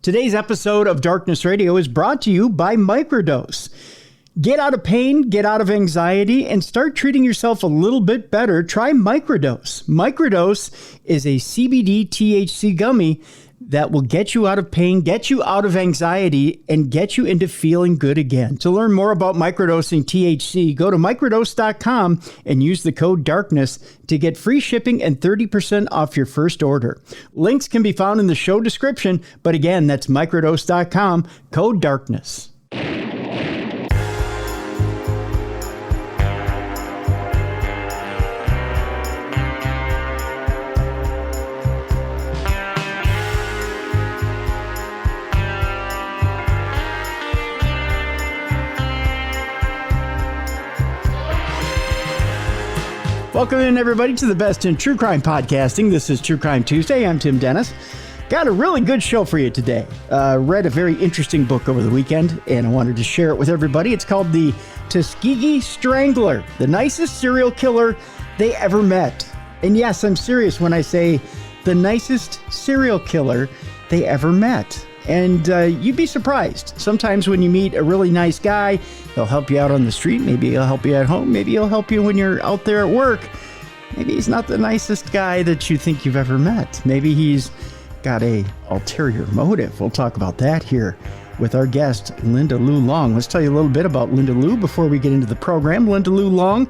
Today's episode of Darkness Radio is brought to you by Microdose. Get out of pain, get out of anxiety, and start treating yourself a little bit better. Try Microdose. Microdose is a CBD THC gummy that will get you out of pain, get you out of anxiety, and get you into feeling good again. To learn more about microdosing THC, go to microdose.com and use the code DARKNESS to get free shipping and 30% off your first order. Links can be found in the show description, but again, that's microdose.com, code DARKNESS. Welcome in, everybody, to the best in true crime podcasting. This is True Crime Tuesday. I'm Tim Dennis. Got a really good show for you today. Read a very interesting book over the weekend, and I wanted to share it with everybody. It's called The Tuskegee Strangler, the nicest serial killer they ever met. And yes, I'm serious when I say the nicest serial killer they ever met. And you'd be surprised. Sometimes when you meet a really nice guy, he'll help you out on the street. Maybe he'll help you at home. Maybe he'll help you when you're out there at work. Maybe he's not the nicest guy that you think you've ever met. Maybe he's got a ulterior motive. We'll talk about that here with our guest, Linda Lou Long. Let's tell you a little bit about Linda Lou before we get into the program. Linda Lou Long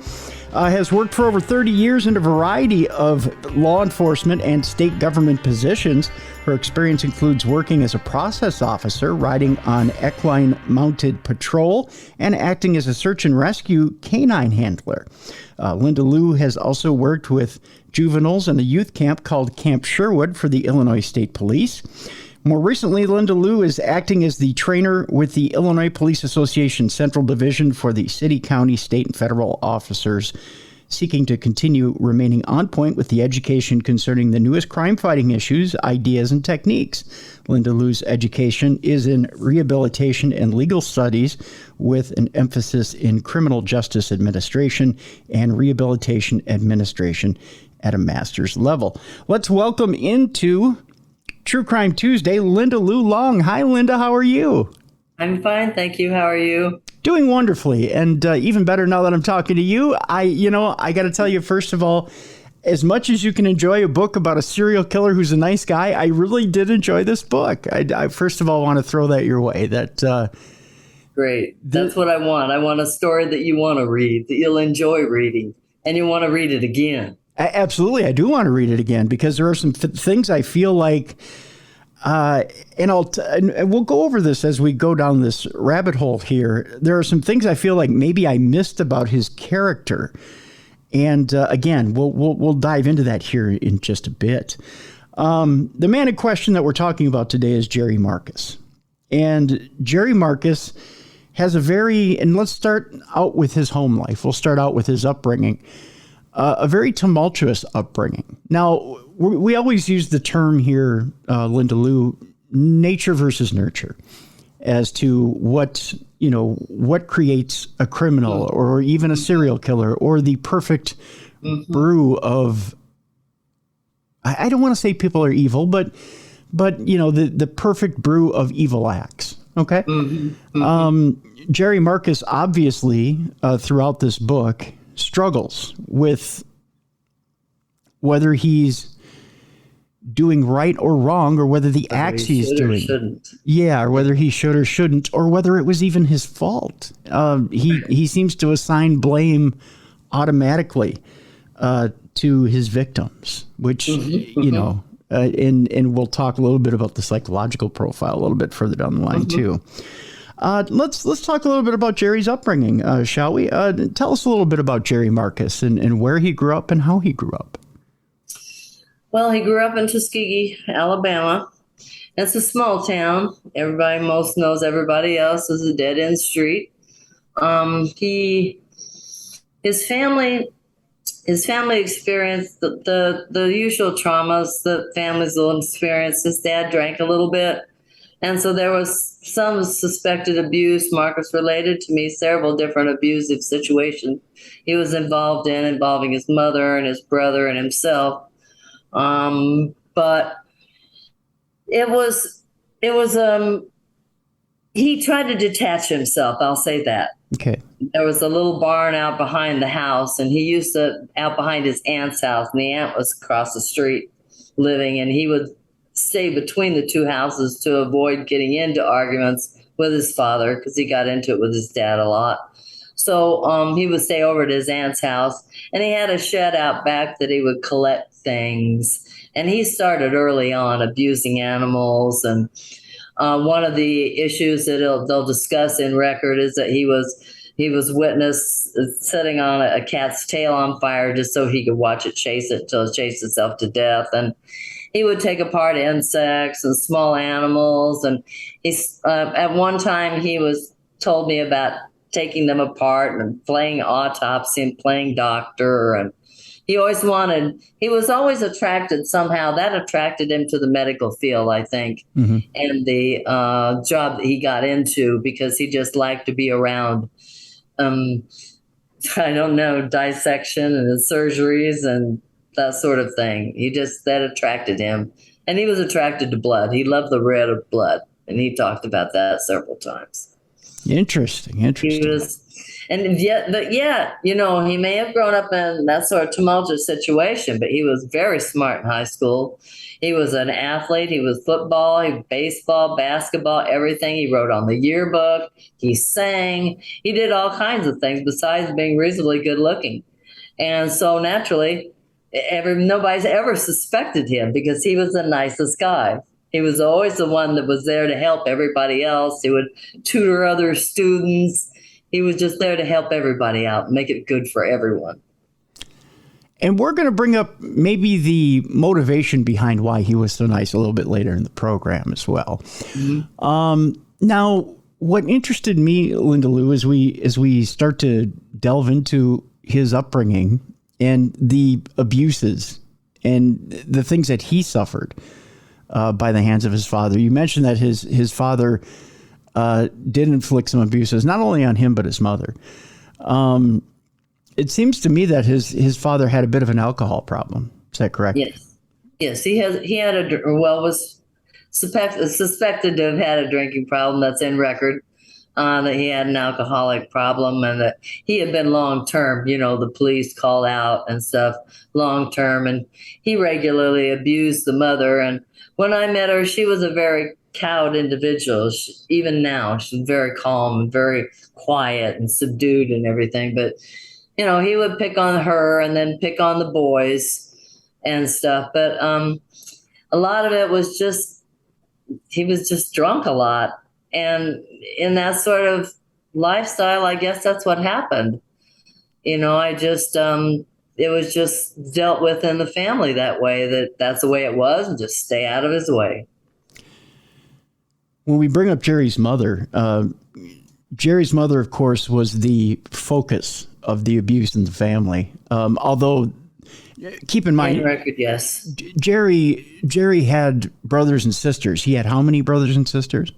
has worked for over 30 years in a variety of law enforcement and state government positions. Her experience includes working as a process officer, riding on equine-mounted patrol, and acting as a search and rescue canine handler. Linda Lou has also worked with juveniles in a youth camp called Camp Sherwood for the Illinois State Police. More recently, Linda Lou is acting as the trainer with the Illinois Police Association Central Division for the city, county, state, and federal officers seeking to continue remaining on point with the education concerning the newest crime-fighting issues, ideas, and techniques. Linda Lou's education is in rehabilitation and legal studies with an emphasis in criminal justice administration and rehabilitation administration at a master's level. Let's welcome into True Crime Tuesday, Linda Lou Long. Hi, Linda. How are you? I'm fine, thank you. How are you? Doing wonderfully, and even better now that I'm talking to you. I got to tell you, first of all, as much as you can enjoy a book about a serial killer who's a nice guy, I really did enjoy this book. I first of all want to throw that your way. Great. That's what I want. I want a story that you want to read, that you'll enjoy reading, and you want to read it again. Absolutely. I do want to read it again because there are some things I feel like, and we'll go over this as we go down this rabbit hole here. There are some things I feel like maybe I missed about his character. And again, we'll dive into that here in just a bit. The man in question that we're talking about today is Jerry Marcus. And Jerry Marcus has and let's start out with his home life. We'll start out with his upbringing. A very tumultuous upbringing. Now, we always use the term here, Linda Lou, nature versus nurture, as to what creates a criminal or even a serial killer or the perfect brew of, I don't want to say people are evil, but the perfect brew of evil acts. Okay. Jerry Marcus obviously throughout this book struggles with whether he's doing right or wrong, or whether the acts he's doing, or whether he should or shouldn't, or whether it was even his fault. He seems to assign blame automatically to his victims, which and we'll talk a little bit about the psychological profile a little bit further down the line too. Let's talk a little bit about Jerry's upbringing, shall we? Tell us a little bit about Jerry Marcus and where he grew up and how he grew up. Well, he grew up in Tuskegee, Alabama. It's a small town. Everybody most knows everybody else. Is a dead-end street. His family experienced the usual traumas that families will experience. His dad drank a little bit. And so there was some suspected abuse. Marcus related to me several different abusive situations he was involved in, involving his mother and his brother and himself. But it was it was he tried to detach himself, I'll say that. Okay. There was a little barn out behind the house, and he used to out behind his aunt's house, and the aunt was across the street living, and he would stay between the two houses to avoid getting into arguments with his father, because he got into it with his dad a lot. So he would stay over at his aunt's house, and he had a shed out back that he would collect things. And he started early on abusing animals. And one of the issues that they'll discuss in record is that he was witness setting on a cat's tail on fire just so he could watch it chase it till it chased itself to death. And he would take apart insects and small animals. And he's at one time he told me about taking them apart and playing autopsy and playing doctor. And he was always attracted somehow. That attracted him to the medical field, I think, and the job that he got into, because he just liked to be around, I don't know, dissection and surgeries and that sort of thing. That attracted him. And he was attracted to blood. He loved the red of blood. And he talked about that several times. Interesting. He may have grown up in that sort of tumultuous situation, but he was very smart in high school. He was an athlete. He was football, baseball, basketball, everything. He wrote on the yearbook. He sang. He did all kinds of things besides being reasonably good looking. And so naturally, nobody's ever suspected him because he was the nicest guy. He was always the one that was there to help everybody else. He would tutor other students. He was just there to help everybody out and make it good for everyone. And we're going to bring up maybe the motivation behind why he was so nice a little bit later in the program as well. Now, what interested me, Linda Lou, as we start to delve into his upbringing and the abuses and the things that he suffered by the hands of his father. You mentioned that his father did inflict some abuses, not only on him, but his mother. It seems to me that his father had a bit of an alcohol problem. Is that correct? Yes. Was suspected to have had a drinking problem. That's in record. That he had an alcoholic problem, and that he had been long-term, the police called out and stuff long-term, and he regularly abused the mother. And when I met her, she was a very cowed individual. Even now, she's very calm and very quiet and subdued and everything. But, he would pick on her and then pick on the boys and stuff. But a lot of it was he was just drunk a lot. And in that sort of lifestyle, I guess that's what happened. It was just dealt with in the family that way, that's the way it was, and just stay out of his way. When we bring up Jerry's mother, of course, was the focus of the abuse in the family. Although, keep in mind, record, yes, Jerry had brothers and sisters. He had how many brothers and sisters?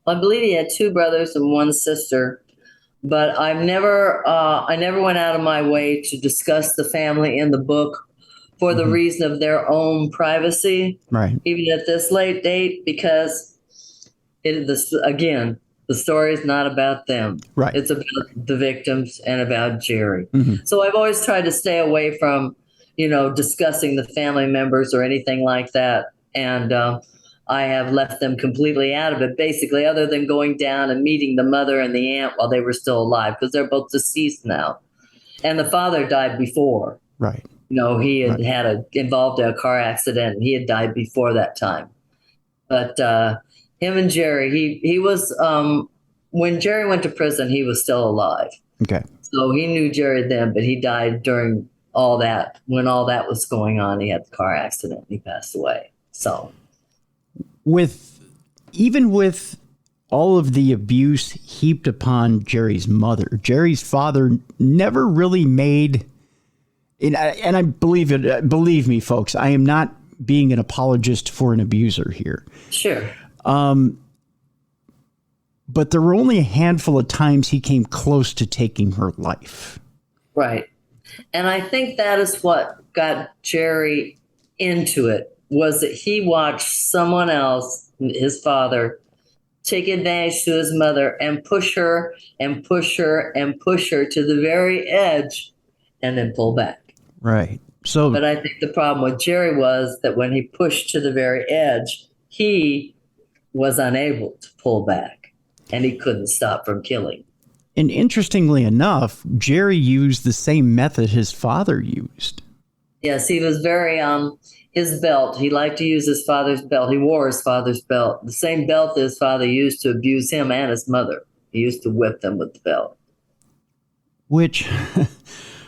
I believe he had 2 brothers and 1 sister. But I never went out of my way to discuss the family in the book for the reason of their own privacy, right? Even at this late date, because the story is not about them. Right. It's about the victims and about Jerry. So I've always tried to stay away from, discussing the family members or anything like that. And I have left them completely out of it, basically, other than going down and meeting the mother and the aunt while they were still alive, because they're both deceased now. And the father died before. Right. He had involved in a car accident, and he had died before that time. But him and Jerry, he was, when Jerry went to prison, he was still alive. Okay. So he knew Jerry then, but he died during all that. When all that was going on, he had the car accident and he passed away. So with all of the abuse heaped upon Jerry's mother, Jerry's father never really made, and I believe it. Believe me, folks, I am not being an apologist for an abuser here. Sure. But there were only a handful of times he came close to taking her life. Right. And I think that is what got Jerry into it, was that he watched someone else his father, take advantage to his mother and push her and push her and push her to the very edge and then pull back. Right. So, but I think the problem with Jerry was that when he pushed to the very edge, he was unable to pull back and he couldn't stop from killing. And interestingly enough, Jerry used the same method his father used. Yes, he was very, his belt, he liked to use his father's belt. He wore his father's belt, the same belt that his father used to abuse him and his mother. He used to whip them with the belt. Which,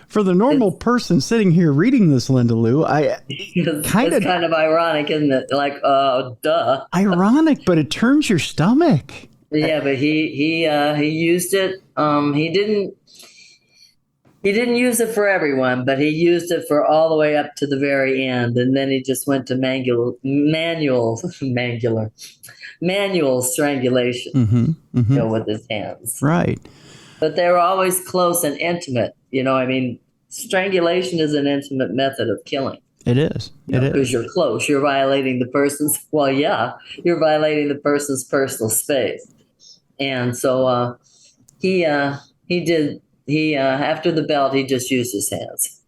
for the normal person sitting here reading this, Linda Lou, it's kind of ironic, isn't it? Like, duh. Ironic, but it turns your stomach. Yeah, but he used it. He didn't use it for everyone, but he used it for all the way up to the very end, and then he just went to manual strangulation, with his hands. Right. But they were always close and intimate. I mean, strangulation is an intimate method of killing. It is. Because you're close. You're violating the person's. Well, yeah, you're violating the person's personal space. And so he after the belt, he just used his hands.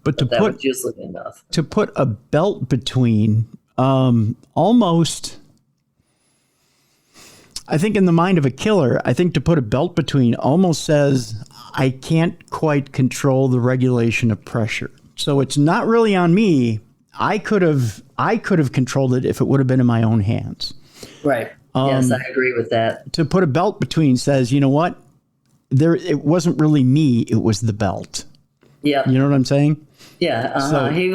But that was usually enough. To put a belt between, almost, I think in the mind of a killer, I think to put a belt between almost says, I can't quite control the regulation of pressure. So it's not really on me. I could have controlled it if it would have been in my own hands. Right. Yes, I agree with that. To put a belt between says, you know what? It wasn't really me. It was the belt. Yeah. You know what I'm saying? Yeah. So, he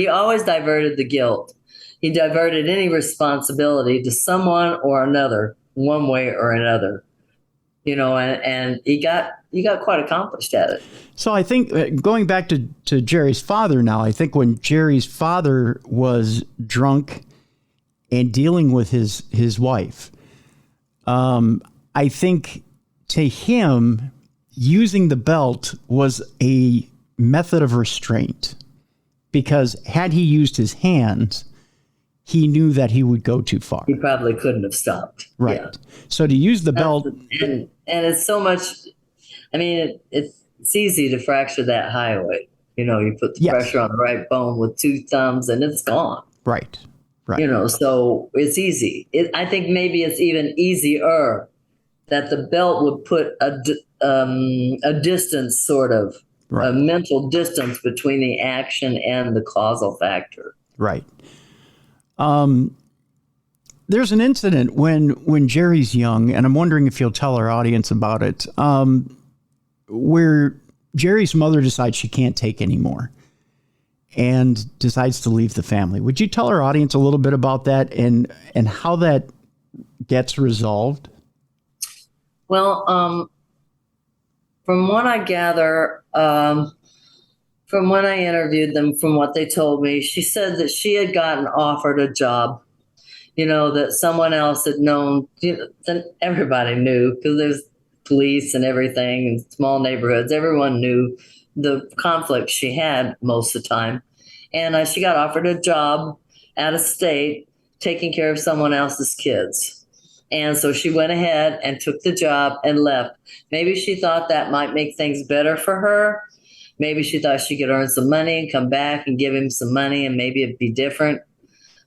always diverted the guilt. He diverted any responsibility to someone or another, one way or another. And he got quite accomplished at it. So I think going back to Jerry's father now, I think when Jerry's father was drunk and dealing with his wife, I think to him, using the belt was a method of restraint, because had he used his hands, he knew that he would go too far. He probably couldn't have stopped. Right. Yeah. So to use the belt. And it's so much, I mean, it's easy to fracture that highway. You put the pressure on the right bone with two thumbs and it's gone. Right. So it's easy. I think maybe it's even easier that the belt would put a distance, sort of, a mental distance between the action and the causal factor. Right. There's an incident when Jerry's young, and I'm wondering if you'll tell our audience about it, where Jerry's mother decides she can't take anymore and decides to leave the family. Would you tell our audience a little bit about that and how that gets resolved? Well, from what I gather, from when I interviewed them, from what they told me, she said that she had gotten offered a job, that someone else had known, that everybody knew, because there's police and everything in small neighborhoods. Everyone knew the conflict she had most of the time. And she got offered a job out of state taking care of someone else's kids. And so she went ahead and took the job and left. Maybe she thought that might make things better for her. Maybe she thought she could earn some money and come back and give him some money and maybe it'd be different.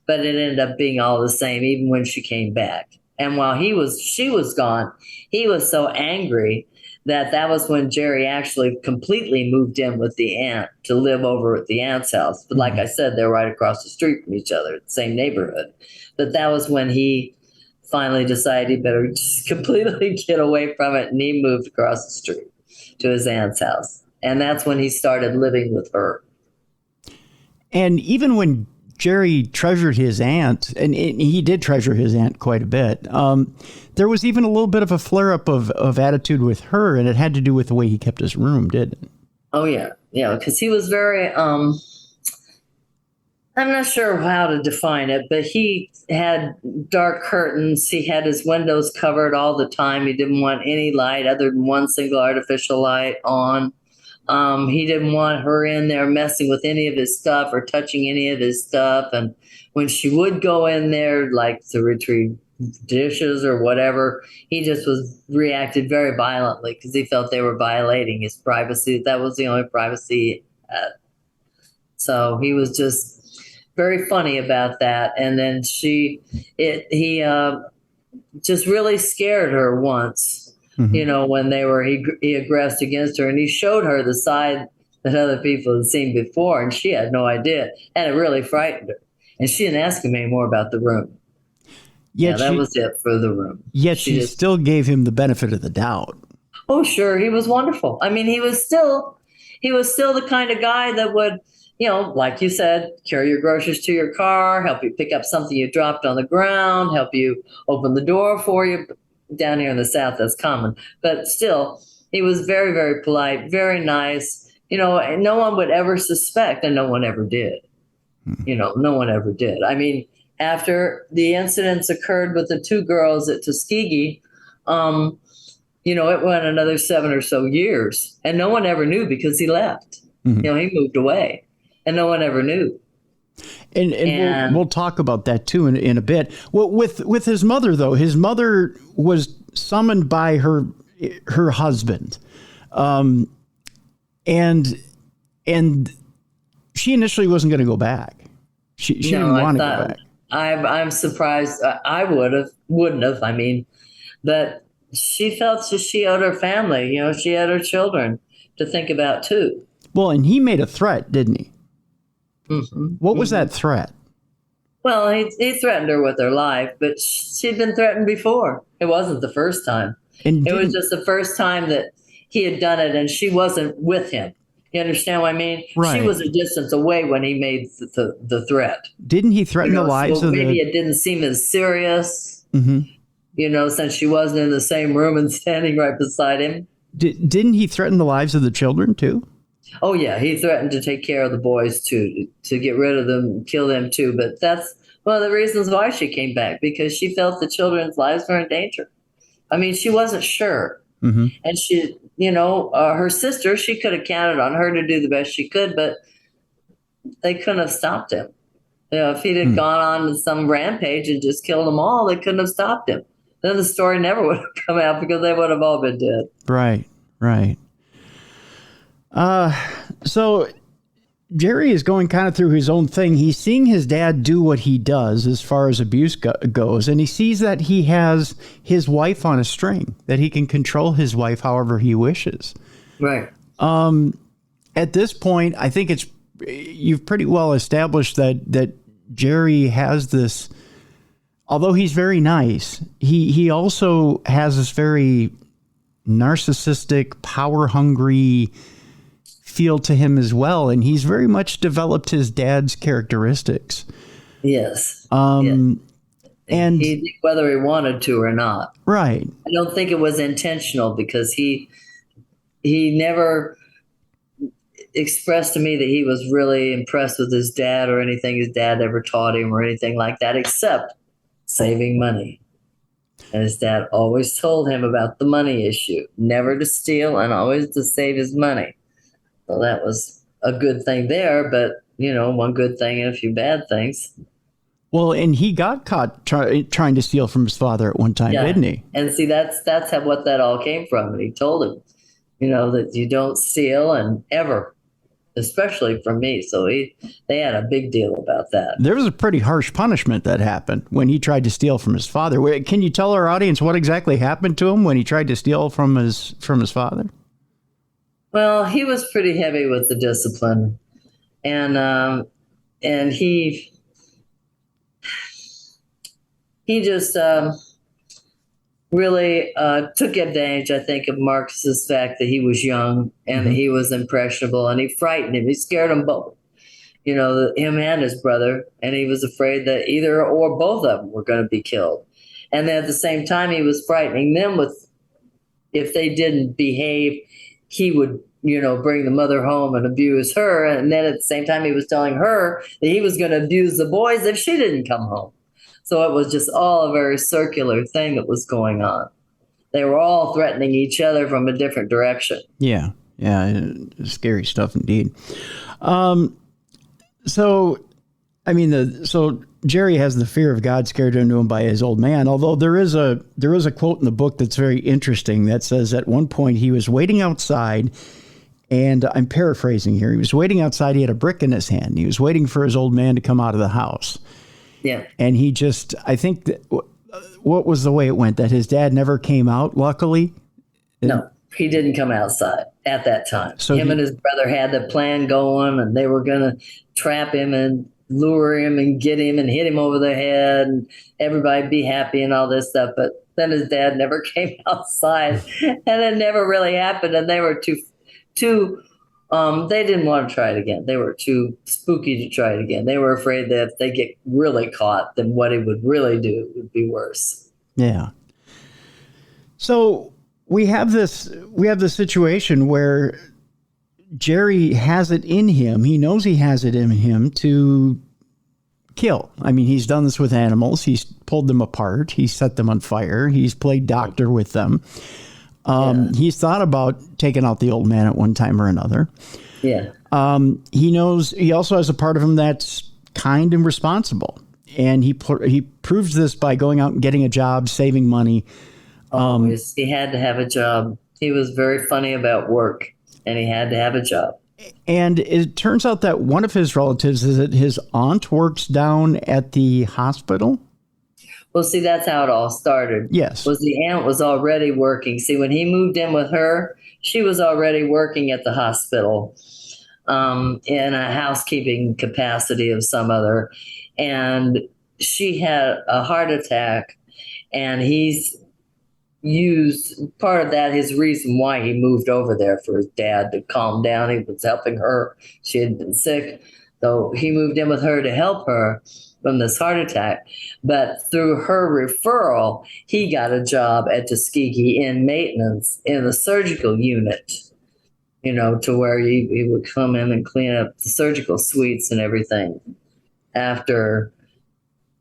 But it ended up being all the same, even when she came back. And while she was gone, he was so angry that was when Jerry actually completely moved in with the aunt to live over at the aunt's house. But like I said, they're right across the street from each other, the same neighborhood. But that was when he finally decided he better just completely get away from it, and he moved across the street to his aunt's house. And that's when he started living with her. And even when Jerry treasured his aunt, and he did treasure his aunt quite a bit, there was even a little bit of a flare-up of attitude with her, and it had to do with the way he kept his room, didn't it? Oh, yeah. Yeah, because he was very... I'm not sure how to define it, but he had dark curtains. He had his windows covered all the time. He didn't want any light other than one single artificial light on. He didn't want her in there messing with any of his stuff or touching any of his stuff. And when she would go in there, like to retrieve dishes or whatever, he just reacted very violently because he felt they were violating his privacy. That was the only privacy he had. So he was just very funny about that. And then he just really scared her once. When he aggressed against her, and he showed her the side that other people had seen before, and she had no idea, and it really frightened her. And she didn't ask him any more about the room. That was it for the room. Yet she still gave him the benefit of the doubt. Oh, sure, he was wonderful. I mean, he was still the kind of guy that would, like you said, carry your groceries to your car, help you pick up something you dropped on the ground, help you open the door for you. Down here in the South, that's common. But still, he was very, very polite, very nice. And no one would ever suspect, and no one ever did. No one ever did. I mean, after the incidents occurred with the 2 girls at Tuskegee, it went another 7 or so years, and no one ever knew because he left. He moved away, and no one ever knew. And we'll talk about that too in a bit. Well, with his mother though, his mother was summoned by her husband, and she initially wasn't going to go back. She didn't want to go back. I'm surprised. I wouldn't have. I mean, but she felt she owed her family. She had her children to think about too. Well, and he made a threat, didn't he? Mm-hmm. What was that threat? Well, he threatened her with her life, but she'd been threatened before. It wasn't the first time. It was just the first time that he had done it, and she wasn't with him. You understand what I mean? Right. She was a distance away when he made the threat. Didn't he threaten the lives of maybe it didn't seem as serious, since she wasn't in the same room and standing right beside him. Didn't he threaten the lives of the children too? Oh, yeah. He threatened to take care of the boys, too, to get rid of them, kill them, too. But that's one of the reasons why she came back, because she felt the children's lives were in danger. I mean, she wasn't sure. And she, her sister, she could have counted on her to do the best she could, but they couldn't have stopped him. If he'd had gone on some rampage and just killed them all, they couldn't have stopped him. Then the story never would have come out because they would have all been dead. Right. So Jerry is going kind of through his own thing. He's seeing his dad do what he does as far as abuse goes, and he sees that he has his wife on a string, that he can control his wife however he wishes. Right. At this point, I think you've pretty well established that Jerry has this, although he's very nice, he also has this very narcissistic, power-hungry feel to him as well, and he's very much developed his dad's characteristics. Yes. And he did whether he wanted to or not. Right. I don't think it was intentional, because he never expressed to me that he was really impressed with his dad or anything his dad ever taught him or anything like that, except saving money. And his dad always told him about the money issue, never to steal and always to save his money. So that was a good thing there, but, one good thing and a few bad things. Well, and he got caught trying to steal from his father at one time, didn't he? And see, that's what that all came from. And he told him, that you don't steal, and ever, especially from me. So they had a big deal about that. There was a pretty harsh punishment that happened when he tried to steal from his father. Can you tell our audience what exactly happened to him when he tried to steal from his father? Well, he was pretty heavy with the discipline, and he just really took advantage, I think, of Marcus's fact that he was young and that he was impressionable, and he frightened him. He scared them both, him and his brother, and he was afraid that either or both of them were going to be killed. And then at the same time, he was frightening them with, if they didn't behave, he would, bring the mother home and abuse her. And then at the same time, he was telling her that he was going to abuse the boys if she didn't come home. So it was just all a very circular thing that was going on. They were all threatening each other from a different direction. Yeah. Yeah, scary stuff indeed. So, I mean, so Jerry has the fear of God scared into him by his old man. Although there is a quote in the book that's very interesting that says at one point he was waiting outside, and I'm paraphrasing here. He was waiting outside. He had a brick in his hand. He was waiting for his old man to come out of the house. Yeah. And he just, I think that what was the way it went, that his dad never came out, luckily? No, he didn't come outside at that time. So him and his brother had the plan going, and they were going to trap him and lure him and get him and hit him over the head, and everybody be happy and all this stuff. But then his dad never came outside, and it never really happened. And they were they didn't want to try it again. They were too spooky to try it again. They were afraid that if they get really caught, then what he would really do would be worse. Yeah. So we have this situation where Jerry has it in him. He knows he has it in him to kill. I mean, he's done this with animals. He's pulled them apart. He's set them on fire. He's played doctor with them. He's thought about taking out the old man at one time or another. Yeah. He knows he also has a part of him that's kind and responsible. And he proves this by going out and getting a job, saving money. He had to have a job. He was very funny about work, and he had to have a job. And it turns out that one of his relatives is that his aunt works down at the hospital. Well, see, that's how it all started. Yes. Was the aunt was already working. See, when he moved in with her, she was already working at the hospital in a housekeeping capacity of some other. And she had a heart attack, and he's used part of that, his reason why he moved over there, for his dad to calm down. He was helping her. She had been sick. So he moved in with her to help her from this heart attack. But through her referral, he got a job at Tuskegee in maintenance in the surgical unit, to where he would come in and clean up the surgical suites and everything after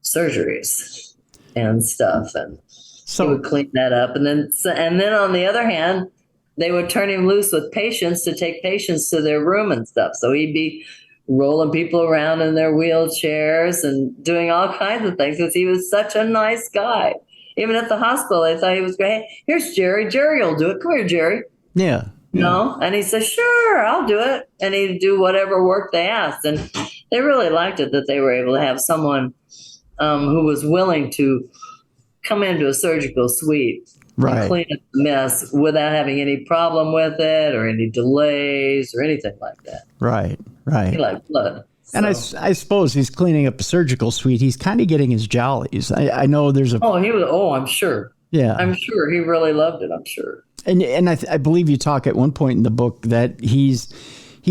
surgeries and stuff. And so he would clean that up. And then on the other hand, they would turn him loose with patients to take patients to their room and stuff. So he'd be rolling people around in their wheelchairs and doing all kinds of things because he was such a nice guy. Even at the hospital, they thought he was great. Hey, here's Jerry. Jerry will do it. Come here, Jerry. Yeah. And he said, sure, I'll do it. And he'd do whatever work they asked. And they really liked it that they were able to have someone who was willing to come into a surgical suite and clean up the mess without having any problem with it or any delays or anything like that. Right. He liked blood. So. And I suppose he's cleaning up a surgical suite. He's kind of getting his jollies. I know there's a... I'm sure. Yeah. I'm sure he really loved it, I'm sure. And I believe you talk at one point in the book that he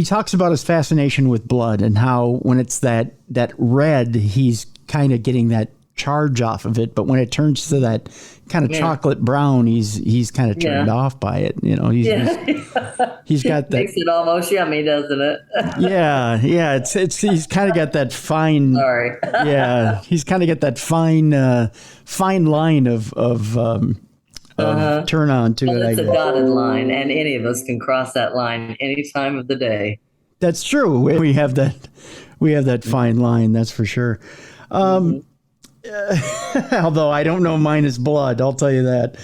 talks about his fascination with blood and how when it's that red, he's kind of getting that charge off of it, but when it turns to that kind of chocolate brown, he's kind of turned off by it. He's got that. Makes it almost yummy, doesn't it? yeah. It's he's kind of got that fine. Sorry. Yeah, he's kind of got that fine line of turn on to it. It's a dotted line, and any of us can cross that line any time of the day. That's true. We have that fine line. That's for sure. Although I don't know mine is blood, I'll tell you that.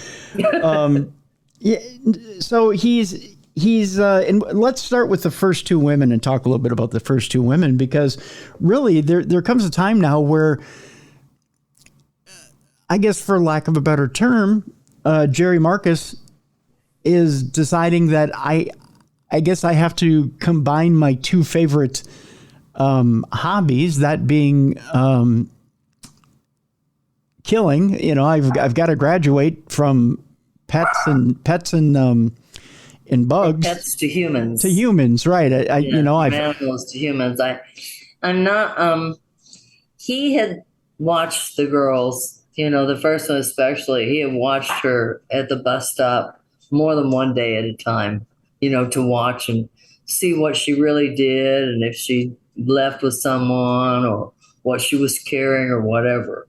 So he's and let's start with the first two women and talk a little bit about the first two women, because really there comes a time now where, I guess for lack of a better term, Jerry Marcus is deciding that I guess I have to combine my two favorite hobbies, that being killing. I've got to graduate from pets and bugs, pets to humans. To humans, right? Animals to humans. I'm not. He had watched the girls. The first one especially. He had watched her at the bus stop more than one day at a time. To watch and see what she really did, and if she left with someone or what she was carrying or whatever.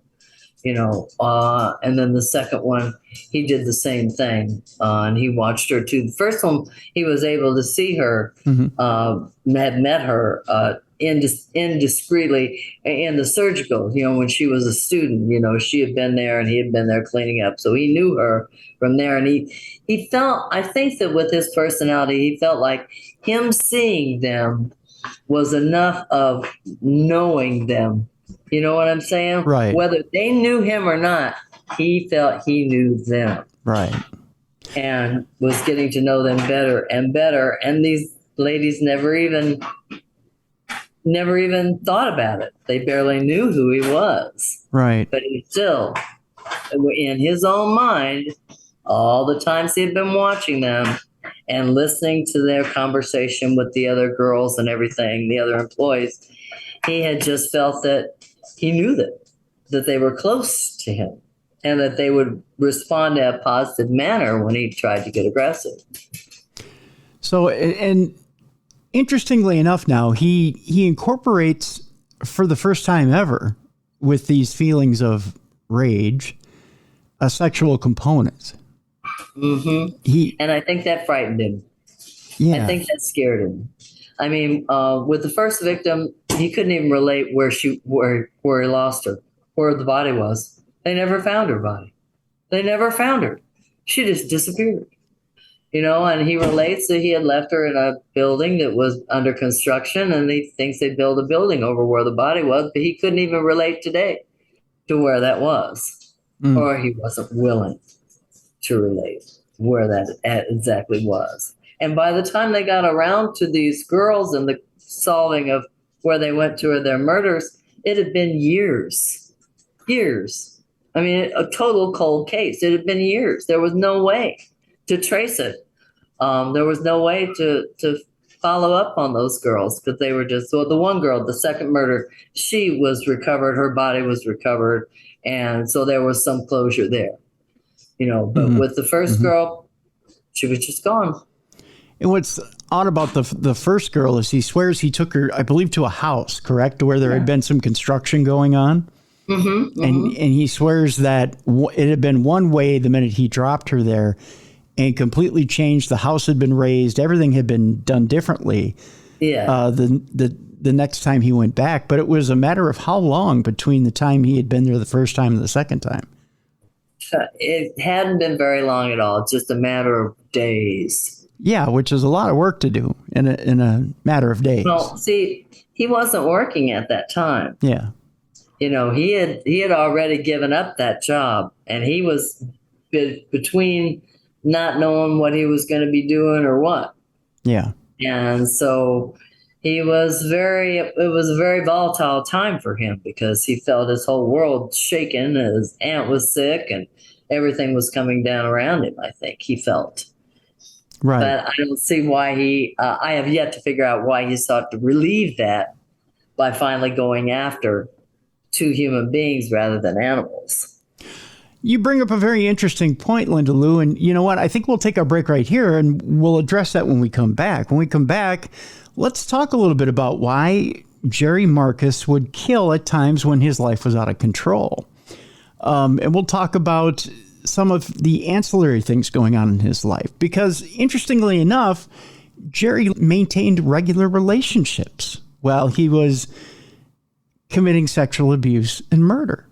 And then the second one, he did the same thing, and he watched her too. The first one, he was able to see her, had met her indiscreetly in the surgical, when she was a student. She had been there and he had been there cleaning up, so he knew her from there. And he felt, I think that with his personality, he felt like him seeing them was enough of knowing them. You know what I'm saying? Right. Whether they knew him or not, he felt he knew them. Right. And was getting to know them better and better. And these ladies never even thought about it. They barely knew who he was. Right. But he still, in his own mind, all the times he had been watching them and listening to their conversation with the other girls and everything, the other employees, he had just felt that he knew that they were close to him and that they would respond in a positive manner when he tried to get aggressive. So, and interestingly enough, now he incorporates for the first time ever with these feelings of rage, a sexual component. Mm-hmm. And I think that frightened him. Yeah. I think that scared him. I mean, with the first victim, he couldn't even relate where he lost her, where the body was. They never found her body. They never found her. She just disappeared. And he relates that he had left her in a building that was under construction, and he thinks they built a building over where the body was, but he couldn't even relate today to where that was, or he wasn't willing to relate where that exactly was. And by the time they got around to these girls and the solving of where they went to their murders, it had been years. I mean, a total cold case. It had been years. There was no way to trace it. There was no way to follow up on those girls because they were just, well, the one girl, the second murder, she was recovered. Her body was recovered. And so there was some closure there, but with the first girl, she was just gone. And what's odd about the first girl is he swears he took her, I believe, to a house, correct, where there had been some construction going on. And he swears that it had been one way the minute he dropped her there and completely changed. The house had been raised. Everything had been done differently. Yeah. The next time he went back. But it was a matter of how long between the time he had been there the first time and the second time. It hadn't been very long at all. It's just a matter of days. Yeah, which is a lot of work to do in a matter of days. Well, see, he wasn't working at that time. Yeah. He had already given up that job, and he was between not knowing what he was going to be doing or what. Yeah. And so it was a very volatile time for him because he felt his whole world shaken. His aunt was sick and everything was coming down around him, I think he felt. Right. But I don't see why I have yet to figure out why he sought to relieve that by finally going after two human beings rather than animals. You bring up a very interesting point, Linda Lou, and you know what? I think we'll take our break right here and we'll address that when we come back. When we come back, let's talk a little bit about why Jerry Marcus would kill at times when his life was out of control. And we'll talk about some of the ancillary things going on in his life. Because interestingly enough, Jerry maintained regular relationships while he was committing sexual abuse and murder.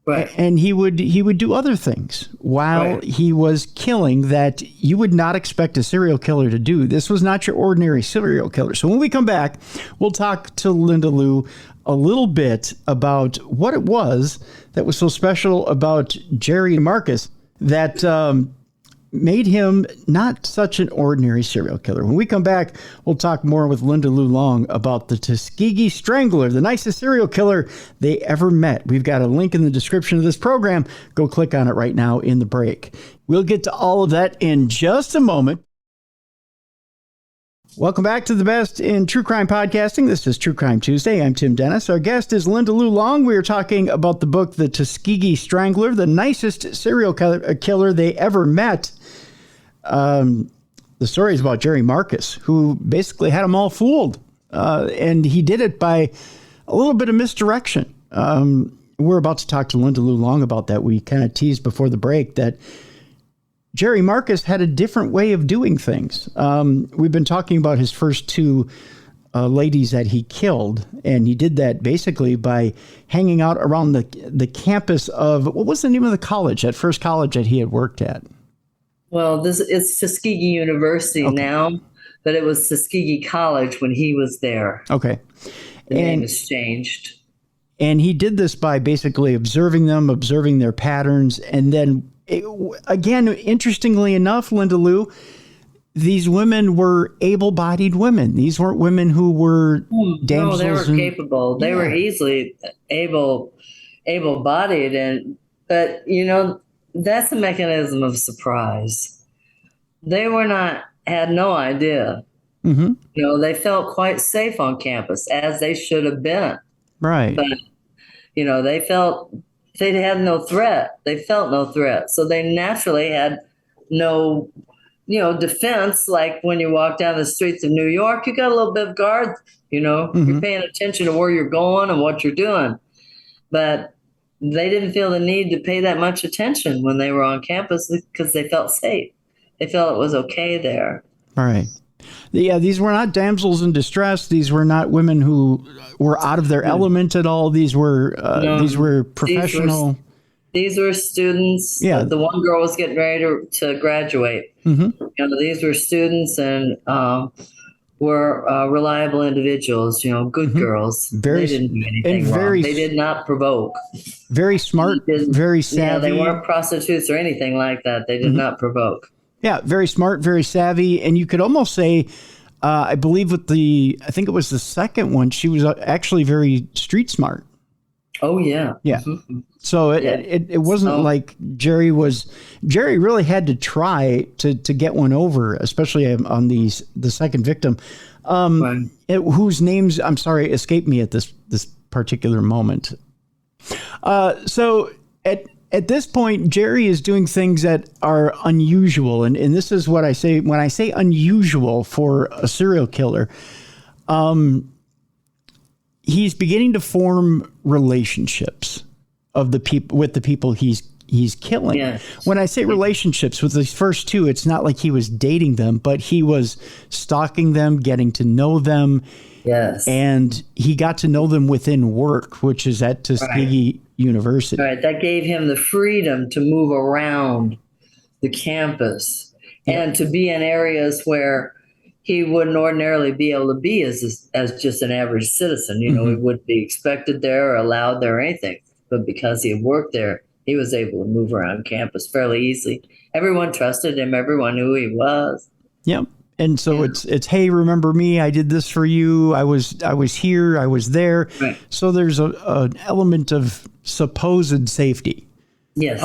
Right. And he would do other things while he was killing that you would not expect a serial killer to do. This was not your ordinary serial killer. So when we come back, we'll talk to Linda Lou a little bit about what it was that was so special about Jerry Marcus that made him not such an ordinary serial killer. When we come back, we'll talk more with Linda Lou Long about the Tuskegee Strangler, the nicest serial killer they ever met. We've got a link in the description of this program. Go click on it right now in the break. We'll get to all of that in just a moment. Welcome back to the best in true crime podcasting. This is True Crime Tuesday. I'm Tim Dennis. Our guest is Linda Lou Long. We are talking about the book, The Tuskegee Strangler, the nicest serial killer they ever met. The story is about Jerry Marcus, who basically had them all fooled. And he did it by a little bit of misdirection. we're about to talk to Linda Lou Long about that. We kind of teased before the break that Jerry Marcus had a different way of doing things. We've been talking about his first two ladies that he killed, and he did that basically by hanging out around the campus of, what was the name of the college, that first college that he had worked at? Well, it's Tuskegee University now, but it was Tuskegee College when he was there. Okay. The name has changed. And he did this by basically observing them, observing their patterns, and then, again, interestingly enough, Linda Lou, these women were able-bodied women. These weren't women who were damsels. No, they were capable. They were easily able-bodied, but that's a mechanism of surprise. They had no idea. Mm-hmm. They felt quite safe on campus, as they should have been. Right. But they felt they had no threat. They felt no threat, so they naturally had no defense. Like when you walk down the streets of New York, you got a little bit of guard, Mm-hmm. You're paying attention to where you're going and what you're doing. But they didn't feel the need to pay that much attention when they were on campus because they felt safe. They felt it was okay there. All right. Yeah, these were not damsels in distress. These were not women who were out of their element at all. These were professional. These were students. Yeah. The one girl was getting ready to graduate. Mm-hmm. These were students and were reliable individuals. Good mm-hmm. girls. They didn't do anything wrong. They did not provoke. Very smart. Very savvy. Yeah, they weren't prostitutes or anything like that. They did mm-hmm. not provoke. Yeah, very smart, very savvy, and you could almost say, I believe I think it was the second one, she was actually very street smart. Oh yeah, yeah. Mm-hmm. So it wasn't like Jerry really had to try to get one over, especially on the second victim, right. Whose names, I'm sorry, escaped me at this particular moment. So at this point, Jerry is doing things that are unusual. And this is what I say when I say unusual for a serial killer. He's beginning to form relationships with the people he's killing. Yes. When I say relationships with these first two, it's not like he was dating them, but he was stalking them, getting to know them. Yes. And he got to know them within work, which is at Tuskegee University. Right. That gave him the freedom to move around the campus and to be in areas where he wouldn't ordinarily be able to be as just an average citizen. Mm-hmm. He wouldn't be expected there or allowed there or anything. But because he had worked there, he was able to move around campus fairly easily. Everyone trusted him. Everyone knew who he was. Yep. And so it's hey, remember me? I did this for you. I was here. I was there. Right. So there's an element of supposed safety. Yes.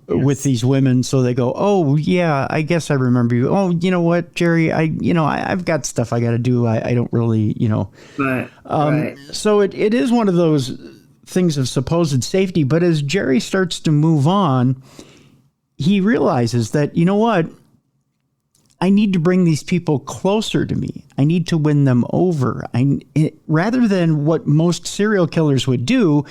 With these women. So they go, oh yeah, I guess I remember you. Oh, you know what, Jerry? I've got stuff I got to do. I don't really, Right. Right. So it is one of those things of supposed safety. But as Jerry starts to move on, he realizes that, you know what? I need to bring these people closer to me. I need to win them over. Rather than what most serial killers would do,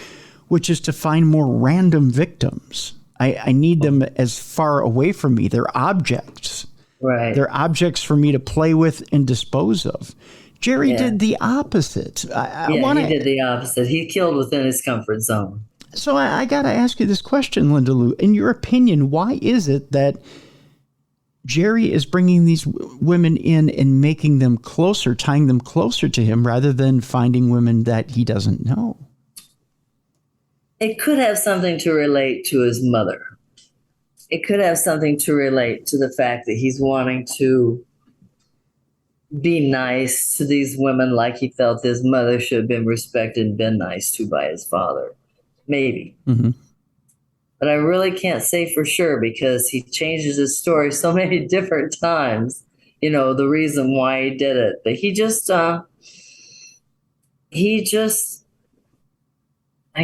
which is to find more random victims. I need them as far away from me. They're objects. Right. They're objects for me to play with and dispose of. Jerry did the opposite. He did the opposite. He killed within his comfort zone. So I got to ask you this question, Linda Lou. In your opinion, why is it that Jerry is bringing these women in and making them closer, tying them closer to him rather than finding women that he doesn't know? It could have something to relate to his mother. It could have something to relate to the fact that he's wanting to be nice to these women like he felt his mother should have been respected and been nice to by his father. Maybe. Mm-hmm. But I really can't say for sure because he changes his story so many different times, the reason why he did it. But he just, I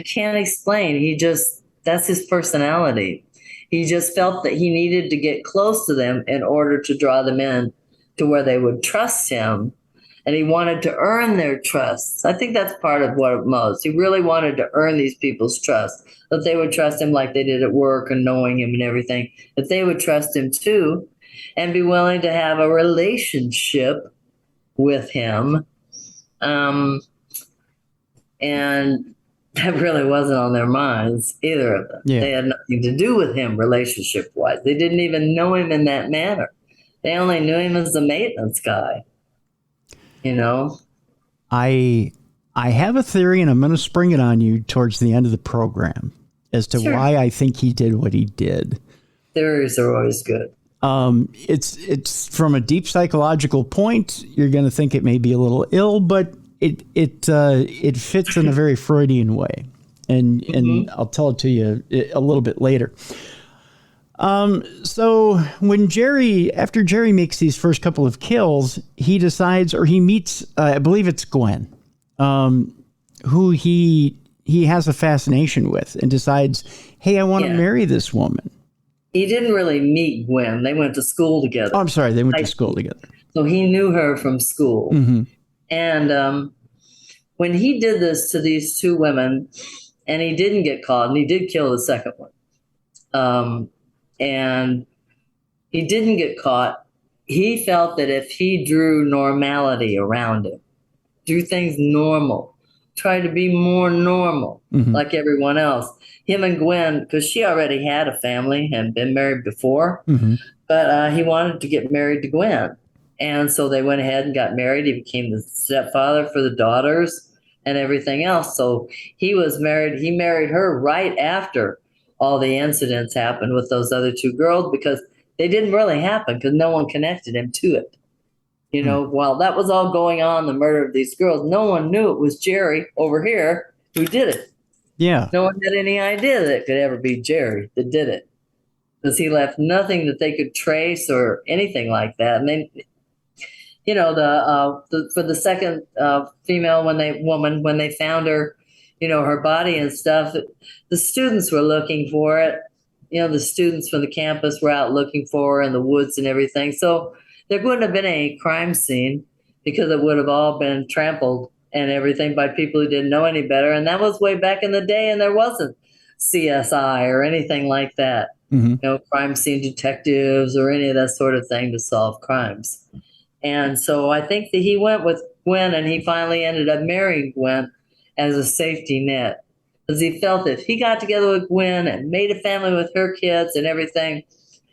can't explain. That's his personality. He just felt that he needed to get close to them in order to draw them in to where they would trust him and he wanted to earn their trust. I think that's part of what it was. He really wanted to earn these people's trust, that they would trust him like they did at work and knowing him and everything, that they would trust him too and be willing to have a relationship with him. And that really wasn't on their minds, either of them. Yeah. They had nothing to do with him relationship-wise. They didn't even know him in that manner. They only knew him as the maintenance guy, you know? I have a theory, and I'm going to spring it on you towards the end of the program as to why I think he did what he did. Theories are always good. It's from a deep psychological point. You're going to think it may be a little ill, but it fits in a very Freudian way, and I'll tell it to you a little bit later. So when after Jerry makes these first couple of kills, he decides, or he meets, I believe it's Gwen, who he has a fascination with, and decides, hey, I want to marry this woman. He didn't really meet Gwen. They went to school together. Oh, I'm sorry. They went to school together. So he knew her from school. Mm-hmm. And when he did this to these two women, and he didn't get caught, and he did kill the second one, and he didn't get caught, he felt that if he drew normality around him, drew things normal, tried to be more normal, like everyone else, him and Gwen, because she already had a family and been married before, but he wanted to get married to Gwen. And so they went ahead and got married. He became the stepfather for the daughters and everything else. So he married her right after all the incidents happened with those other two girls, because they didn't really happen because no one connected him to it. You know, while that was all going on, the murder of these girls, no one knew it was Jerry over here who did it. Yeah. No one had any idea that it could ever be Jerry that did it, because he left nothing that they could trace or anything like that. And then, you know, for the second female, when they found her, you know, her body and stuff, the students were looking for it. You know, the students from the campus were out looking for her in the woods and everything. So there wouldn't have been any crime scene, because it would have all been trampled and everything by people who didn't know any better. And that was way back in the day, and there wasn't CSI or anything like that. You know, crime scene detectives or any of that sort of thing to solve crimes. And so I think that he went with Gwen, and he finally ended up marrying Gwen as a safety net, because he felt that if he got together with Gwen and made a family with her kids and everything,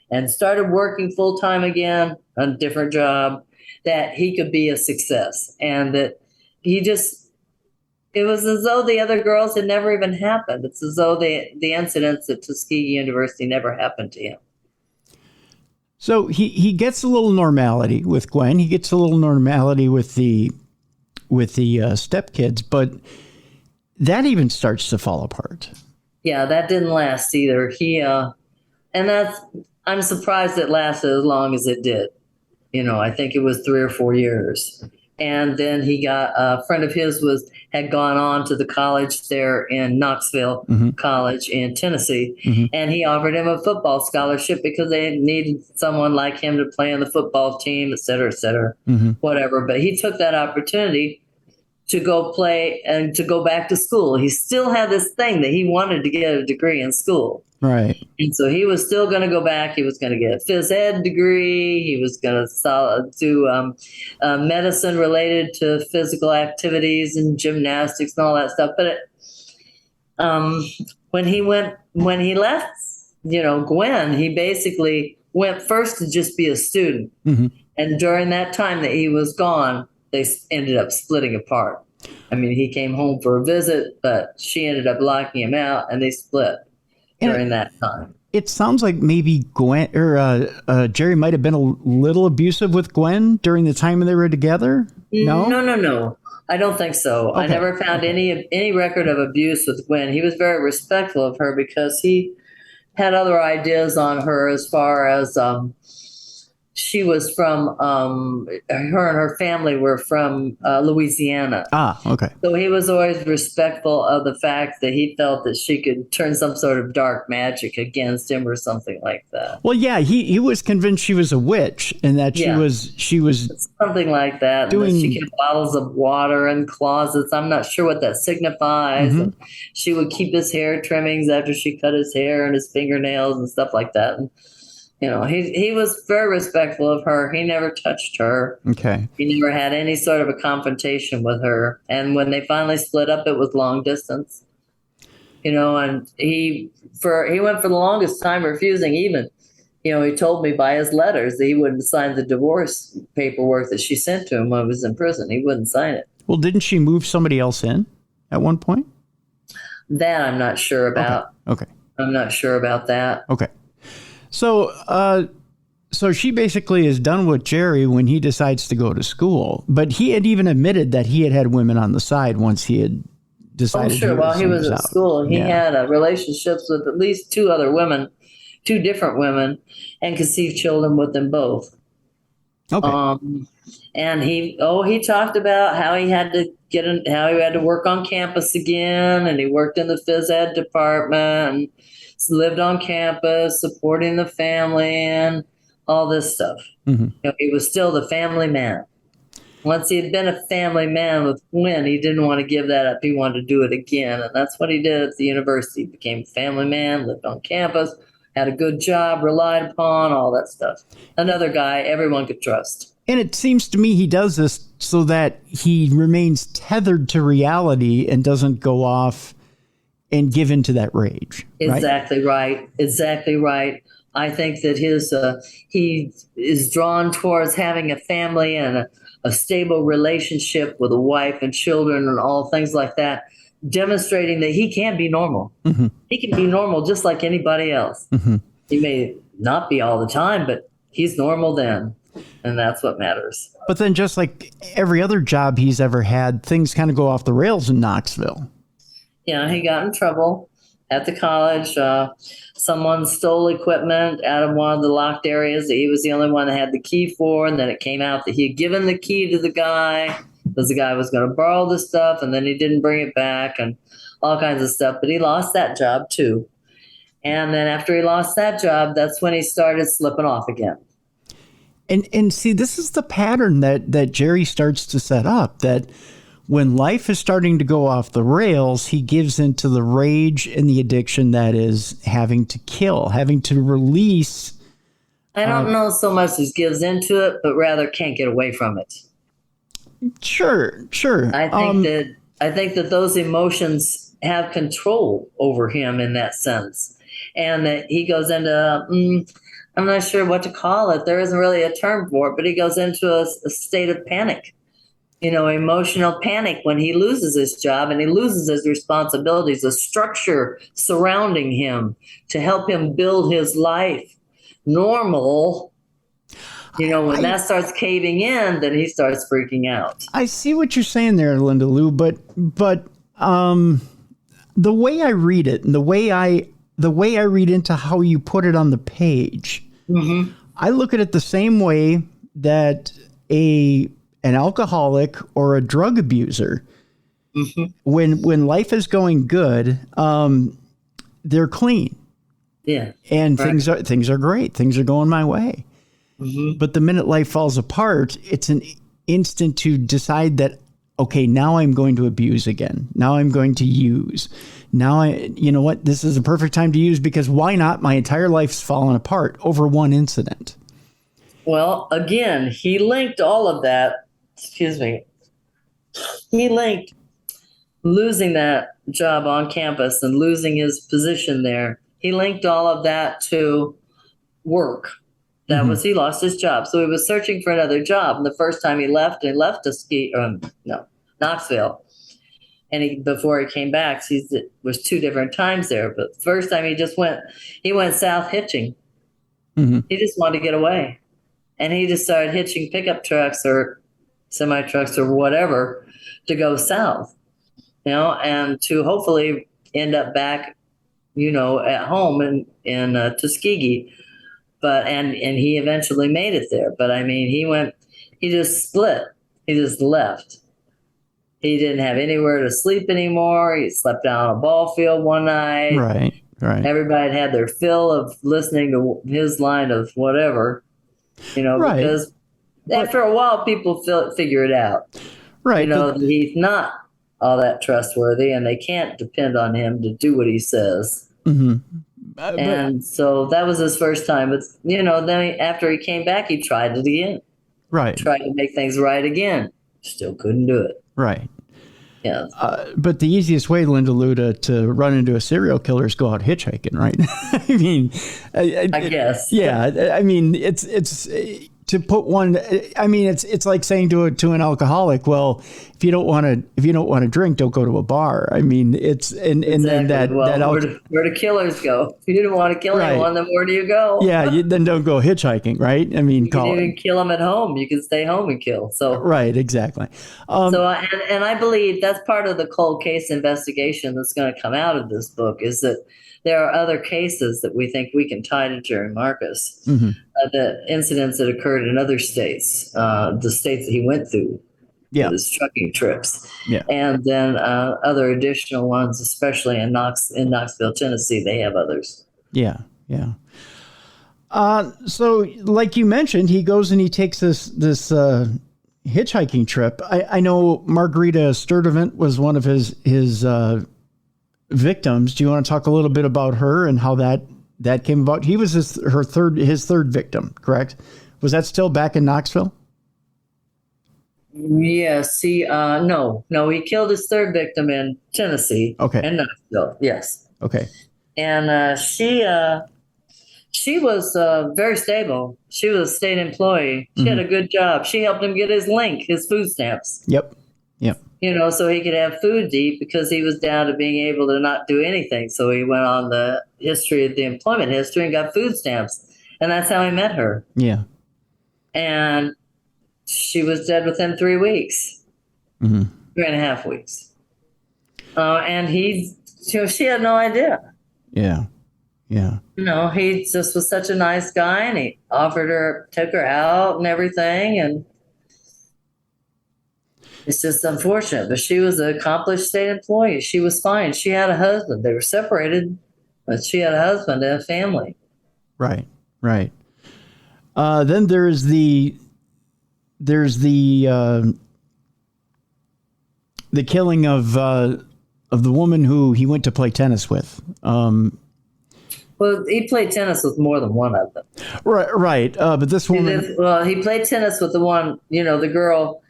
and started working full time again on a different job, that he could be a success. And that it was as though the other girls had never even happened. It's as though the incidents at Tuskegee University never happened to him. So he gets a little normality with Gwen. He gets a little normality with the stepkids, but that even starts to fall apart. Yeah, that didn't last either. I'm surprised it lasted as long as it did. You know, I think it was 3 or 4 years. And then he got a friend of his had gone on to the college there in Knoxville College in Tennessee, and he offered him a football scholarship because they needed someone like him to play on the football team, et cetera, whatever. But he took that opportunity to go play and to go back to school. He still had this thing that he wanted to get a degree in school. Right. And so he was still going to go back. He was going to get a phys ed degree. He was going to do medicine related to physical activities and gymnastics and all that stuff. But when he left, you know, Gwen, he basically went first to just be a student. And during that time that he was gone, they ended up splitting apart. I mean, he came home for a visit, but she ended up locking him out, and they split during that time. It sounds like maybe Gwen or Jerry might have been a little abusive with Gwen during the time they were together. No. I don't think so. Okay. I never found any record of abuse with Gwen. He was very respectful of her because he had other ideas on her as far as she was from, her and her family were from Louisiana. Ah, okay. So he was always respectful of the fact that he felt that she could turn some sort of dark magic against him or something like that. Well, yeah, he was convinced she was a witch and that Yeah. she was Something like that. And that she doing. kept bottles of water in closets. I'm not sure what that signifies. Mhm. And she would keep his hair trimmings after she cut his hair and his fingernails and stuff like that. And, he was very respectful of her. He never touched her. Okay. He never had any sort of a confrontation with her. And when they finally split up, it was long distance. And he went for the longest time refusing even. He told me by his letters that he wouldn't sign the divorce paperwork that she sent to him when he was in prison. He wouldn't sign it. Well, didn't she move somebody else in at one point? That I'm not sure about. Okay. I'm not sure about that. Okay. So, so she basically is done with Jerry when he decides to go to school. But he had even admitted that he had women on the side once he had decided. Oh, sure. While he was at school, he had relationships with at least two other women, two different women, and conceived children with them both. Okay. And he talked about how he had to work on campus again, and he worked in the phys ed department and lived on campus, supporting the family and all this stuff. Mm-hmm. He was still the family man. Once he had been a family man with Gwen, he didn't want to give that up. He wanted to do it again, and that's what he did at the university. He became a family man, lived on campus, had a good job, relied upon, all that stuff. Another guy everyone could trust. And it seems to me he does this so that he remains tethered to reality and doesn't go off and give into that rage. Exactly right. Exactly right. I think that he is drawn towards having a family and a stable relationship with a wife and children and all things like that, demonstrating that he can be normal. Mm-hmm. He can be normal just like anybody else. Mm-hmm. He may not be all the time, but he's normal then. And that's what matters. But then just like every other job he's ever had, things kind of go off the rails in Knoxville. Yeah, he got in trouble at the college. Someone stole equipment out of one of the locked areas that he was the only one that had the key for. And then it came out that he had given the key to the guy because the guy was going to borrow the stuff. And then he didn't bring it back and all kinds of stuff. But he lost that job, too. And then after he lost that job, that's when he started slipping off again. And see, this is the pattern that Jerry starts to set up, that when life is starting to go off the rails, he gives into the rage and the addiction that is having to kill, having to release. I don't know so much as gives into it, but rather can't get away from it. Sure. I think that those emotions have control over him in that sense, and that he goes into I'm not sure what to call it. There isn't really a term for it, but he goes into a state of panic. Emotional panic when he loses his job and he loses his responsibilities, the structure surrounding him to help him build his life normal. When that starts caving in, then he starts freaking out. I see what you're saying there, Linda Lou, but the way I read it and the way I read into how you put it on the page, mm-hmm. I look at it the same way that an alcoholic or a drug abuser, mm-hmm. when life is going good, they're clean. Yeah. And right. things are great. Things are going my way. Mm-hmm. But the minute life falls apart, it's an instant to decide that, okay, now I'm going to abuse again. Now I'm going to use. Now you know what? This is a perfect time to use because why not? My entire life's fallen apart over one incident. Well, again, he linked all of that. Excuse me. He linked losing that job on campus and losing his position there. He linked all of that to work. That mm-hmm. was, he lost his job. So he was searching for another job. And the first time he left Knoxville. And before he came back, it was two different times there. But the first time he went south hitching. Mm-hmm. He just wanted to get away. And he just started hitching pickup trucks or semi-trucks or whatever to go south, and to hopefully end up back, at home in Tuskegee. but and he eventually made it there. But I mean, he just split. He just left. He didn't have anywhere to sleep anymore. He slept out on a ball field one night. Right. Everybody had their fill of listening to his line of whatever, Right. because after a while, people figure it out. Right. That he's not all that trustworthy, and they can't depend on him to do what he says. Mm-hmm. And so that was his first time. But, then after he came back, he tried it again. Right. Tried to make things right again. Still couldn't do it. Right. Yeah. But the easiest way, Linda Lou, to run into a serial killer is go out hitchhiking, right? I mean, I guess. Yeah. I mean, it's to put one. I mean, it's like saying to an alcoholic, well, if you don't want to drink, don't go to a bar. I mean, and then where do killers go? If you didn't want to kill anyone, then where do you go? Yeah, then don't go hitchhiking, right? I mean, you can even kill them at home. You can stay home and kill. So right, exactly. And I believe that's part of the cold case investigation that's going to come out of this book, is that there are other cases that we think we can tie to Jerry Marcus, the incidents that occurred in other states, the states that he went through, his trucking trips, and then other additional ones, especially in Knoxville, Tennessee. They have others. Yeah. So, like you mentioned, he goes and he takes this hitchhiking trip. I know Margarita Sturdivant was one of his victims. Do you want to talk a little bit about her and how that came about? He was his third victim, correct? Was that still back in Knoxville? Yes. No. He killed his third victim in Tennessee. Okay. In Knoxville. Yes. Okay. And she was very stable. She was a state employee. She had a good job. She helped him get his food stamps. Yep. So he could have food to eat, because he was down to being able to not do anything. So he went on the employment history and got food stamps. And that's how he met her. Yeah. And she was dead within 3 weeks, 3.5 weeks. And she had no idea. Yeah. He just was such a nice guy, and he took her out and everything. And it's just unfortunate, but she was an accomplished state employee. She was fine. She had a husband. They were separated, but she had a husband and a family. Right. Then there's the killing of the woman who he went to play tennis with. Well, he played tennis with more than one of them. Right. But this woman. He played tennis with the one, the girl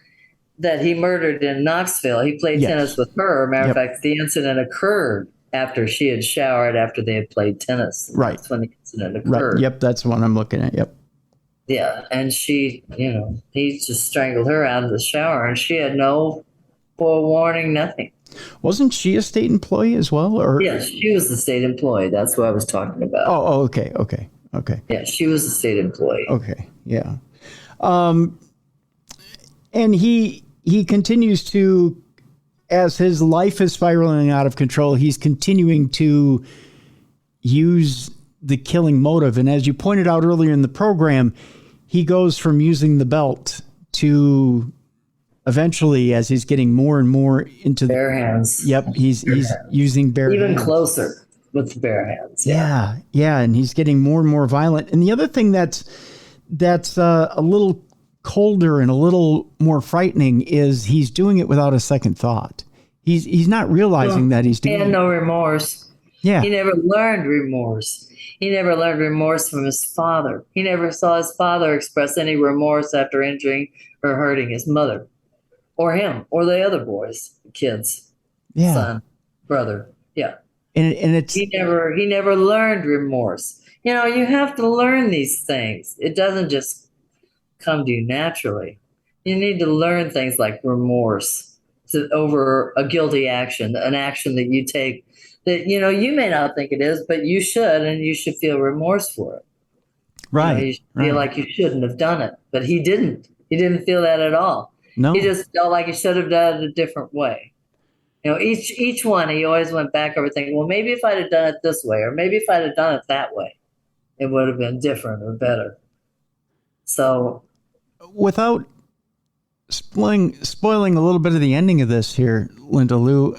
that he murdered in Knoxville. He played tennis with her. Matter of fact, the incident occurred after she had showered after they had played tennis. Right. That's when the incident occurred. Right. Yep. That's the one I'm looking at. Yep. Yeah. And she, he just strangled her out of the shower, and she had no forewarning, nothing. Wasn't she a state employee as well? Or yes, she was the state employee. That's what I was talking about. Oh, okay. Yeah, she was a state employee. Okay, yeah. And he continues to, as his life is spiraling out of control, he's continuing to use the killing motive. And as you pointed out earlier in the program, he goes from using the belt to eventually, as he's getting more and more into bare hands. Yep, he's using bare hands. Even closer with the bare hands. Yeah, and he's getting more and more violent. And the other thing that's a little colder and a little more frightening is he's doing it without a second thought. He's not realizing that he's doing it. He had no remorse. Yeah. He never learned remorse. He never learned remorse from his father. He never saw his father express any remorse after injuring or hurting his mother, or him, or the other boys, kids, son, brother. Yeah. And it's he never learned remorse. You have to learn these things. It doesn't just come to you naturally. You need to learn things like remorse over a guilty action, an action that you take that, you may not think it is, but you should, and you should feel remorse for it. Right. You feel like you shouldn't have done it, but he didn't. He didn't feel that at all. No. He just felt like he should have done it a different way. Each one, he always went back over thinking, well, maybe if I'd have done it this way, or maybe if I'd have done it that way. it would have been different or better. So, Without spoiling a little bit of the ending of this here, Linda Lou,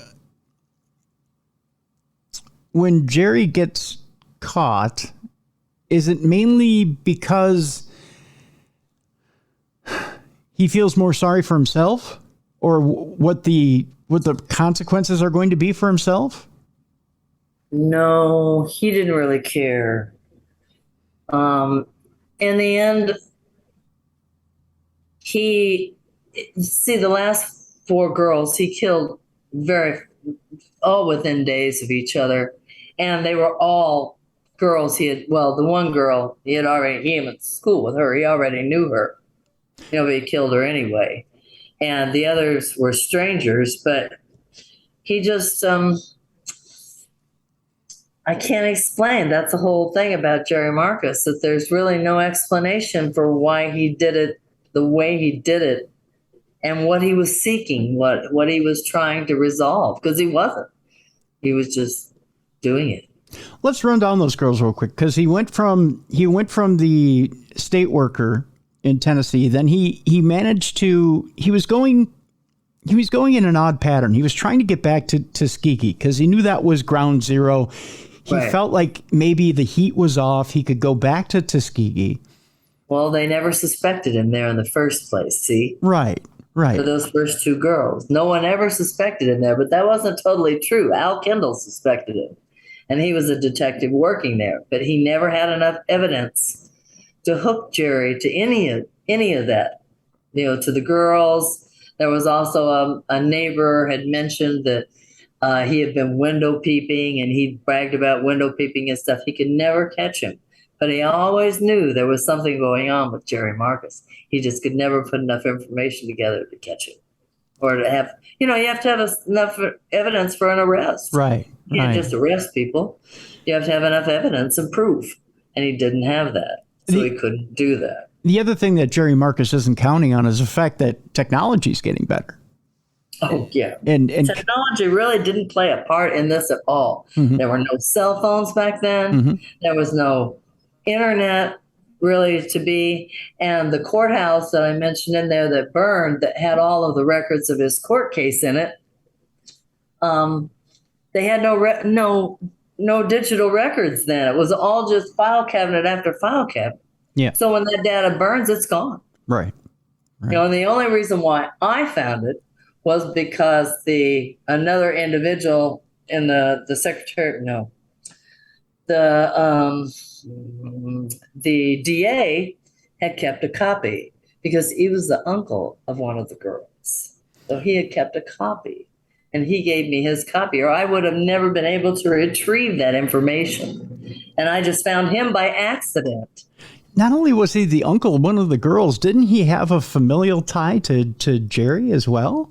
when Jerry gets caught, is it mainly because he feels more sorry for himself, or what the consequences are going to be for himself? no, he didn't really care. In the end, the last four girls he killed all within days of each other. And they were all girls the one girl, he went to school with her. He already knew her, but he killed her anyway. And the others were strangers, but he just, I can't explain. That's the whole thing about Jerry Marcus, that there's really no explanation for why he did it the way he did it and what he was seeking, what he was trying to resolve, because he wasn't. He was just doing it. Let's run down those girls real quick, because he went from the state worker in Tennessee. Then he was going in an odd pattern. He was trying to get back to Tuskegee because he knew that was ground zero. He felt like maybe the heat was off. He could go back to Tuskegee. Well, they never suspected him there in the first place, see? Right. For those first two girls. No one ever suspected him there, but that wasn't totally true. Al Kendall suspected him, and he was a detective working there, but he never had enough evidence to hook Jerry to any of that, to the girls. There was also a neighbor had mentioned that he had been window peeping, and he bragged about window peeping and stuff. He could never catch him, but he always knew there was something going on with Jerry Marcus. He just could never put enough information together to catch him, or to have, you have to have enough evidence for an arrest. Right. You can't just arrest people. You have to have enough evidence and proof, and he didn't have that, so he couldn't do that. The other thing that Jerry Marcus isn't counting on is the fact that technology is getting better. Oh, yeah. And technology really didn't play a part in this at all. Mm-hmm. There were no cell phones back then. Mm-hmm. There was no internet really to be. And the courthouse that I mentioned in there that burned, that had all of the records of his court case in it, they had no digital records then. It was all just file cabinet after file cabinet. Yeah. So when that data burns, it's gone. Right. And the only reason why I found it was because another individual in the DA had kept a copy because he was the uncle of one of the girls. So he had kept a copy, and he gave me his copy, or I would have never been able to retrieve that information. And I just found him by accident. Not only was he the uncle of one of the girls, didn't he have a familial tie to Jerry as well?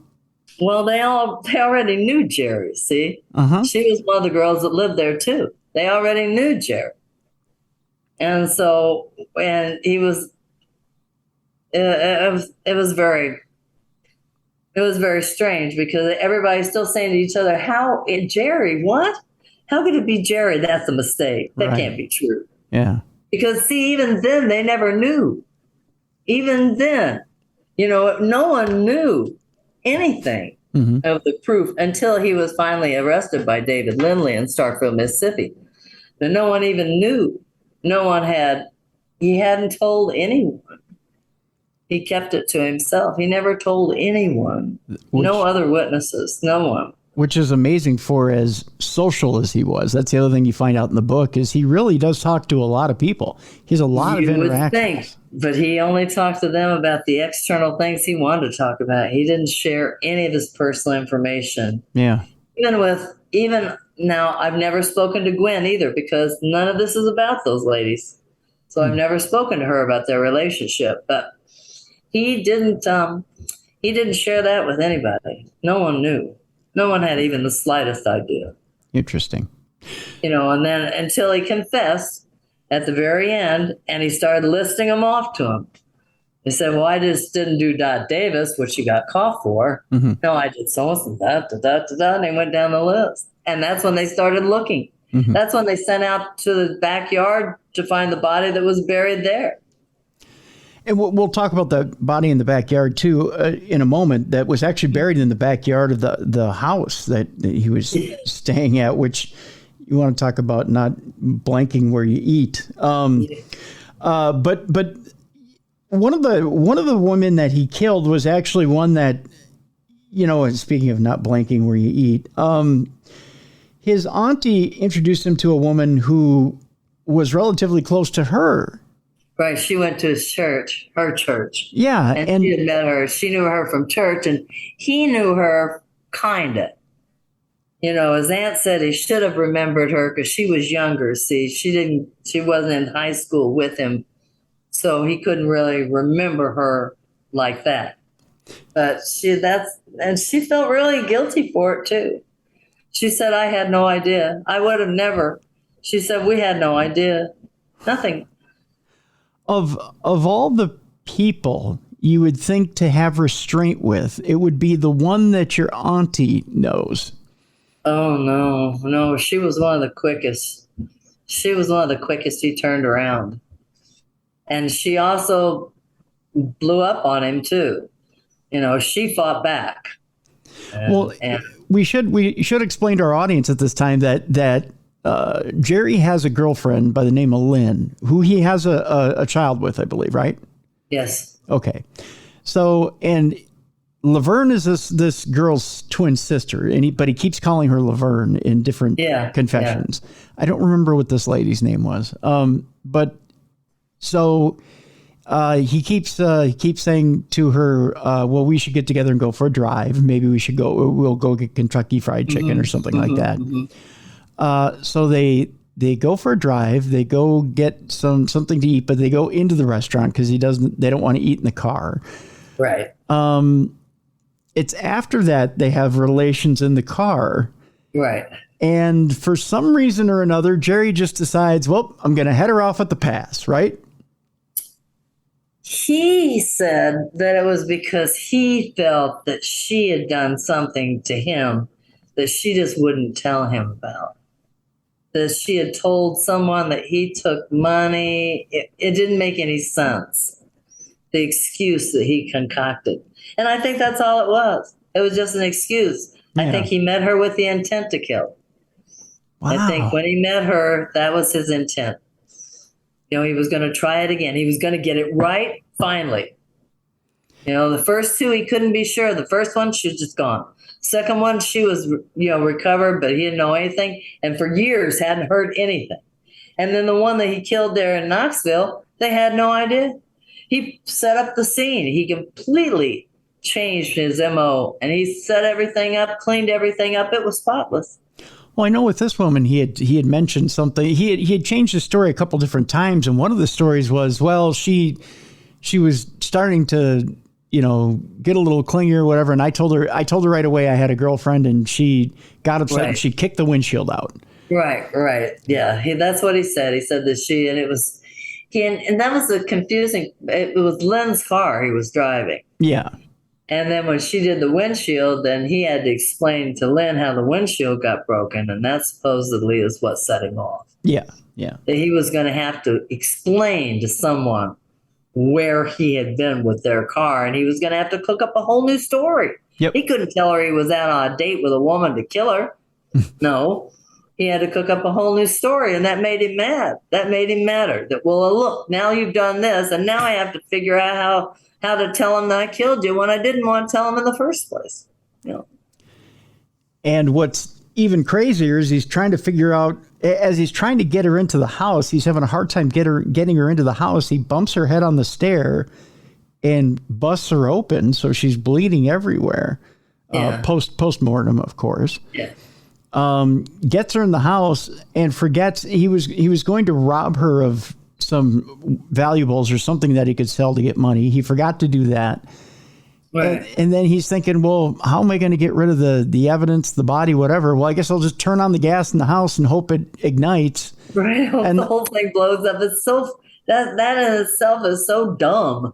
Well, they already knew Jerry, see? Uh-huh. She was one of the girls that lived there, too. They already knew Jerry. And so, and he was, it was very strange, because everybody's still saying to each other, Jerry, what? How could it be Jerry? That's a mistake. That can't be true. Yeah. Because, see, even then, they never knew. Even then, no one knew anything of the proof until he was finally arrested by David Lindley in Starkville, Mississippi. But no one even knew. He hadn't told anyone. He kept it to himself. He never told anyone. No other witnesses, no one. Which is amazing for as social as he was. That's the other thing you find out in the book, is he really does talk to a lot of people. He has a lot of interactions. But he only talked to them about the external things he wanted to talk about. He didn't share any of his personal information. Yeah. Even now, I've never spoken to Gwen either, because none of this is about those ladies. So I've never spoken to her about their relationship. But he didn't share that with anybody. No one knew. No one had even the slightest idea. Interesting. And then until he confessed at the very end, and he started listing them off to him. He said, well, I just didn't do Dot Davis, which he got caught for. Mm-hmm. No, I did so-and-so, and he went down the list. And that's when they started looking. That's when they sent out to the backyard to find the body that was buried there. And we'll talk about the body in the backyard, too, in a moment, that was actually buried in the backyard of the house that he was staying at, which you want to talk about not blanking where you eat. But one of the women that he killed was actually one that, speaking of not blanking where you eat, his auntie introduced him to a woman who was relatively close to her. Right. She went to his church, her church. Yeah. And she had met her. She knew her from church, and he knew her kind of. His aunt said he should have remembered her because she was younger. See, she wasn't in high school with him, so he couldn't really remember her like that. But she felt really guilty for it too. She said, I had no idea. I would have never. She said, we had no idea. Nothing. Of all the people you would think to have restraint with, it would be the one that your auntie knows. Oh, no. She was one of the quickest. She was one of the quickest he turned around. And she also blew up on him, too. She fought back. We should explain to our audience at this time that Jerry has a girlfriend by the name of Lynn, who he has a child with, I believe, right? Yes. Okay. So, and Laverne is this girl's twin sister, but he keeps calling her Laverne in different confessions. Yeah. I don't remember what this lady's name was. But so he keeps saying to her, well, we should get together and go for a drive. Maybe we'll go get Kentucky Fried Chicken or something like that. So they go for a drive. They go get something to eat, but they go into the restaurant because they don't want to eat in the car. Right. It's after that they have relations in the car. Right. And for some reason or another, Jerry just decides, well, I'm going to head her off at the pass, right? He said that it was because he felt that she had done something to him that she just wouldn't tell him about. That she had told someone that he took money. It didn't make any sense, the excuse that he concocted. And I think that's all it was. It was just an excuse. Yeah. I think he met her with the intent to kill. Wow. I think when he met her, that was his intent. He was going to try it again. He was going to get it right finally. The first two, he couldn't be sure. The first one, she was just gone. Second one, she was, recovered, but he didn't know anything. And for years, hadn't heard anything. And then the one that he killed there in Knoxville, they had no idea. He set up the scene. He completely changed his MO, and he set everything up, cleaned everything up. It was spotless. Well, I know with this woman, he had mentioned something. He had changed his story a couple different times, and one of the stories was, well, she was starting to, get a little clingy or whatever, and I told her right away I had a girlfriend, and she got upset and she kicked the windshield out. Right. Yeah, that's what he said. He said that and it was and that was a confusing. It was Lynn's car he was driving. Yeah. And then when she did the windshield, then he had to explain to Lynn how the windshield got broken. And that supposedly is what set him off. Yeah. That he was going to have to explain to someone where he had been with their car. And he was going to have to cook up a whole new story. Yep. He couldn't tell her he was out on a date with a woman to kill her. No. He had to cook up a whole new story. And that made him mad. That made him madder. That, well, look, now you've done this. And now I have to figure out how to tell him that I killed you when I didn't want to tell him in the first place. And what's even crazier is he's trying to figure out, as he's trying to get her into the house, he's having a hard time getting her into the house. He bumps her head on the stair and busts her open, so she's bleeding everywhere. Post-mortem, of course. Yeah. Gets her in the house and forgets he was going to rob her of some valuables or something that he could sell to get money. He forgot to do that. Right. And then he's thinking, well, how am I going to get rid of the evidence, the body, whatever? Well, I guess I'll just turn on the gas in the house and hope it ignites. Right. And the whole thing blows up. It's so that in itself is so dumb.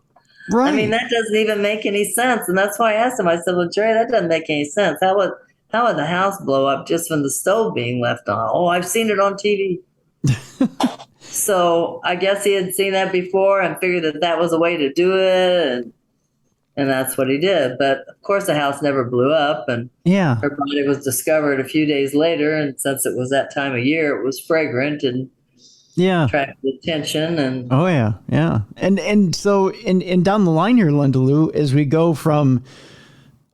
Right. I mean, that doesn't even make any sense. And that's why I asked him, I said, well, Jerry, that doesn't make any sense. how would the house blow up just from the stove being left on? Oh, I've seen it on TV. So I guess he had seen that before and figured that that was a way to do it. And that's what he did. But of course, the house never blew up. And Yeah. her body was discovered a few days later. And since it was that time of year, it was fragrant and Yeah. attracted attention. And Oh yeah. Yeah. And so in down the line here, Linda Lou, as we go from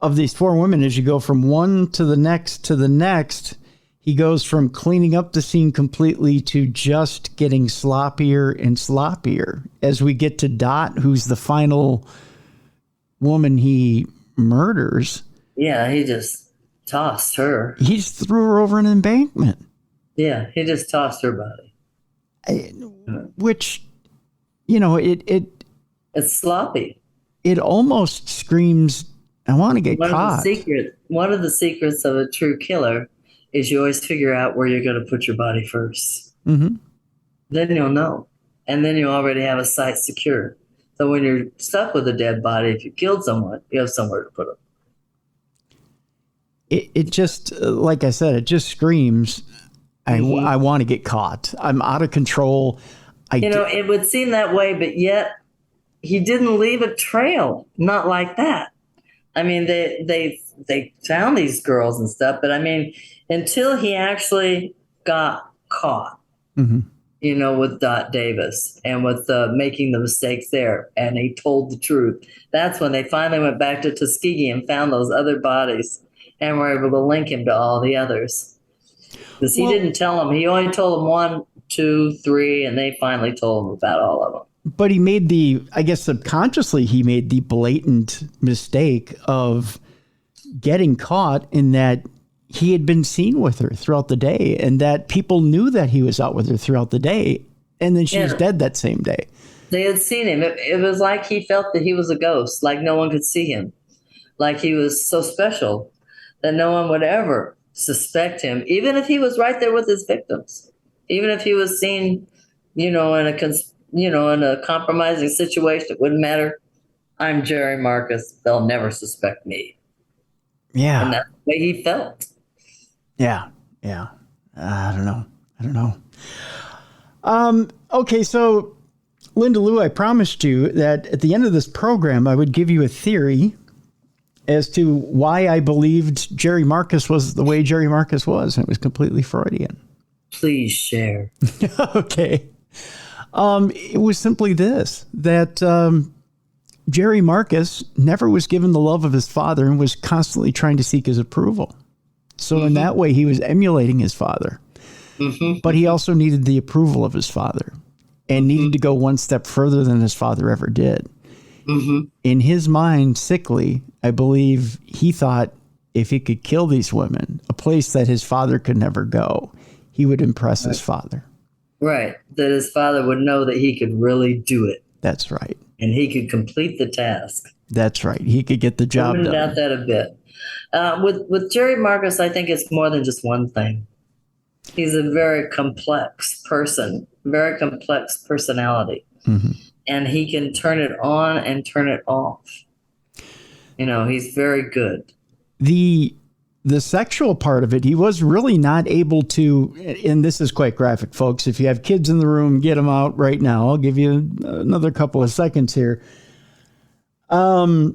of these four women, as you go from one to the next, he goes from cleaning up the scene completely to just getting sloppier and sloppier. As we get to Dot, who's the final woman he murders. yeah, he just tossed her. He just threw her over an embankment. Yeah, he just tossed her body. Which, you know, It's sloppy. it almost screams, I want to get caught. One of the secrets of a true killer is you always figure out where you're going to put your body first. Mm-hmm. Then you'll know. And then you already have a site secure. So when you're stuck with a dead body, if you killed someone, you have somewhere to put them. It just, like I said, it just screams, I want to get caught. I'm out of control. It would seem that way, but yet he didn't leave a trail. Not like that. I mean, they found these girls and stuff, but I mean, until he actually got caught, with Dot Davis and with making the mistakes there, and he told the truth. That's when they finally went back to Tuskegee and found those other bodies and were able to link him to all the others. Because he didn't tell them. He only told them 1, 2, 3, and they finally told him about all of them. But he made I guess subconsciously, he made the blatant mistake of getting caught in that he had been seen with her throughout the day and that people knew that he was out with her throughout the day. And then she was dead that same day. They had seen him. It was like he felt that he was a ghost, like no one could see him, like he was so special that no one would ever suspect him, even if he was right there with his victims, even if he was seen, in a compromising situation. It wouldn't matter. I'm Jerry Marcus. They'll never suspect me. Yeah. And that's the way he felt. Yeah. Yeah. I don't know. Okay. So Linda Lou, I promised you that at the end of this program, I would give you a theory as to why I believed Jerry Marcus was the way Jerry Marcus was. And it was completely Freudian. Please share. Okay. It was simply this, that Jerry Marcus never was given the love of his father and was constantly trying to seek his approval. So in that way, he was emulating his father. But he also needed the approval of his father and needed to go one step further than his father ever did. In his mind, sickly, I believe he thought if he could kill these women, a place that his father could never go, he would impress his father. Right. That his father would know that he could really do it. That's right. And he could complete the task. That's right. He could get the job done. I wouldn't doubt that a bit. With Jerry Marcus, I think it's more than just one thing. He's a very complex person, very complex personality. And he can turn it on and turn it off. He's very good. The sexual part of it, he was really not able to, and this is quite graphic, folks. If you have kids in the room, get them out right now. I'll give you another couple of seconds here. The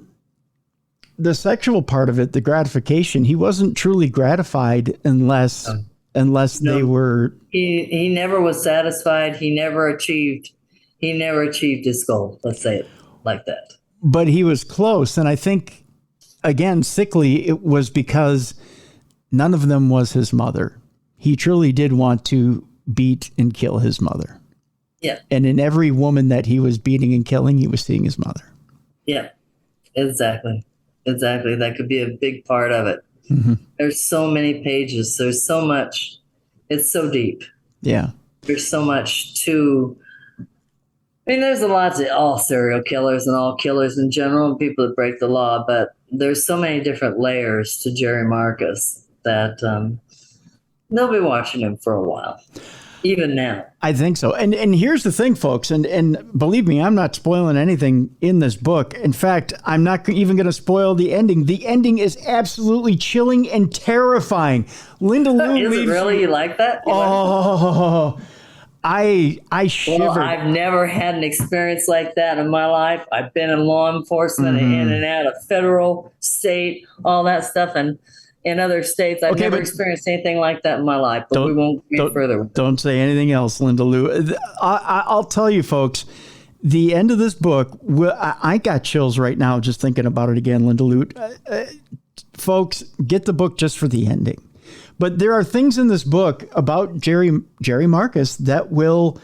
sexual part of it, the gratification, he wasn't truly gratified unless they were. He never was satisfied. He never achieved his goal. Let's say it like that. But he was close, and I think, again, sickly, it was because none of them was his mother. He truly did want to beat and kill his mother. Yeah. And in every woman that he was beating and killing, he was seeing his mother. Yeah, exactly. That could be a big part of it. There's so many pages. There's so much. It's so deep. Yeah. There's so much to. There's a lot to all serial killers and all killers in general and people that break the law, but there's so many different layers to Jerry Marcus that they'll be watching him for a while. even now. I think so. And here's the thing, folks, and believe me, I'm not spoiling anything in this book. In fact, I'm not even going to spoil the ending. The ending is absolutely chilling and terrifying. Linda Lou Is it really? You like that? I shivered. Well, I've never had an experience like that in my life. I've been in law enforcement in and out of federal, state, all that stuff. And in other states, I've never experienced anything like that in my life, but we won't get further. Don't say anything else, Linda Lou. I'll tell you, folks, the end of this book, I got chills right now just thinking about it again, Linda Lou. Folks, get the book just for the ending. But there are things in this book about Jerry Marcus that will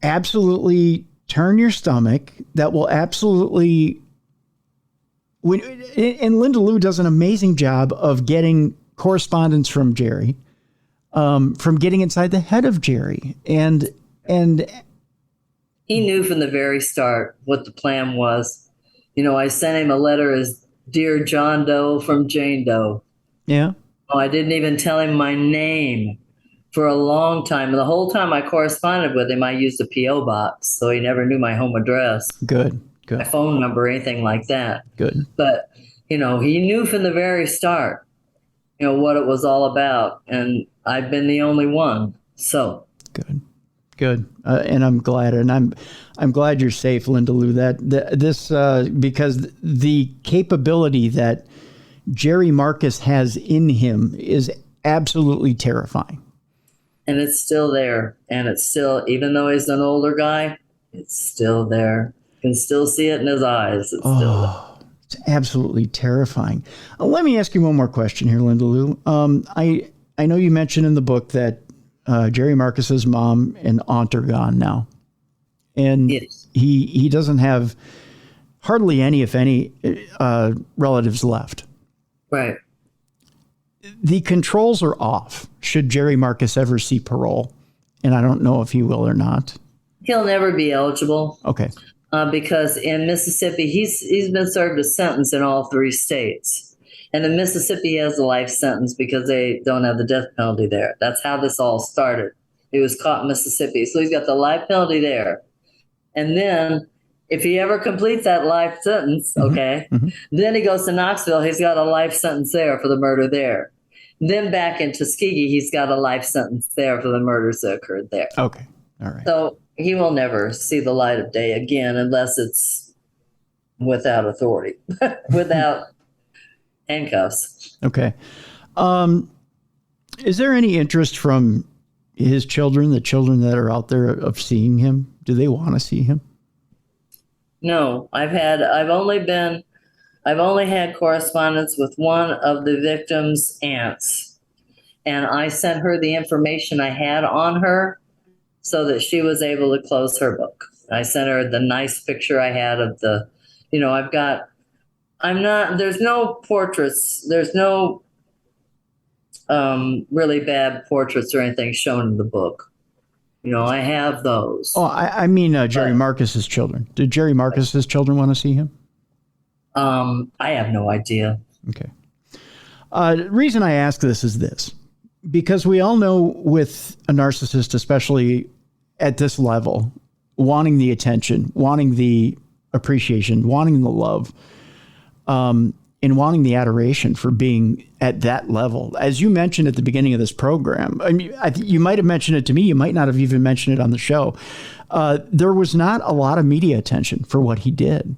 absolutely turn your stomach, that will absolutely... And Linda Lou does an amazing job of getting correspondence from Jerry, from getting inside the head of Jerry. And he knew from the very start what the plan was. You know, I sent him a letter as Dear John Doe from Jane Doe. Yeah. Oh, I didn't even tell him my name for a long time. And the whole time I corresponded with him, I used a P.O. box, so he never knew my home address. Good. My phone number, anything like that. Good. But, you know, he knew from the very start, you know, what it was all about. And I've been the only one. So. Good. And I'm glad. And I'm glad you're safe, Linda Lou, because the capability that Jerry Marcus has in him is absolutely terrifying. And it's still there. And it's still, even though he's an older guy, it's still there. You can still see it in his eyes. It's still there. It's absolutely terrifying. Let me ask you one more question here, Linda Lou. I know you mentioned in the book that Jerry Marcus's mom and aunt are gone now. And yes. he doesn't have hardly any, if any, relatives left. Right. The controls are off should Jerry Marcus ever see parole. And I don't know if he will or not. He'll never be eligible. Okay. Because in Mississippi, he's been served a sentence in all 3 states. And in Mississippi, he has a life sentence because they don't have the death penalty there. That's how this all started. He was caught in Mississippi. So he's got the life penalty there. And then if he ever completes that life sentence, then he goes to Knoxville. He's got a life sentence there for the murder there. Then back in Tuskegee, he's got a life sentence there for the murders that occurred there. Okay. All right. So he will never see the light of day again unless it's without authority, without handcuffs. Okay. Is there any interest from his children, the children that are out there, of seeing him? Do they want to see him? No, I've only had correspondence with one of the victim's aunts, and I sent her the information I had on her so that she was able to close her book. I sent her the nice picture I had of the, there's no portraits, there's no really bad portraits or anything shown in the book. I have those. Oh, I mean Jerry Marcus's children. Did Jerry Marcus's children want to see him? I have no idea. Okay. The reason I ask this is this. Because we all know with a narcissist, especially at this level, wanting the attention, wanting the appreciation, wanting the love, and wanting the adoration for being at that level. As you mentioned at the beginning of this program, I mean, you might have mentioned it to me. You might not have even mentioned it on the show. There was not a lot of media attention for what he did.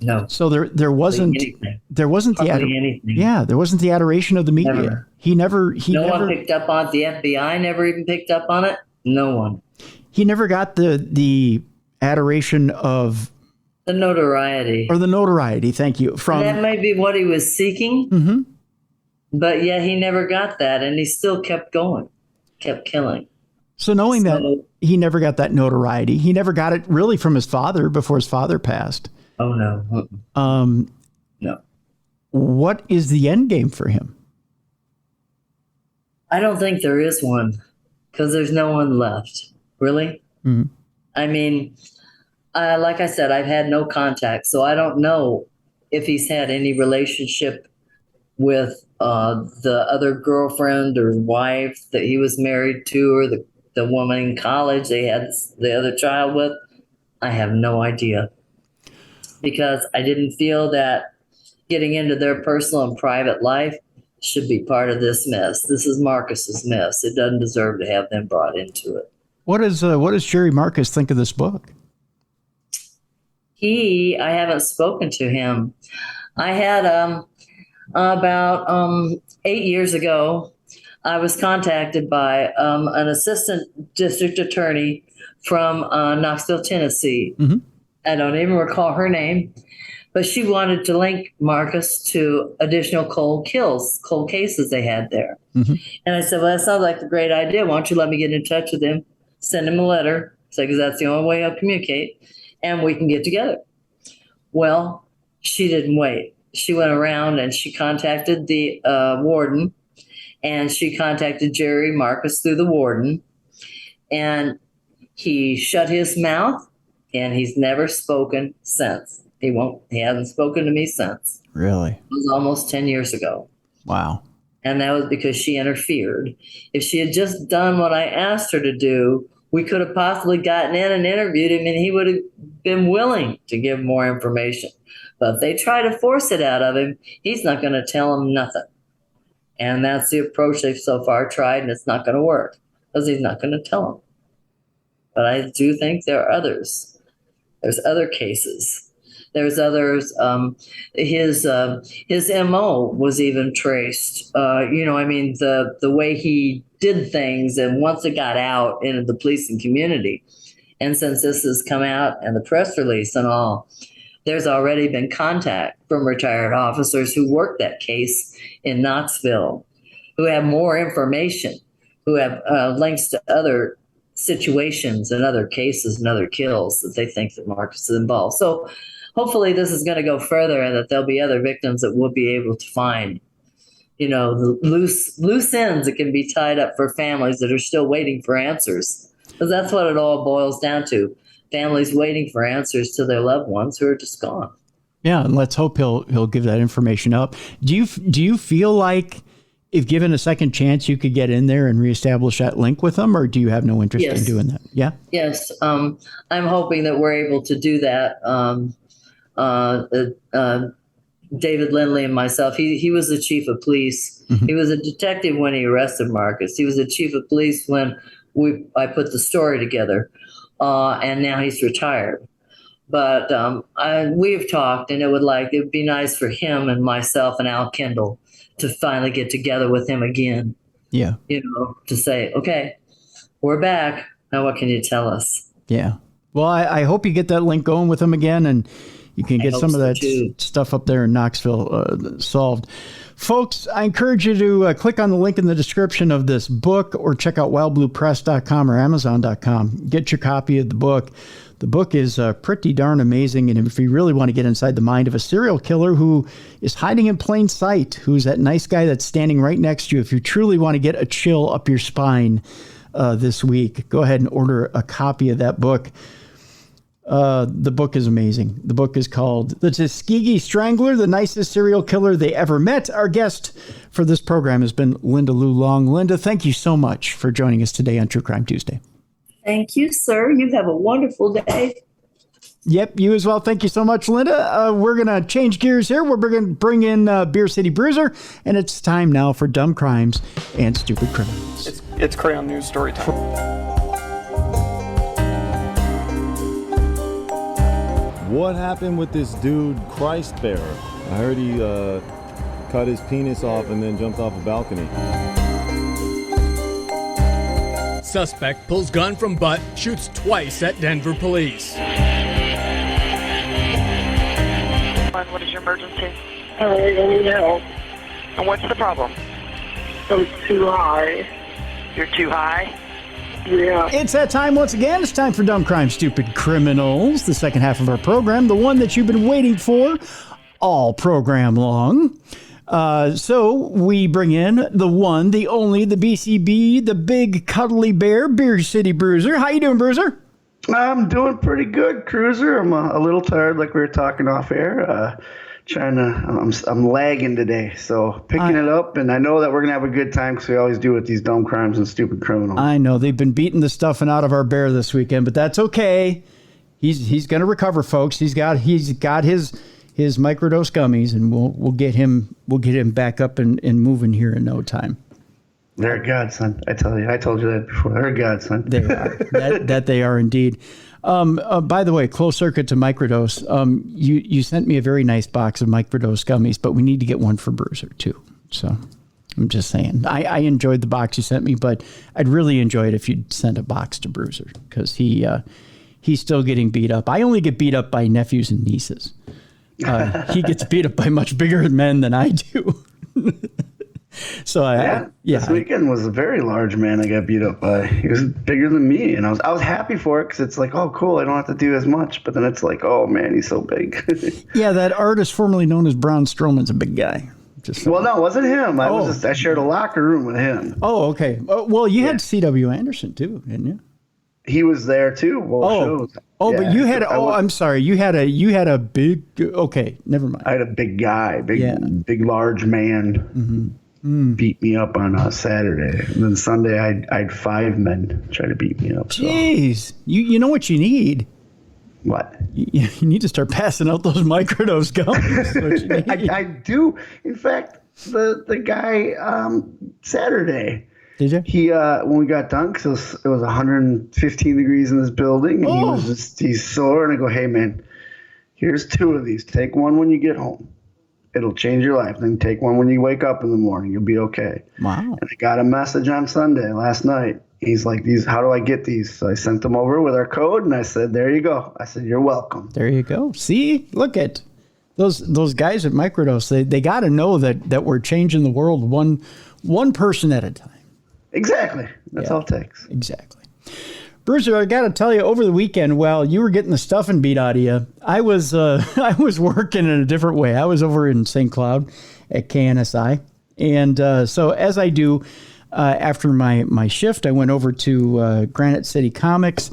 No. So there wasn't anything. There wasn't anything. Yeah, there wasn't the adoration of the media. Never. No one picked up on it. The FBI never even picked up on it. No one. He never got the adoration of the notoriety. Or the notoriety, thank you. And that may be what he was seeking. Mm-hmm. But yet he never got that, and he still kept going, kept killing. So knowing that he never got that notoriety, he never got it really from his father before his father passed. Oh, no. No. What is the end game for him? I don't think there is one, because there's no one left. Really? Mm-hmm. I mean, like I said, I've had no contact, so I don't know if he's had any relationship with the other girlfriend or wife that he was married to, or the woman in college they had the other child with, I have no idea. Because I didn't feel that getting into their personal and private life should be part of this mess. This is Marcus's mess. It doesn't deserve to have them brought into it. What does Jerry Marcus think of this book? I haven't spoken to him. I had about 8 years ago, I was contacted by an assistant district attorney from Knoxville, Tennessee. Mm-hmm. I don't even recall her name, but she wanted to link Marcus to additional cold cases they had there. Mm-hmm. And I said, well, that sounds like a great idea. Why don't you let me get in touch with him, send him a letter, because that's the only way I'll communicate, and we can get together. Well, she didn't wait. She went around and she contacted the warden, and she contacted Jerry Marcus through the warden, and he shut his mouth, and he's never spoken since. He hasn't spoken to me since. Really? It was almost 10 years ago. Wow. And that was because she interfered. If she had just done what I asked her to do, we could have possibly gotten in and interviewed him, and he would have been willing to give more information. But if they try to force it out of him, he's not going to tell them nothing. And that's the approach they've so far tried, and it's not going to work because he's not going to tell them. But I do think there are others. There's other cases. There's others. His MO was even traced. The way he did things, and once it got out into the policing community, and since this has come out and the press release and all, there's already been contact from retired officers who worked that case in Knoxville, who have more information, who have links to other situations and other cases and other kills that they think that Marcus is involved. So hopefully this is going to go further, and that there'll be other victims that we'll be able to find, the loose ends that can be tied up for families that are still waiting for answers. Because that's what it all boils down to. Families waiting for answers to their loved ones who are just gone. Yeah, and let's hope he'll give that information up. Do you feel like if given a second chance, you could get in there and reestablish that link with them, or do you have no interest in doing that? Yeah. Yes. I'm hoping that we're able to do that. David Lindley and myself, he was the chief of police. Mm-hmm. He was a detective when he arrested Marcus. He was the chief of police when I put the story together. And now he's retired. But we've talked, and it would be nice for him and myself and Al Kendall to finally get together with him again. Yeah. To say, okay, we're back. Now what can you tell us? Yeah. Well, I hope you get that link going with him again, and you can get some of that stuff up there in Knoxville solved. Folks, I encourage you to click on the link in the description of this book, or check out wildbluepress.com or amazon.com. Get your copy of the book. The book is pretty darn amazing, and if you really want to get inside the mind of a serial killer who is hiding in plain sight, who's that nice guy that's standing right next to you, if you truly want to get a chill up your spine this week, go ahead and order a copy of that book. The book is amazing. The book is called The Tuskegee Strangler, the Nicest Serial Killer They Ever Met. Our guest for this program has been Linda Lou Long. Linda, thank you so much for joining us today on True Crime Tuesday. Thank you, sir. You have a wonderful day. Yep, you as well. Thank you so much, Linda. We're going to change gears here. We're going to bring in Beer City Bruiser, and it's time now for Dumb Crimes and Stupid Criminals. It's Crayon News story time. What happened with this dude, Christ Bearer? I heard he cut his penis off and then jumped off a balcony. Suspect pulls gun from butt, shoots twice at Denver police. What is your emergency? I need help. And what's the problem? I'm too high. You're too high? Yeah. It's that time once again. It's time for Dumb Crime, Stupid Criminals, the second half of our program, the one that you've been waiting for all program long. So we bring in the one, the only, the BCB, the big cuddly bear, Beer City Bruiser. How you doing, Bruiser? I'm doing pretty good, Cruiser. I'm a little tired, like we were talking off air. I'm lagging today, so picking it up, and I know that we're gonna have a good time because we always do with these dumb crimes and stupid criminals. I know they've been beating the stuffing out of our bear this weekend, but that's okay. He's gonna recover, folks. He's got his microdose gummies, and we'll get him back up and moving here in no time. They're a godsend. I told you that before. They're a godsend. They are. that they are indeed. By the way, closed circuit to microdose. You sent me a very nice box of microdose gummies, but we need to get one for Bruiser too. So I'm just saying, I enjoyed the box you sent me, but I'd really enjoy it if you'd send a box to Bruiser because he's still getting beat up. I only get beat up by nephews and nieces. He gets beat up by much bigger men than I do. So this weekend was a very large man I got beat up by. He was bigger than me, and I was happy for it because it's like, oh, cool, I don't have to do as much. But then it's like, oh man, he's so big. Yeah, that artist formerly known as Braun Strowman's a big guy. Well, no, it wasn't him. I shared a locker room with him. Oh, okay. Well, you had C.W. Anderson too, didn't you? He was there too. Shows. But you had. I'm sorry. You had a big. Okay, never mind. I had a big guy, big large man. Beat me up on Saturday, and then Sunday I had 5 men try to beat me up. So. Jeez, you know what you need? What? You need to start passing out those microdose gummies. I do. In fact, the guy Saturday. Did you? He when we got done, because it was 115 degrees in this building, and he's sore, and I go, hey man, here's 2 of these. Take one when you get home. It'll change your life. Then take one when you wake up in the morning. You'll be okay. Wow. And I got a message on Sunday last night. He's like, how do I get these? So I sent them over with our code, and I said, there you go. I said, you're welcome. There you go. See, look at those guys at Microdose. They got to know that we're changing the world one person at a time. Exactly. That's all it takes. Exactly. Bruiser, I got to tell you, over the weekend, while you were getting the stuffing beat out of you, I was working in a different way. I was over in St. Cloud at KNSI. And so as I do after my shift, I went over to Granite City Comics,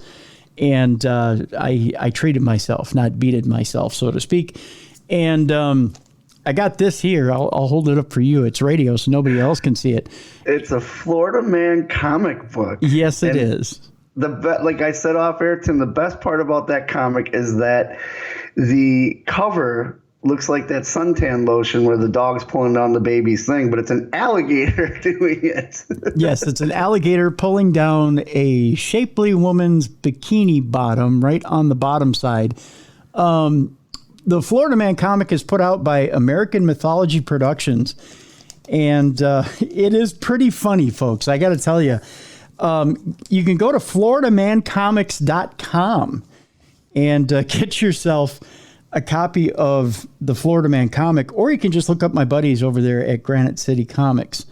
and I treated myself, not beated myself, so to speak. And I got this here. I'll hold it up for you. It's radio, so nobody else can see it. It's a Florida Man comic book. Yes, it is. Like I said off air, Tim, the best part about that comic is that the cover looks like that suntan lotion where the dog's pulling down the baby's thing, but it's an alligator doing it. Yes, it's an alligator pulling down a shapely woman's bikini bottom right on the bottom side. The Florida Man comic is put out by American Mythology Productions, and it is pretty funny, folks. I got to tell you. You can go to floridamancomics.com and get yourself a copy of the Florida Man comic, or you can just look up my buddies over there at Granite City Comics.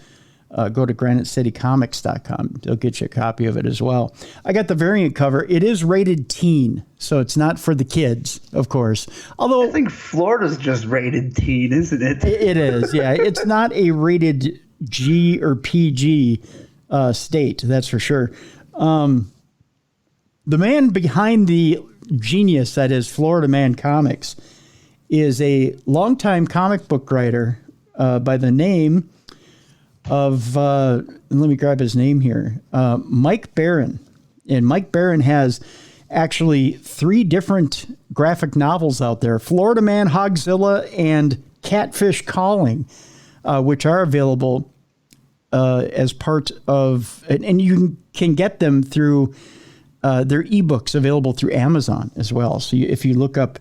Go to granitecitycomics.com. They'll get you a copy of it as well. I got the variant cover. It is rated teen, so it's not for the kids, of course. Although I think Florida's just rated teen, isn't it? It is, yeah. It's not a rated G or PG state, that's for sure. The man behind the genius that is Florida Man Comics is a longtime comic book writer by the name of, let me grab his name here, Mike Barron. And Mike Barron has actually 3 different graphic novels out there, Florida Man, Hogzilla, and Catfish Calling, which are available as part of, and you can get them through their ebooks available through Amazon as well. So if you look up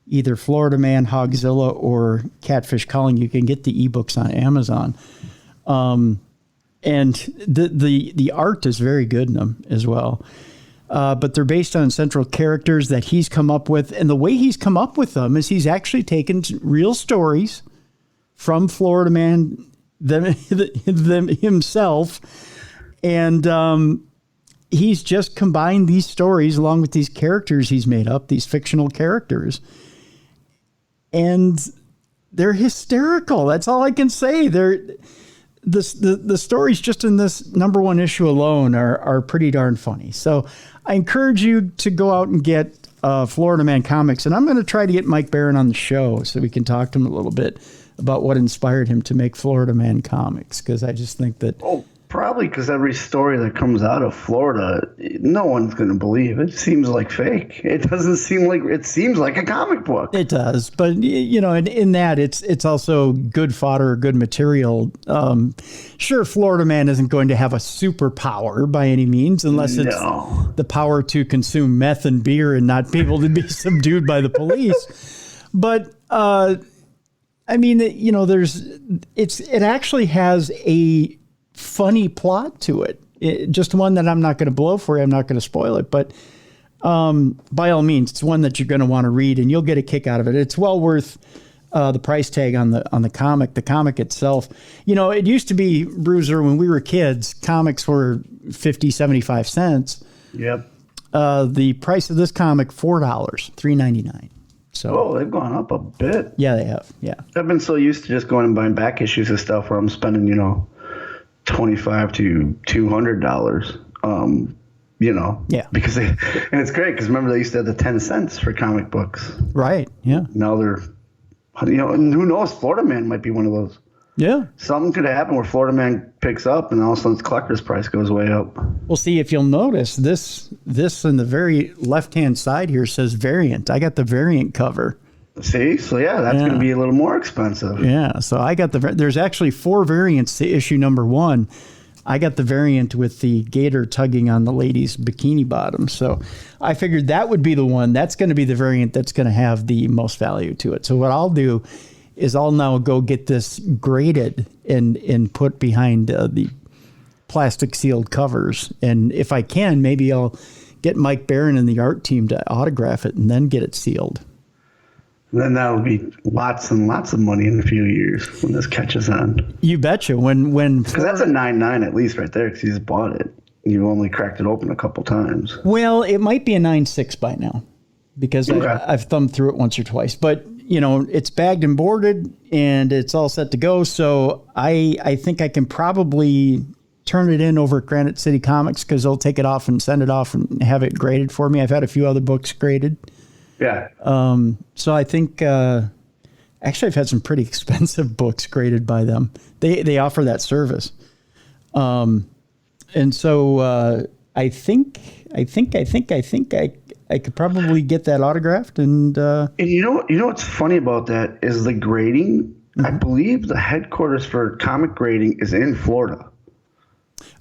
either Florida Man, Hogzilla, or Catfish Calling, you can get the ebooks on Amazon. And the art is very good in them as well. But they're based on central characters that he's come up with. And the way he's come up with them is he's actually taken real stories from Florida Man them himself, and he's just combined these stories along with these characters he's made up, these fictional characters, and they're hysterical. That's all I can say. The stories just in this #1 issue alone are pretty darn funny. So I encourage you to go out and get Florida Man Comics, and I'm going to try to get Mike Barron on the show so we can talk to him a little bit about what inspired him to make Florida Man Comics, because I just think that... Oh, probably because every story that comes out of Florida, no one's going to believe. It seems like fake. It doesn't seem like... It seems like a comic book. It does, but, you know, in that, it's also good fodder, good material. Sure, Florida Man isn't going to have a superpower by any means, unless it's the power to consume meth and beer and not be able to be subdued by the police. But... I mean, you know, it actually has a funny plot to it. Just one that I'm not going to blow for you. I'm not going to spoil it, but by all means, it's one that you're going to want to read, and you'll get a kick out of it. It's well worth the price tag on the comic. The comic itself, you know, it used to be, Bruiser, when we were kids, comics were 50, 75 cents. Yep. The price of this comic, $4, $3.99. So, they've gone up a bit. Yeah, they have. Yeah. I've been so used to just going and buying back issues of stuff where I'm spending, you know, $25 to $200. You know. Yeah. Because and it's great because remember they used to have the 10 cents for comic books. Right. Yeah. Now they're, you know, and who knows? Florida Man might be one of those. Yeah. Something could happen where Florida Man picks up and all of a sudden its collector's price goes way up. Well, see, if you'll notice, this in the very left-hand side here says variant. I got the variant cover. See? So, yeah, that's going to be a little more expensive. Yeah. So I got there's actually 4 variants to issue number 1. I got the variant with the gator tugging on the lady's bikini bottom. So I figured that would be the one. That's going to be the variant that's going to have the most value to it. So what I'll do is I'll now go get this graded and put behind the plastic sealed covers. And if I can, maybe I'll get Mike Barron and the art team to autograph it and then get it sealed. And then that'll be lots and lots of money in a few years when this catches on. You betcha. Because that's a 9.9 at least right there because you just bought it. You only cracked it open a couple times. Well, it might be a 9.6 by now because I've thumbed through it once or twice. But you know, it's bagged and boarded and it's all set to go. So I think I can probably turn it in over at Granite City Comics because they'll take it off and send it off and have it graded for me. I've had a few other books graded. Yeah. So I think, actually I've had some pretty expensive books graded by them. They offer that service. And so, I think I could probably get that autographed and you know what's funny about that is the grading. Mm-hmm. I believe the headquarters for comic grading is in Florida.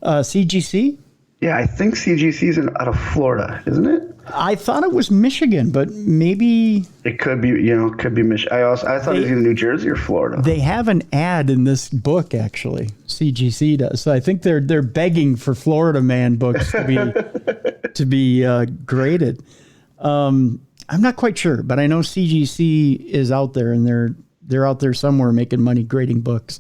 CGC? Yeah, I think CGC is out of Florida, isn't it? I thought it was Michigan, but maybe it could be. You know, it could be Michigan. I thought it was either New Jersey or Florida. They have an ad in this book, actually. CGC does. So I think they're begging for Florida Man books to be graded. I'm not quite sure, but I know CGC is out there, and they're out there somewhere making money grading books.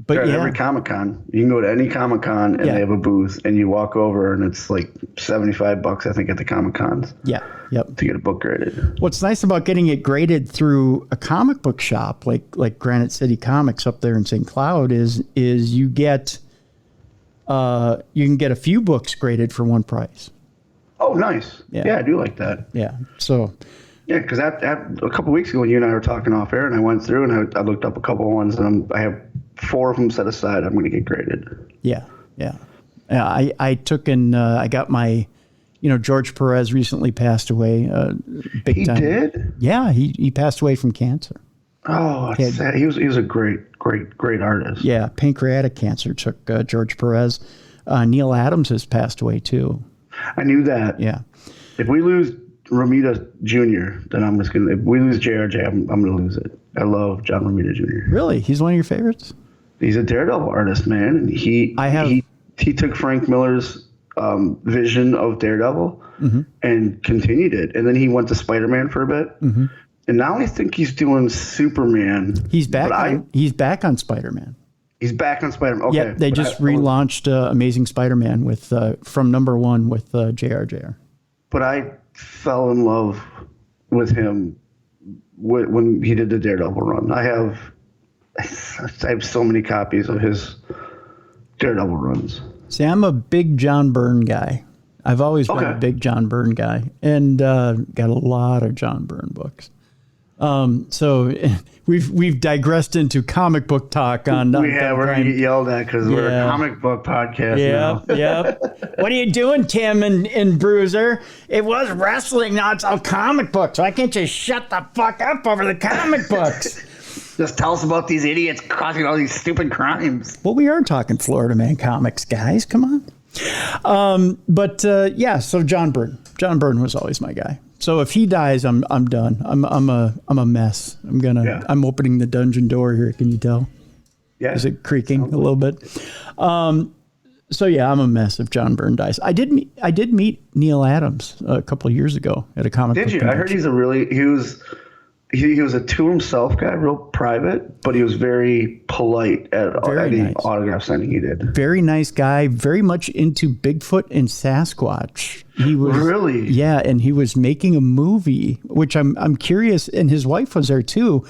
But at every Comic-Con, you can go to any Comic-Con and they have a booth, and you walk over and it's like $75, I think, at the Comic-Cons. Yeah, yep. To get a book graded. What's nice about getting it graded through a comic book shop like Granite City Comics up there in St. Cloud is you can get a few books graded for one price. Oh, nice. Yeah, I do like that. Yeah. So. Yeah, because a couple of weeks ago when you and I were talking off air, and I went through and I looked up a couple of ones, and I have 4 of them set aside. I'm going to get graded. Yeah. I took and I got my, George Perez recently passed away. Big time. He did? Yeah, he passed away from cancer. Oh, that's sad. He was a great artist. Yeah, pancreatic cancer took George Perez. Neil Adams has passed away too. I knew that. Yeah. If we lose Romita Jr., then I'm just gonna. If we lose JRJ, I'm gonna lose it. I love John Romita Jr. Really, he's one of your favorites. He's a Daredevil artist, man. And he took Frank Miller's vision of Daredevil and continued it, and then he went to Spider-Man for a bit, and now I think he's doing Superman. He's back. He's back on Spider-Man. He's back on Spider-Man. Okay. Yeah, they just relaunched Amazing Spider-Man with from #1 with JRJR. But I fell in love with him when he did the Daredevil run. I have so many copies of his Daredevil runs. See, I'm a big John Byrne guy. I've always been a big John Byrne guy, and got a lot of John Byrne books. So we've digressed into comic book talk on. We're gonna get yelled at because we're a comic book podcast now. Yep. What are you doing, Tim and Bruiser? It was wrestling, now it's all comic books. Why can't you shut the fuck up over the comic books? Just tell us about these idiots causing all these stupid crimes. Well, we are talking Florida Man comics, guys. Come on. So John Byrne was always my guy. So if he dies, I'm done. I'm a mess. I'm opening the dungeon door here. Can you tell? Yeah. Is it creaking a little bit? I'm a mess if John Byrne dies. I did meet Neil Adams a couple of years ago at a comic book convention. I heard he was a to himself guy, real private, but he was very polite at any autograph signing he did. Very nice guy, very much into Bigfoot and Sasquatch. He was really, yeah, and he was making a movie, which I'm curious, and his wife was there too.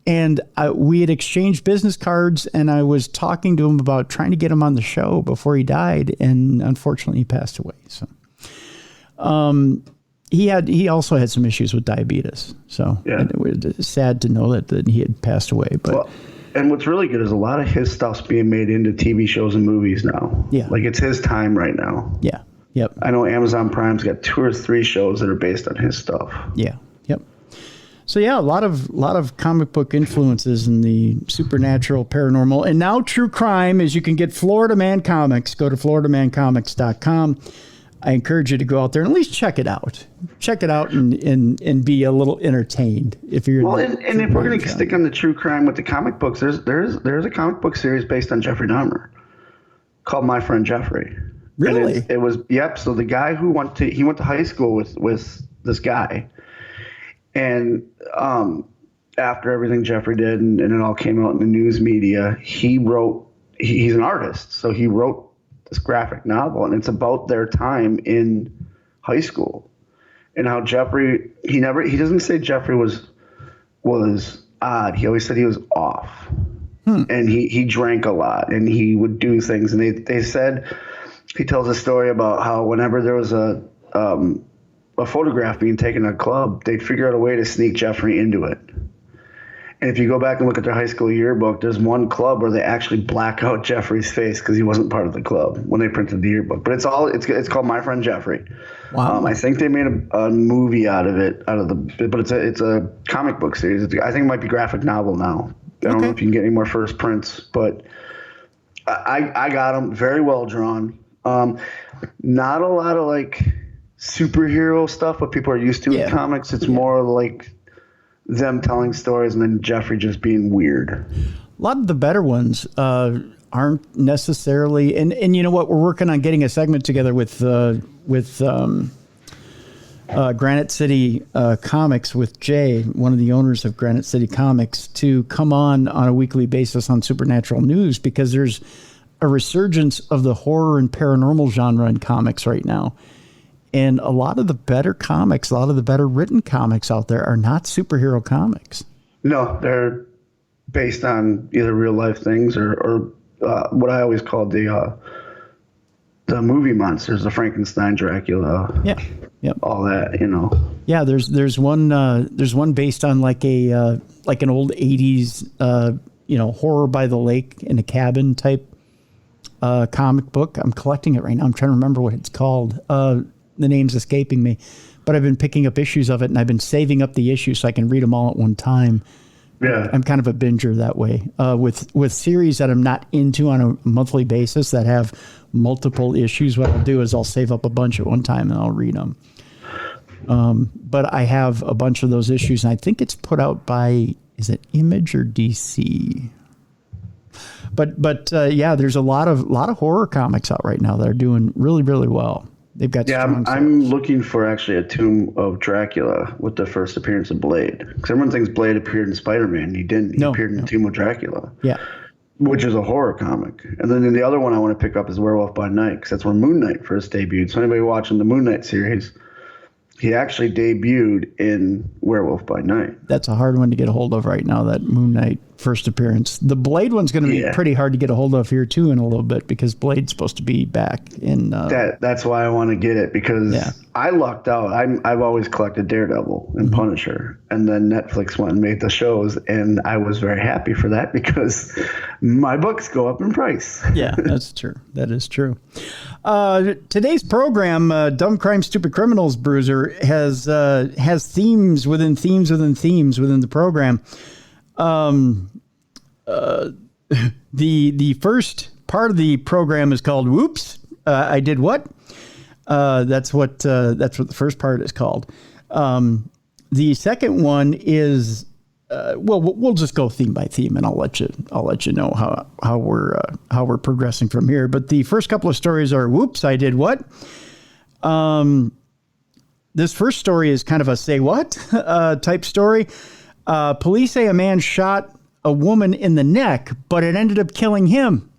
And we had exchanged business cards, and I was talking to him about trying to get him on the show before he died, and unfortunately he passed away. So, he also had some issues with diabetes. So it was sad to know that he had passed away. But and what's really good is a lot of his stuff's being made into TV shows and movies now. Yeah, like it's his time right now. Yeah. Yep. I know Amazon Prime's got 2 or 3 shows that are based on his stuff. Yeah. Yep. So a lot of comic book influences in the supernatural, paranormal, and now true crime. As you can get Florida Man Comics, go to floridamancomics.com. I encourage you to go out there and at least check it out. Check it out and be a little entertained if you're. Well, and if we're going to stick on the true crime with the comic books, there's a comic book series based on Jeffrey Dahmer called My Friend Jeffrey. Really? It was yep. So the guy who went to high school with this guy, and after everything Jeffrey did and it all came out in the news media, he's an artist, so he wrote this graphic novel, and it's about their time in high school and how Jeffrey he doesn't say Jeffrey was odd. He always said he was off, and he drank a lot and he would do things, and they said. He tells a story about how whenever there was a photograph being taken at a club, they'd figure out a way to sneak Jeffrey into it. And if you go back and look at their high school yearbook, there's one club where they actually black out Jeffrey's face because he wasn't part of the club when they printed the yearbook. But it's called My Friend Jeffrey. Wow. I think they made a movie out of it, but it's a comic book series. I think it might be graphic novel now. I don't know if you can get any more first prints, but I got them very well drawn. Not a lot of like superhero stuff, what people are used to in comics. It's more like them telling stories and then Jeffrey just being weird. A lot of the better ones aren't necessarily, and you know what? We're working on getting a segment together with Granite City Comics with Jay, one of the owners of Granite City Comics, to come on a weekly basis on Supernatural News, because there's a resurgence of the horror and paranormal genre in comics right now. And a lot of the better comics, a lot of the better written comics out there are not superhero comics. No, they're based on either real life things or what I always called the movie monsters, the Frankenstein, Dracula, all that, you know. Yeah, there's one based on like an old 80s horror by the lake in a cabin type comic book. I'm collecting it right now. I'm trying to remember what it's called. The name's escaping me, but I've been picking up issues of it, and I've been saving up the issues so I can read them all at one time. Yeah, I'm kind of a binger that way. With series that I'm not into on a monthly basis that have multiple issues, what I'll do is I'll save up a bunch at one time and I'll read them. But I have a bunch of those issues, and I think it's put out by, is it Image or DC? But there's a lot of horror comics out right now that are doing really, really well. They've got I'm looking for actually a Tomb of Dracula with the first appearance of Blade, because everyone thinks Blade appeared in Spider-Man. He didn't. He appeared in the Tomb of Dracula. Yeah, which is a horror comic. And then the other one I want to pick up is Werewolf by Night, because that's where Moon Knight first debuted. So anybody watching the Moon Knight series, He actually debuted in Werewolf by Night. That's a hard one to get a hold of right now, that Moon Knight first appearance. The Blade one's going to be pretty hard to get a hold of here, too, in a little bit, because Blade's supposed to be back in... That's why I want to get it, because I lucked out. I've always collected Daredevil and Punisher, and then Netflix went and made the shows, and I was very happy for that, because my books go up in price. Yeah, that's true. That is true. Today's program, Dumb Crime, Stupid Criminals, Bruiser, has themes within themes within themes within the program. The first part of the program is called "Whoops, I Did What." That's what the first part is called. The second one is we'll just go theme by theme, and I'll let you know how we're progressing from here. But the first couple of stories are "Whoops, I Did What." This first story is kind of a "say what" type story. Police say a man shot a woman in the neck, but it ended up killing him.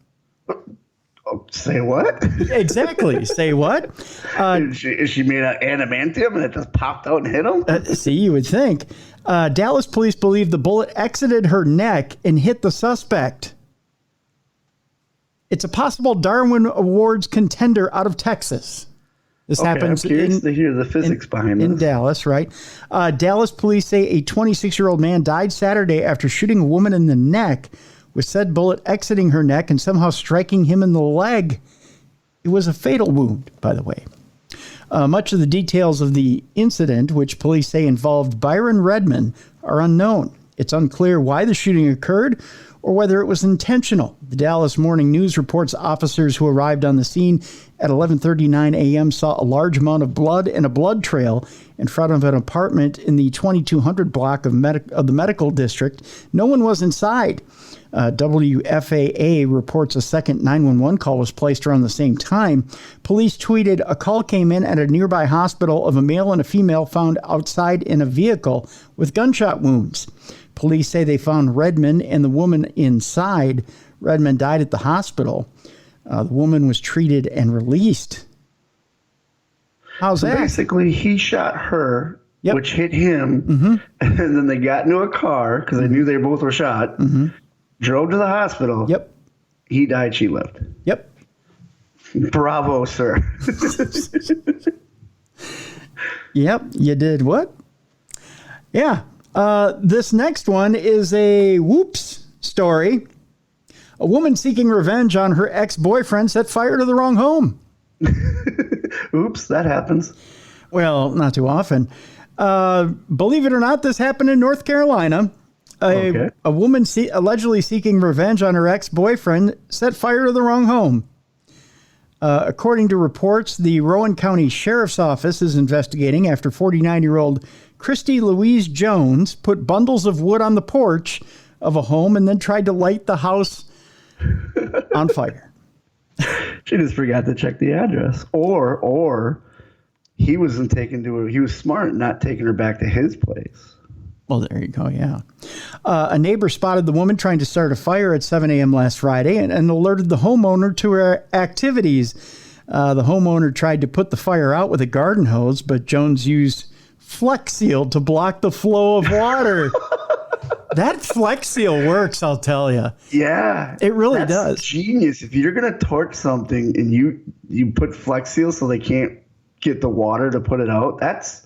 Say what? Exactly. Say what? Is she made of adamantium and it just popped out and hit him? See, you would think. Dallas police believe the bullet exited her neck and hit the suspect. It's a possible Darwin Awards contender out of Texas. This happens. I'm curious to hear the physics behind this. In Dallas, right? Dallas police say a 26-year-old man died Saturday after shooting a woman in the neck, with said bullet exiting her neck and somehow striking him in the leg. It was a fatal wound, by the way. Much of the details of the incident, which police say involved Byron Redmond, are unknown. It's unclear why the shooting occurred or whether it was intentional. The Dallas Morning News reports officers who arrived on the scene at 11:39 a.m. saw a large amount of blood and a blood trail in front of an apartment in the 2200 block of the medical district. No one was inside. WFAA reports a second 911 call was placed around the same time. Police tweeted a call came in at a nearby hospital of a male and a female found outside in a vehicle with gunshot wounds. Police say they found Redmond and the woman inside. Redmond died at the hospital. The woman was treated and released. How's that? Basically, he shot her, which hit him, and then they got into a car because they knew they both were shot. Drove to the hospital. Yep. He died. She lived. Yep. Bravo, sir. Yep. You did what? Yeah. This next one is a whoops story. A woman seeking revenge on her ex-boyfriend set fire to the wrong home. Oops, that happens. Well, not too often. Believe it or not, this happened in North Carolina. A woman allegedly seeking revenge on her ex-boyfriend set fire to the wrong home. According to reports, the Rowan County Sheriff's Office is investigating after 49-year-old Christy Louise Jones put bundles of wood on the porch of a home and then tried to light the house on fire. She just forgot to check the address. Or he wasn't taken to her. He was smart not taking her back to his place. Well, there you go, yeah. A neighbor spotted the woman trying to start a fire at 7 a.m. last Friday and alerted the homeowner to her activities. The homeowner tried to put the fire out with a garden hose, but Jones used Flex Seal to block the flow of water. That Flex Seal works, I'll tell you. Yeah. It really does. Genius. If you're going to torch something and you put Flex Seal so they can't get the water to put it out, that's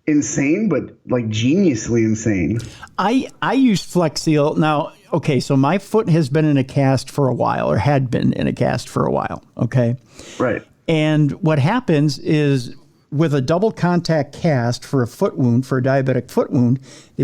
insane, but like geniusly insane. I use Flex Seal. Now, okay, so my foot has been in a cast for a while, or had been in a cast for a while, okay? Right. And what happens is with a double contact cast for a foot wound, for a diabetic foot wound, they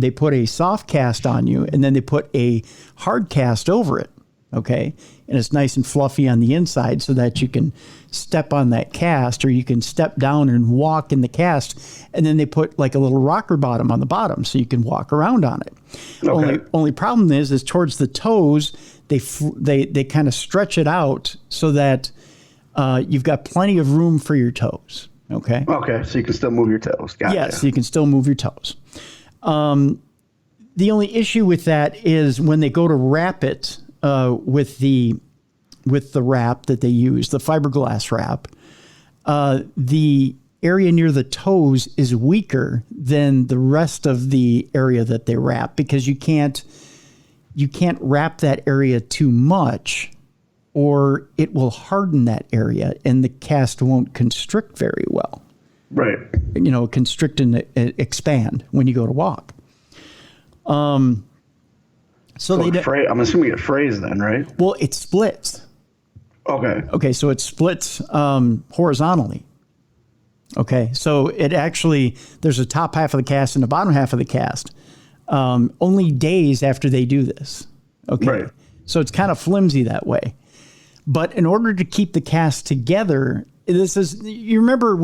put a soft cast on you, and then they put a hard cast over it, okay? And it's nice and fluffy on the inside so that you can step on that cast, or you can step down and walk in the cast, and then they put like a little rocker bottom on the bottom so you can walk around on it. Okay. Only problem is towards the toes, they kind of stretch it out so that you've got plenty of room for your toes, okay? Okay, so you can still move your toes. Gotcha. Yes, you can still move your toes. The only issue with that is when they go to wrap it with the wrap that they use, the fiberglass wrap, the area near the toes is weaker than the rest of the area that they wrap, because you can't wrap that area too much, or it will harden that area and the cast won't constrict very well. Right. Constrict and expand when you go to walk. I'm assuming it frays then, right? Well, it splits. Okay, so it splits horizontally. Okay, so it actually, there's a top half of the cast and the bottom half of the cast. Only days after they do this. Okay, right. So it's kind of flimsy that way. But in order to keep the cast together, you remember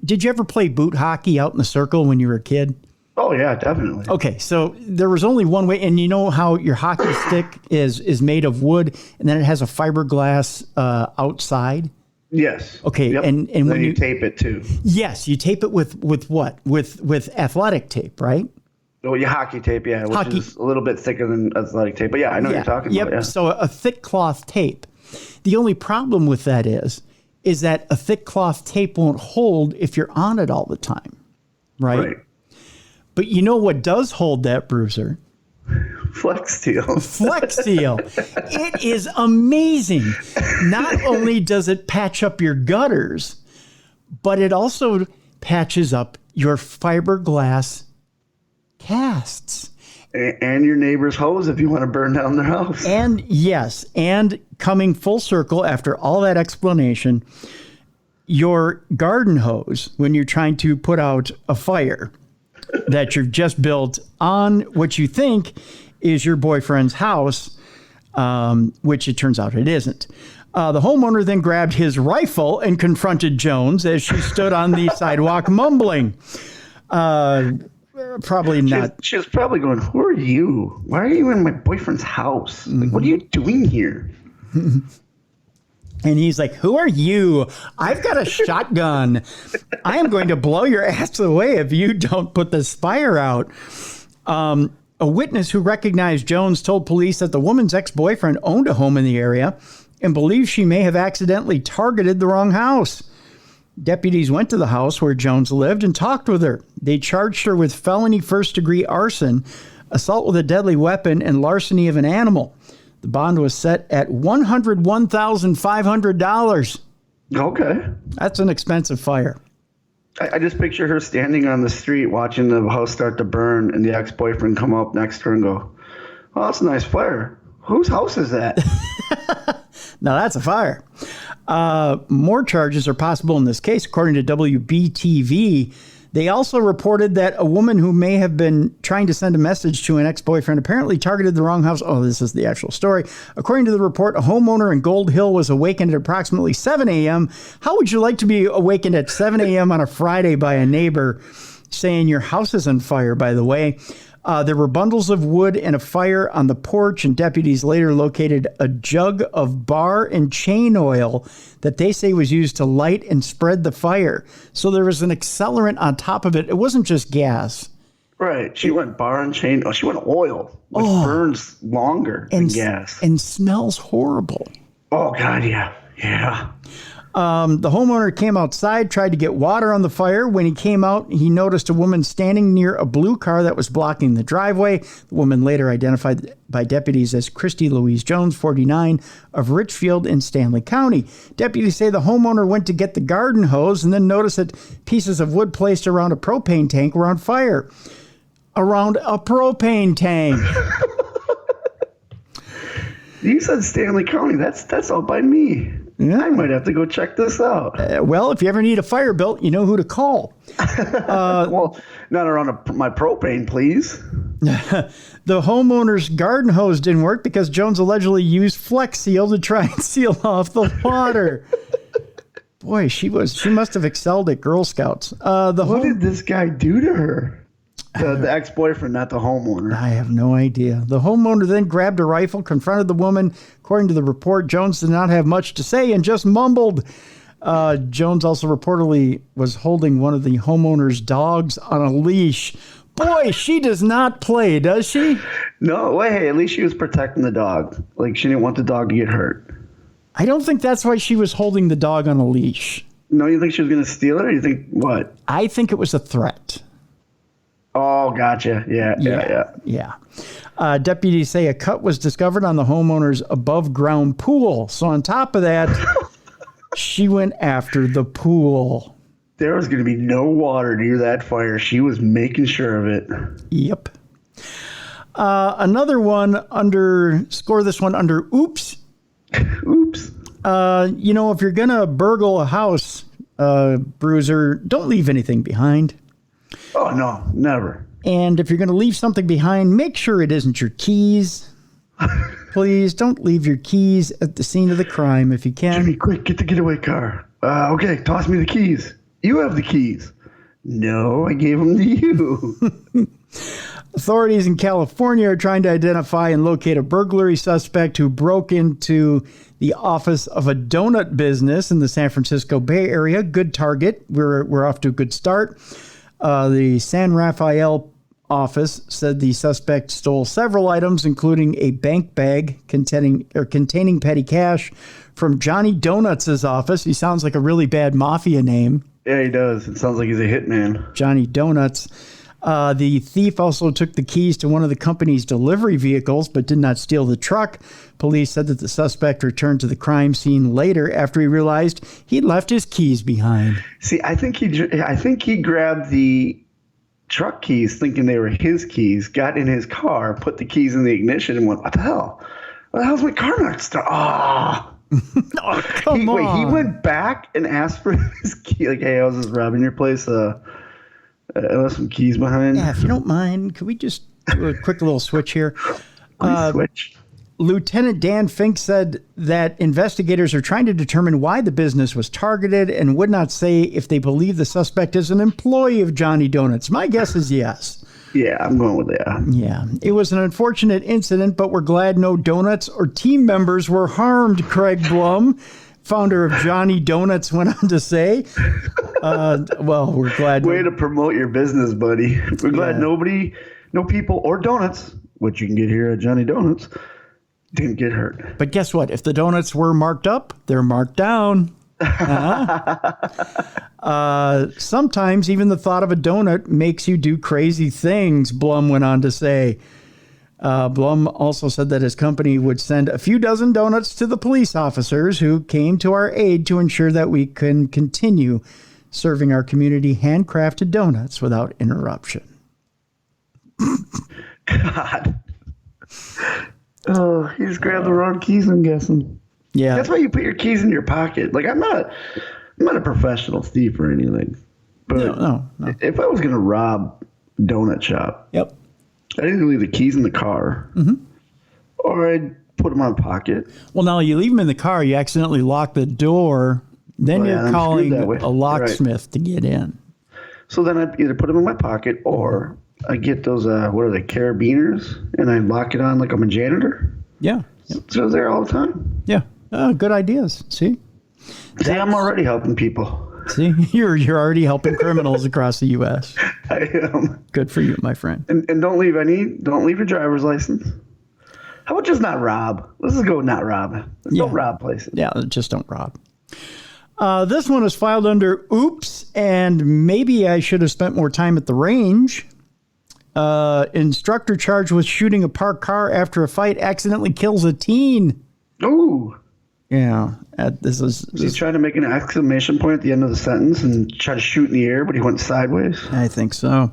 did you ever play boot hockey out in the circle when you were a kid? Oh, yeah, definitely. Okay, so there was only one way, and you know how your hockey stick is made of wood, and then it has a fiberglass outside? Yes. Okay, yep. and then when you tape it too. Yes, you tape it with what? With athletic tape, right? Oh, yeah, hockey tape, yeah, which is a little bit thicker than athletic tape. But yeah, I know what you're talking about. Yeah. So a thick cloth tape. The only problem with that is that a thick cloth tape won't hold if you're on it all the time, right? But you know what does hold that, Bruiser? Flex Seal. Flex Seal. It is amazing. Not only does it patch up your gutters, but it also patches up your fiberglass casts. And your neighbor's hose if you want to burn down their house. And yes, and coming full circle after all that explanation, your garden hose, when you're trying to put out a fire that you've just built on what you think is your boyfriend's house, which it turns out it isn't. The homeowner then grabbed his rifle and confronted Jones as she stood on the sidewalk mumbling. Probably not. She was probably going, "Who are you? Why are you in my boyfriend's house? Like, what are you doing here?" And he's like, "Who are you? I've got a shotgun. I am going to blow your ass away if you don't put this fire out." A witness who recognized Jones told police that the woman's ex-boyfriend owned a home in the area and believes she may have accidentally targeted the wrong house. Deputies went to the house where Jones lived and talked with her. They charged her with felony first-degree arson, assault with a deadly weapon, and larceny of an animal. The bond was set at $101,500. Okay. That's an expensive fire. I just picture her standing on the street watching the house start to burn and the ex-boyfriend come up next to her and go, "Oh, that's a nice fire. Whose house is that?" Now that's a fire. More charges are possible in this case, according to WBTV. They also reported that a woman who may have been trying to send a message to an ex-boyfriend apparently targeted the wrong house. Oh, this is the actual story. According to the report, a homeowner in Gold Hill was awakened at approximately 7 a.m. How would you like to be awakened at 7 a.m. on a Friday by a neighbor saying your house is on fire, by the way? There were bundles of wood and a fire on the porch, and deputies later located a jug of bar and chain oil that they say was used to light and spread the fire. So there was an accelerant on top of it. It wasn't just gas. Right. She went bar and chain. Oh, she went oil, which burns longer than gas. And smells horrible. Oh, God, yeah. Yeah. The homeowner came outside, tried to get water on the fire. When he came out, he noticed a woman standing near a blue car that was blocking the driveway. The woman later identified by deputies as Christy Louise Jones, 49, of Richfield in Stanley County. Deputies say the homeowner went to get the garden hose and then noticed that pieces of wood placed around a propane tank were on fire. Around a propane tank. You said Stanley County. That's all by me. Yeah. I might have to go check this out. Well, if you ever need a fire built, you know who to call. Well, not around my propane, please. The homeowner's garden hose didn't work because Jones allegedly used Flex Seal to try and seal off the water. Boy, she must have excelled at Girl Scouts. What did this guy do to her? The ex-boyfriend, not the homeowner. I have no idea. The homeowner then grabbed a rifle, confronted the woman. According to the report, Jones did not have much to say and just mumbled. Jones also reportedly was holding one of the homeowner's dogs on a leash. Boy, she does not play, does she? No, hey, at least she was protecting the dog. Like, she didn't want the dog to get hurt. I don't think that's why she was holding the dog on a leash. No, you think she was going to steal it, or you think what? I think it was a threat. Oh, gotcha. Yeah. Deputies say a cut was discovered on the homeowner's above-ground pool. So on top of that, she went after the pool. There was going to be no water near that fire. She was making sure of it. Yep. Another one score this one under oops. Oops. If you're going to burgle a house, Bruiser, don't leave anything behind. Oh, no, never. And if you're going to leave something behind, make sure it isn't your keys. Please don't leave your keys at the scene of the crime if you can. Jimmy, quick, get the getaway car. Okay, toss me the keys. You have the keys. No, I gave them to you. Authorities in California are trying to identify and locate a burglary suspect who broke into the office of a donut business in the San Francisco Bay Area. Good target. We're off to a good start. The San Rafael office said the suspect stole several items, including a bank bag containing petty cash from Johnny Donuts' office. He sounds like a really bad mafia name. Yeah, he does. It sounds like he's a hitman. Johnny Donuts. The thief also took the keys to one of the company's delivery vehicles, but did not steal the truck. Police said that the suspect returned to the crime scene later after he realized he'd left his keys behind. See, I think he grabbed the truck keys thinking they were his keys, got in his car, put the keys in the ignition, and went, what the hell? What the hell's my car not start? Oh, come on. Wait, he went back and asked for his key. Like, hey, I was just robbing your place. I left some keys behind. Yeah, if you don't mind, could we just do a quick little switch here? Switch. Lieutenant Dan Fink said that investigators are trying to determine why the business was targeted and would not say if they believe the suspect is an employee of Johnny Donuts. My guess is yes. Yeah, I'm going with that. Yeah, it was an unfortunate incident, but we're glad no donuts or team members were harmed, Craig Blum, founder of Johnny Donuts, went on to say. Well, we're glad. Way to promote your business, buddy. We're glad no people or donuts, which you can get here at Johnny Donuts, didn't get hurt. But guess what? If the donuts were marked up, they're marked down. Sometimes even the thought of a donut makes you do crazy things, Blum went on to say. Blum also said that his company would send a few dozen donuts to the police officers who came to our aid to ensure that we can continue serving our community handcrafted donuts without interruption. God. Oh, he just grabbed the wrong keys, I'm guessing. Yeah. That's why you put your keys in your pocket. Like, I'm not a professional thief or anything. But no. If I was going to rob a donut shop, Yep. I'd either leave the keys in the car or I'd put them in my pocket. Well, now you leave them in the car, you accidentally lock the door, then you're calling a locksmith to get in. So then I'd either put them in my pocket or I get those, what are they, carabiners, and I lock it on like I'm a janitor. Yeah. So they're all the time. Yeah. Good ideas. See, I'm already helping people. See, you're already helping criminals across the U.S. I am. Good for you, my friend. And don't leave your driver's license. How about just not rob? Let's just go with not rob. Don't rob places. Yeah, just don't rob. This one is filed under oops, and maybe I should have spent more time at the range. Instructor charged with shooting a parked car after a fight accidentally kills a teen. Ooh. Yeah. He's trying to make an exclamation point at the end of the sentence and try to shoot in the air, but he went sideways. I think so.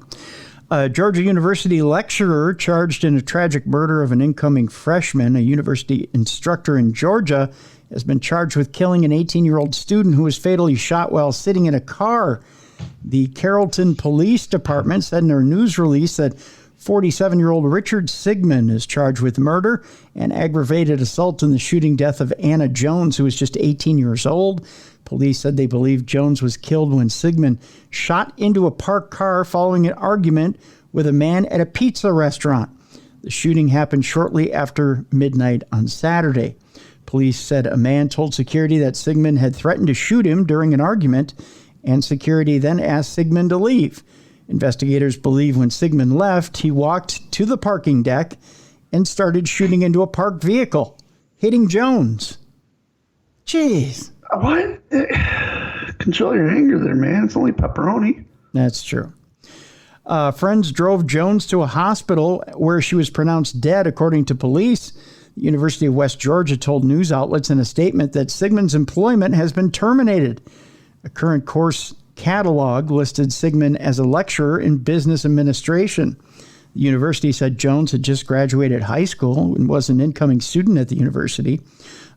A Georgia University lecturer charged in a tragic murder of an incoming freshman, a university instructor in Georgia, has been charged with killing an 18-year-old student who was fatally shot while sitting in a car. The Carrollton Police Department said in their news release that 47-year-old Richard Sigmund is charged with murder and aggravated assault in the shooting death of Anna Jones, who was just 18 years old. Police said they believe Jones was killed when Sigmund shot into a parked car following an argument with a man at a pizza restaurant. The shooting happened shortly after midnight on Saturday. Police said a man told security that Sigmund had threatened to shoot him during an argument, and security then asked Sigmund to leave. Investigators believe when Sigmund left, he walked to the parking deck and started shooting into a parked vehicle, hitting Jones. Jeez. What? control your anger there, man. It's only pepperoni. That's true. Friends drove Jones to a hospital where she was pronounced dead, according to police. The University of West Georgia told news outlets in a statement that Sigmund's employment has been terminated. A current course catalog listed Sigmund as a lecturer in business administration. The university said Jones had just graduated high school and was an incoming student at the university.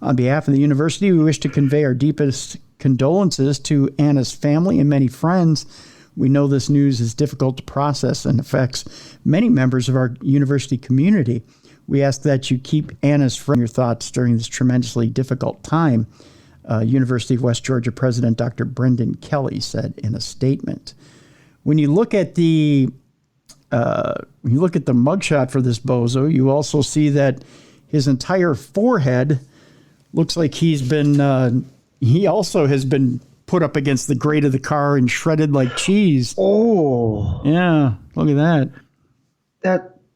On behalf of the university, we wish to convey our deepest condolences to Anna's family and many friends. We know this news is difficult to process and affects many members of our university community. We ask that you keep Anna's from your thoughts during this tremendously difficult time, University of West Georgia President Dr. Brendan Kelly said in a statement. When you look at the mugshot for this bozo, you also see that his entire forehead looks like he also has been put up against the grate of the car and shredded like cheese. Oh. Yeah, look at that.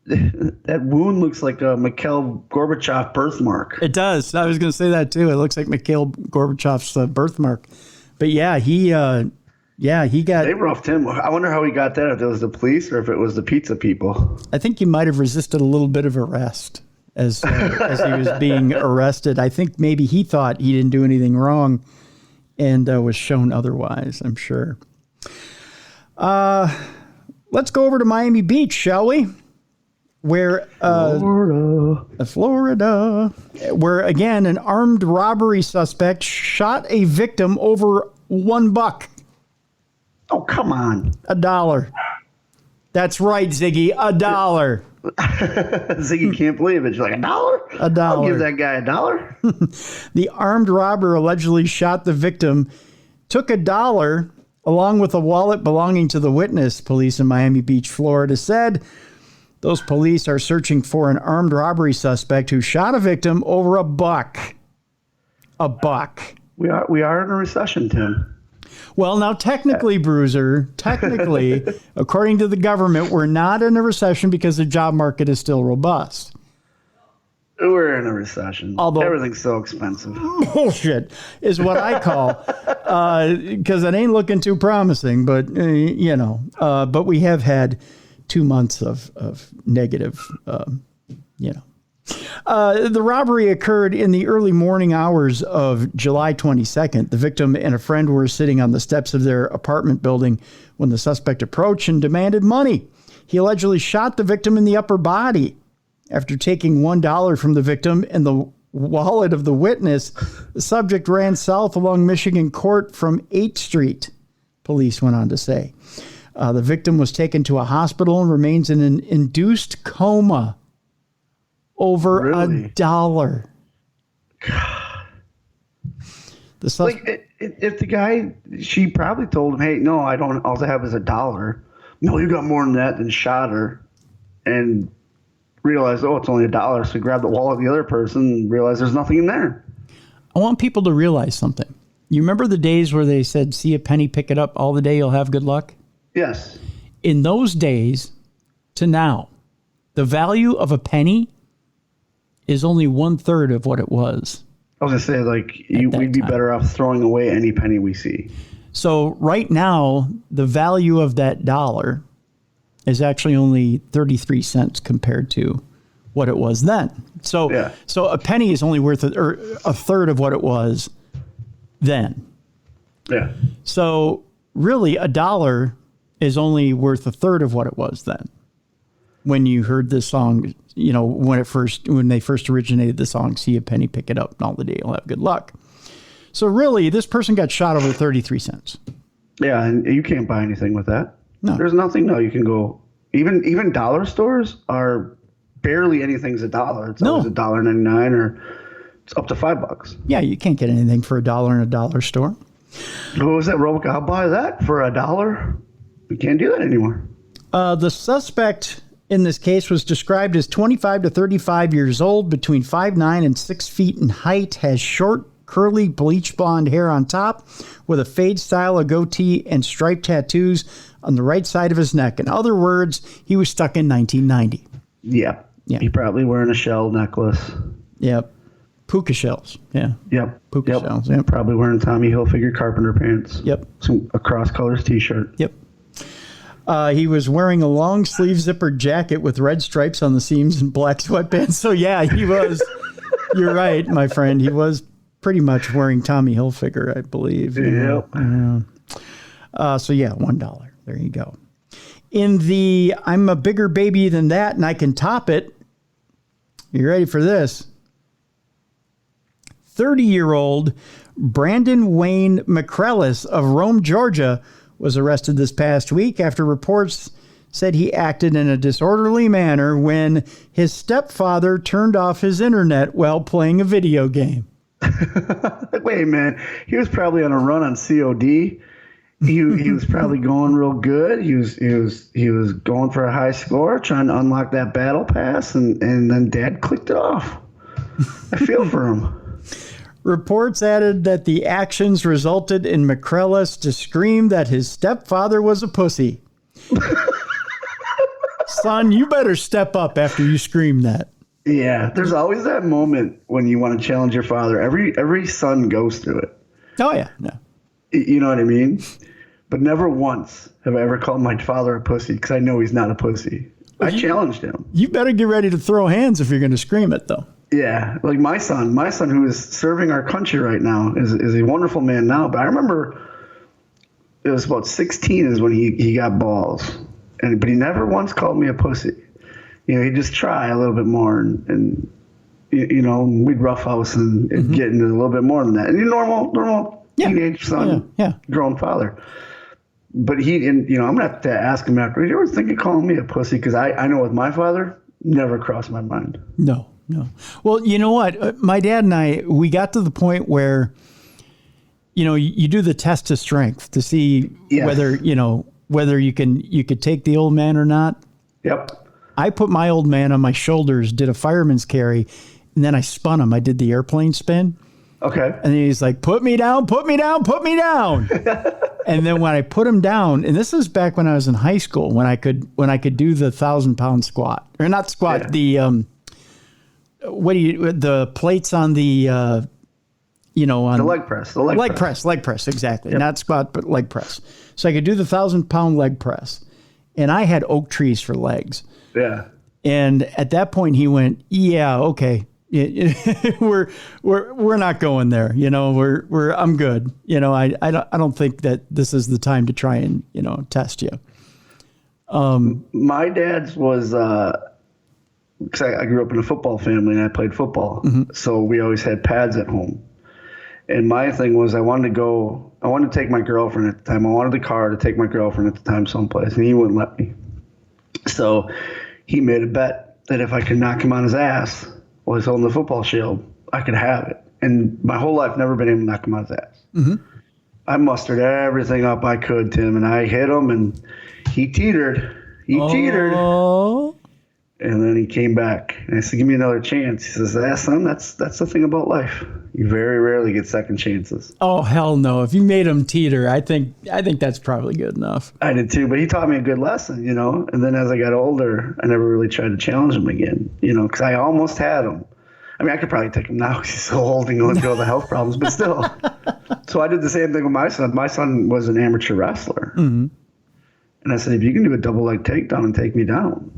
That wound looks like a Mikhail Gorbachev birthmark. It does. I was going to say that too. It looks like Mikhail Gorbachev's birthmark. But yeah, he got. They roughed him. I wonder how he got that. If it was the police or if it was the pizza people. I think he might have resisted a little bit of arrest as he was being arrested. I think maybe he thought he didn't do anything wrong and was shown otherwise. I'm sure. Let's go over to Miami Beach, shall we? Where Florida, where again an armed robbery suspect shot a victim over $1. Oh, come on. $1. That's right, Ziggy. $1. Ziggy can't believe it. She's like, $1? $1. I'll give that guy $1. The armed robber allegedly shot the victim, took $1 along with a wallet belonging to the witness, police in Miami Beach, Florida said. Those police are searching for an armed robbery suspect who shot a victim over $1. $1. We are in a recession, Tim. Well, now technically, Bruiser, according to the government, we're not in a recession because the job market is still robust. We're in a recession. Although everything's so expensive. Bullshit is what I call, because it ain't looking too promising. But but we have had 2 months of negative, The robbery occurred in the early morning hours of July 22nd. The victim and a friend were sitting on the steps of their apartment building when the suspect approached and demanded money. He allegedly shot the victim in the upper body. After taking $1 from the victim and the wallet of the witness, the subject ran south along Michigan Court from 8th Street, police went on to say. The victim was taken to a hospital and remains in an induced coma. Over $1. God. If the guy, she probably told him, hey, no, I don't, all I have is $1. No, you got more than that, then shot her and realized, oh, it's only $1. So he grabbed the wallet of the other person and realized there's nothing in there. I want people to realize something. You remember the days where they said, see a penny, pick it up all the day, you'll have good luck? Yes. In those days to now, the value of a penny is only 1/3 of what it was. I was going to say, we'd be better off throwing away any penny we see. So right now, the value of that dollar is actually only 33 cents compared to what it was then. So a penny is only worth a third of what it was then. Yeah. So really, $1 is only worth a third of what it was then. When you heard this song, when they first originated the song, see a penny, pick it up, and all the day you'll have good luck. So really, this person got shot over 33 cents. Yeah, and you can't buy anything with that. No. There's nothing. No, you can go. Even dollar stores are barely anything's $1. It's always $1.99 or it's up to $5. Yeah, you can't get anything for $1 in a dollar store. What was that, Robic? I'll buy that for $1. We can't do that anymore. The suspect in this case was described as 25 to 35 years old, between 5'9" and 6 feet in height, has short, curly, bleach blonde hair on top, with a fade style of goatee and striped tattoos on the right side of his neck. In other words, he was stuck in 1990. Yep. Yeah. He probably wearing a shell necklace. Yep. Puka shells. Yeah. Yep. Puka shells. Yep. Probably wearing Tommy Hilfiger carpenter pants. Yep. A cross colors t-shirt. Yep. He was wearing a long sleeve zippered jacket with red stripes on the seams and black sweatpants. So yeah, he was. You're right, my friend. He was pretty much wearing Tommy Hilfiger, I believe. Yep. So yeah, $1. There you go. In the I'm a bigger baby than that and I can top it. You ready for this? 30-year-old Brandon Wayne McCrellis of Rome, Georgia, was arrested this past week after reports said he acted in a disorderly manner when his stepfather turned off his internet while playing a video game. Wait a minute. He was probably on a run on COD. He was probably going real good. He was going for a high score, trying to unlock that battle pass, and then Dad clicked it off. I feel for him. Reports added that the actions resulted in McCrellis to scream that his stepfather was a pussy. Son, you better step up after you scream that. Yeah, there's always that moment when you want to challenge your father. Every son goes through it. Oh, yeah. No. You know what I mean? But never once have I ever called my father a pussy because I know he's not a pussy. I challenged him. You better get ready to throw hands if you're going to scream it, though. Yeah, like my son who is serving our country right now is a wonderful man now. But I remember it was about 16 is when he got balls, but he never once called me a pussy. You know, he'd just try a little bit more, and you know, we'd roughhouse and get into a little bit more than that. And normal teenage son, grown father. But I'm gonna have to ask him after. Did you ever think of calling me a pussy? Because I know with my father, never crossed my mind. No. Well, you know what? My dad and I, we got to the point where, you know, you do the test of strength to see whether you could take the old man or not. Yep. I put my old man on my shoulders, did a fireman's carry, and then I spun him. I did the airplane spin. Okay. And he's like, put me down, put me down, put me down. And then when I put him down, and this is back when I was in high school, when I could do the 1,000-pound squat, or not squat, the the plates on the on the leg press, leg press, exactly. Yep. Not squat, but leg press. So I could do the 1,000-pound leg press, and I had oak trees for legs. Yeah. And at that point, he went, "Yeah, okay, we're not going there. You know, I'm good. You know, I don't think that this is the time to try and test you." My dad's was. Because I grew up in a football family and I played football. So we always had pads at home. And my thing was I wanted to take my girlfriend at the time. I wanted the car to take my girlfriend at the time someplace, and he wouldn't let me. So he made a bet that if I could knock him on his ass while he's holding the football shield, I could have it. And my whole life, never been able to knock him on his ass. I mustered everything up I could, Tim, and I hit him, and he teetered. Teetered. And then he came back, and I said, "Give me another chance." He says, "Son, that's the thing about life. You very rarely get second chances." Oh, hell no! If you made him teeter, I think that's probably good enough. I did too, but he taught me a good lesson, And then as I got older, I never really tried to challenge him again, because I almost had him. I mean, I could probably take him now because he's so old and going through all the health problems, but still. So I did the same thing with my son. My son was an amateur wrestler, and I said, "If you can do a double leg takedown and take me down,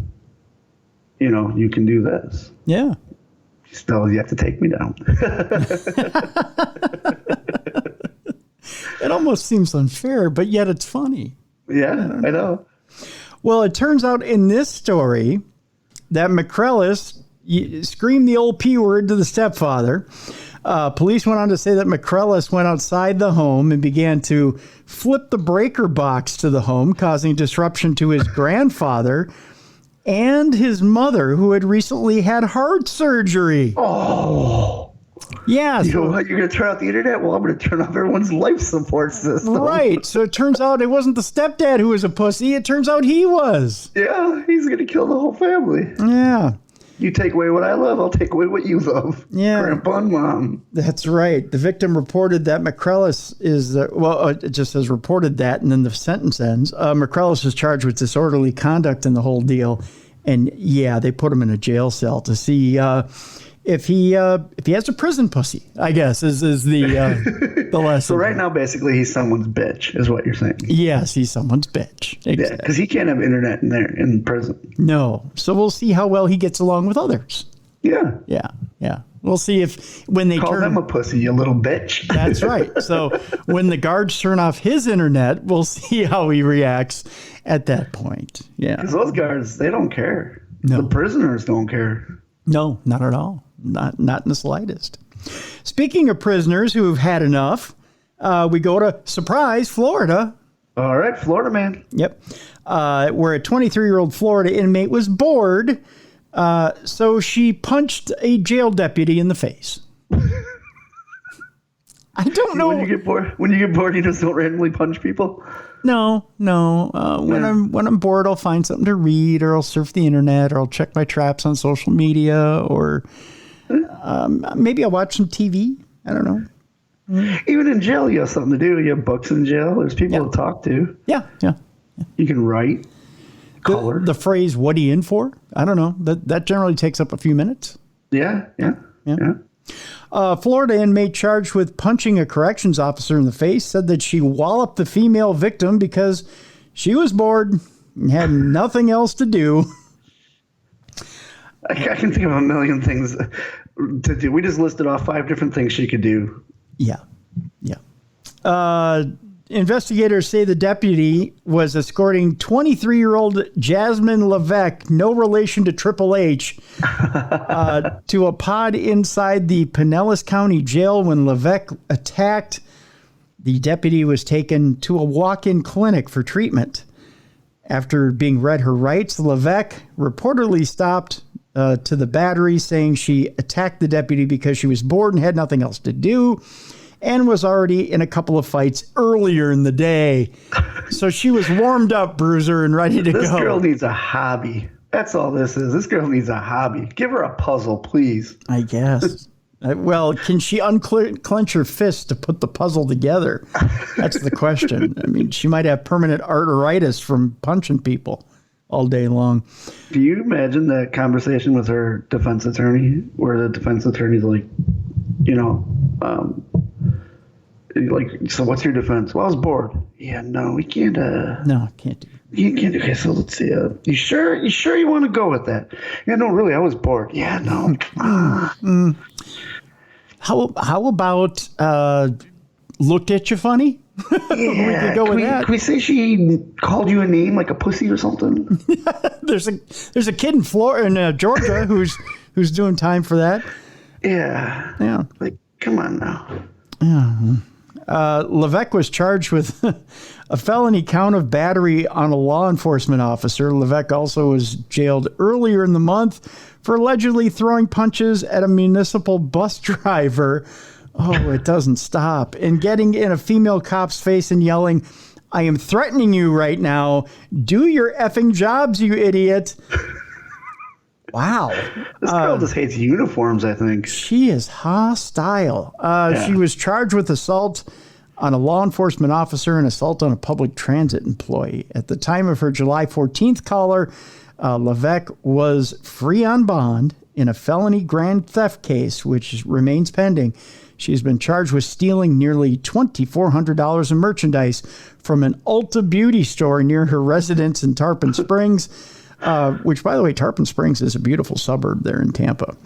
you can do this." Yeah. Still, you have to take me down. It almost seems unfair, but yet it's funny. Yeah, I know. Well, it turns out in this story that McCrellis screamed the old P word to the stepfather. Police went on to say that McCrellis went outside the home and began to flip the breaker box to the home, causing disruption to his grandfather and his mother, who had recently had heart surgery. Oh. Yeah. You know what? You're going to turn off the internet? Well, I'm going to turn off everyone's life support system. Right. So it turns out it wasn't the stepdad who was a pussy. It turns out he was. Yeah. He's going to kill the whole family. Yeah. You take away what I love, I'll take away what you love. Yeah. Grandpa and Mom. That's right. The victim reported that McCrellis is, it just says reported that, and then the sentence ends. McCrellis is charged with disorderly conduct in the whole deal. And yeah, they put him in a jail cell to see if he has a prison pussy, I guess is the the lesson. So right now, basically, he's someone's bitch, is what you're saying. Yes, he's someone's bitch. Exactly. Yeah, because he can't have internet in prison. No, so we'll see how well he gets along with others. Yeah. Yeah. We'll see if when they Call them a pussy, you little bitch. That's right. So when the guards turn off his internet, we'll see how he reacts at that point. Yeah. Because those guards, they don't care. No. The prisoners don't care. No, not at all. Not in the slightest. Speaking of prisoners who have had enough, we go to, surprise, Florida. All right, Florida man. Yep. Where a 23-year-old Florida inmate was bored, so she punched a jail deputy in the face. I don't know. When you get bored, you just don't randomly punch people. No. When I'm bored, I'll find something to read, or I'll surf the internet, or I'll check my traps on social media, or maybe I'll watch some TV. I don't know. Even in jail, you have something to do. You have books in jail. There's people to talk to. Yeah. You can write. Color. The phrase "What are you in for?" I don't know. That generally takes up a few minutes. Yeah. Florida inmate charged with punching a corrections officer in the face said that she walloped the female victim because she was bored and had nothing else to do. I can think of a million things to do. We just listed off 5 different things she could do. Yeah. Investigators say the deputy was escorting 23-year-old Jasmine Levesque, no relation to Triple H, to a pod inside the Pinellas County Jail when Levesque attacked. The deputy was taken to a walk-in clinic for treatment. After being read her rights, Levesque reportedly stopped to the battery, saying she attacked the deputy because she was bored and had nothing else to do, and was already in a couple of fights earlier in the day. So she was warmed up, Bruiser, and ready to go. This girl needs a hobby. That's all this is. This girl needs a hobby. Give her a puzzle, please. I guess. Well, can she unclench her fist to put the puzzle together? That's the question. I mean, she might have permanent arteritis from punching people all day long. Do you imagine that conversation with her defense attorney where the defense attorney's like, so what's your defense? Well, I was bored. Yeah, no, we can't. No, I can't do it. You can't. Okay, so let's see. You sure you want to go with that? Yeah, no, really, I was bored. Yeah, no. How about looked at you funny? Yeah, we could go with that. Can we say she called you a name like a pussy or something? There's a kid in Georgia who's doing time for that. Yeah. Like, come on now. Yeah. Levesque was charged with a felony count of battery on a law enforcement officer. Levesque also was jailed earlier in the month for allegedly throwing punches at a municipal bus driver. Oh, it doesn't stop. And getting in a female cop's face and yelling, "I am threatening you right now. Do your effing jobs, you idiot." Wow. This girl just hates uniforms, I think. She is hostile. She was charged with assault on a law enforcement officer and assault on a public transit employee. At the time of her July 14th caller, Levesque was free on bond in a felony grand theft case, which remains pending. She's been charged with stealing nearly $2,400 in merchandise from an Ulta beauty store near her residence in Tarpon Springs. Which, by the way, Tarpon Springs is a beautiful suburb there in Tampa.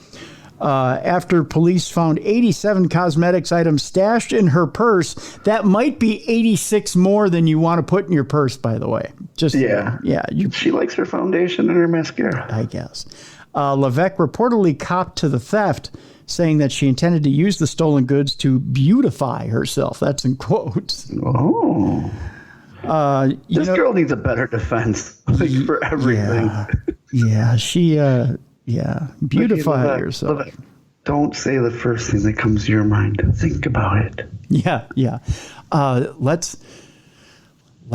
After police found 87 cosmetics items stashed in her purse, that might be 86 more than you want to put in your purse, by the way. She likes her foundation and her mascara, I guess. Levesque reportedly copped to the theft, saying that she intended to use the stolen goods to beautify herself. That's in quotes. Oh. This girl needs a better defense for everything. She beautify yourself. Look, don't say the first thing that comes to your mind. Think about it. Yeah. Let's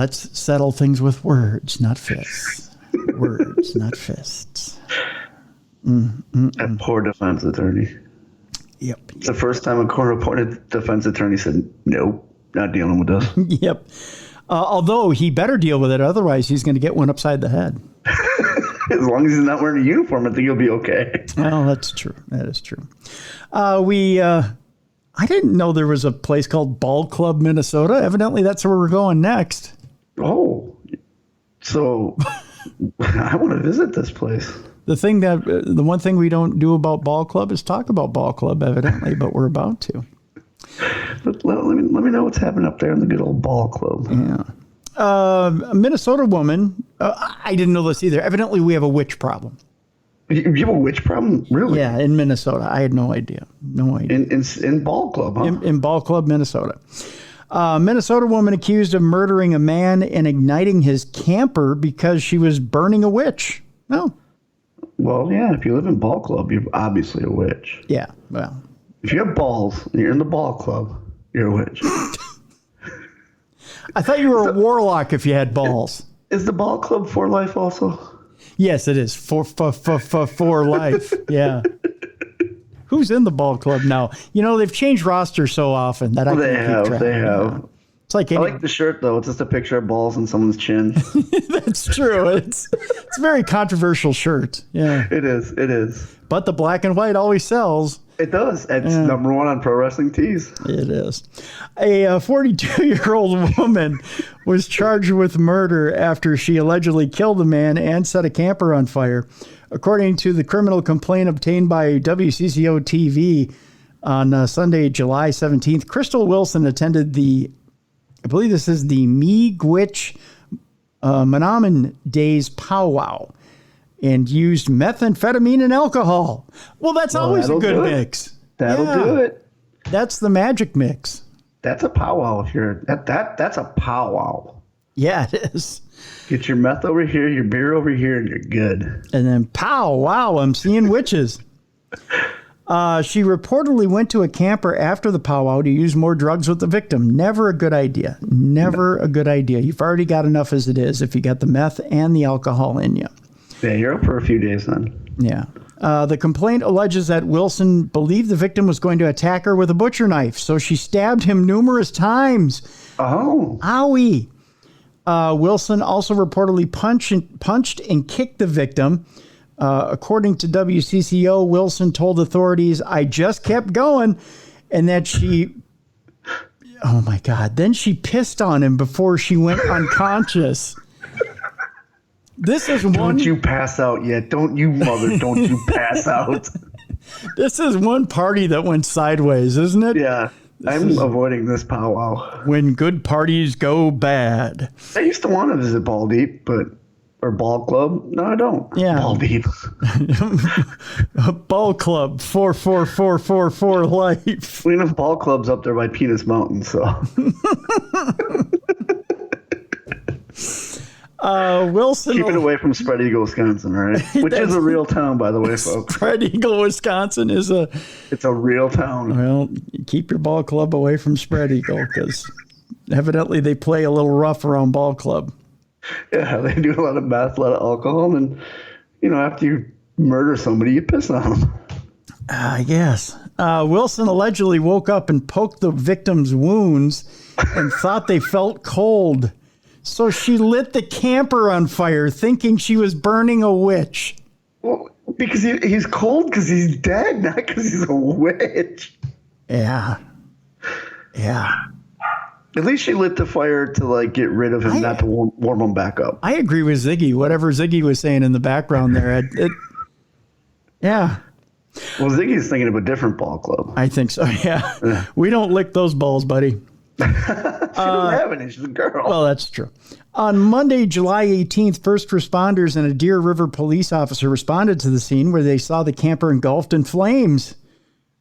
settle things with words, not fists. Words, not fists. That poor defense attorney. Yep. It's the first time a court-appointed defense attorney said, "Nope, not dealing with this." Yep. Although he better deal with it, otherwise he's going to get one upside the head. As long as he's not wearing a uniform, I think he'll be okay. Well, that's true. That is true. I didn't know there was a place called Ball Club, Minnesota. Evidently, that's where we're going next. Oh, so I want to visit this place. The one thing we don't do about Ball Club is talk about Ball Club, evidently, but we're about to. But let me know what's happening up there in the good old Ball Club. Yeah. A Minnesota woman, I didn't know this either. Evidently, we have a witch problem. You have a witch problem? Really? Yeah, in Minnesota. I had no idea. No idea. In Ball Club, huh? In Ball Club, Minnesota. Minnesota woman accused of murdering a man and igniting his camper because she was burning a witch. No. Well, yeah, if you live in Ball Club, you're obviously a witch. Yeah, well. If you have balls and you're in the Ball Club, you're a witch. I thought you were a warlock if you had balls. Is the Ball Club for life also? Yes, it is. For life. Yeah. Who's in the Ball Club now? You know, they've changed rosters so often that I can't keep track. They have. It's like I like the shirt, though. It's just a picture of balls on someone's chin. That's true. It's a very controversial shirt. Yeah. It is. But the black and white always sells. It does. It's number one on Pro Wrestling Tees. It is. A 42-year-old woman was charged with murder after she allegedly killed a man and set a camper on fire. According to the criminal complaint obtained by WCCO TV on Sunday, July 17th, Crystal Wilson attended I believe this is the Miigwech Manaman Days powwow and used methamphetamine and alcohol. Well, that's always a good mix. That'll do it. That's the magic mix. That's a powwow. That's a powwow. Yeah, it is. Get your meth over here, your beer over here, and you're good. And then pow, wow, I'm seeing witches. She reportedly went to a camper after the powwow to use more drugs with the victim. Never a good idea. Never a good idea. You've already got enough as it is if you got the meth and the alcohol in you. Yeah, you're up for a few days then. Yeah. The complaint alleges that Wilson believed the victim was going to attack her with a butcher knife, so she stabbed him numerous times. Oh. Owie. Wilson also reportedly punched and kicked the victim. According to WCCO, Wilson told authorities, "I just kept going," and that oh my God, then she pissed on him before she went unconscious. This is Don't you pass out yet. Don't you pass out. This is one party that went sideways, isn't it? Yeah. I'm avoiding this powwow. When good parties go bad. I used to want to visit Ball Deep, or Ball Club. No, I don't. Yeah. Ball Deep. Ball Club 44444 life. We have ball clubs up there by Penis Mountain, so. Wilson. Keep it away from Spread Eagle, Wisconsin, all right? Which is a real town, by the way, folks. Spread Eagle, Wisconsin is It's a real town. Well, keep your ball club away from Spread Eagle because evidently they play a little rough around Ball Club. Yeah, they do a lot of meth, a lot of alcohol, and after you murder somebody, you piss on them. Yes. Wilson allegedly woke up and poked the victim's wounds and thought they felt cold. So she lit the camper on fire, thinking she was burning a witch. Well, because he's cold because he's dead, not because he's a witch. Yeah. At least she lit the fire to get rid of him, not to warm him back up. I agree with Ziggy. Whatever Ziggy was saying in the background there, yeah. Well, Ziggy's thinking of a different ball club. I think so. Yeah. We don't lick those balls, buddy. She doesn't have any. She's a girl. Well, that's true. On Monday, July 18th, first responders and a Deer River police officer responded to the scene where they saw the camper engulfed in flames.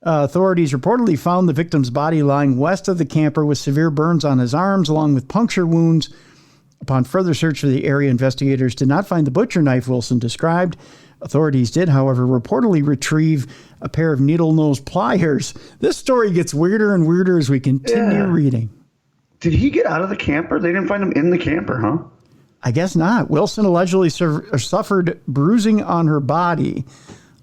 Authorities reportedly found the victim's body lying west of the camper with severe burns on his arms, along with puncture wounds. Upon further search for the area, investigators did not find the butcher knife Wilson described. Authorities did, however, reportedly retrieve a pair of needle-nose pliers. This story gets weirder and weirder as we continue reading. Did he get out of the camper? They didn't find him in the camper, huh? I guess not. Wilson allegedly suffered bruising on her body,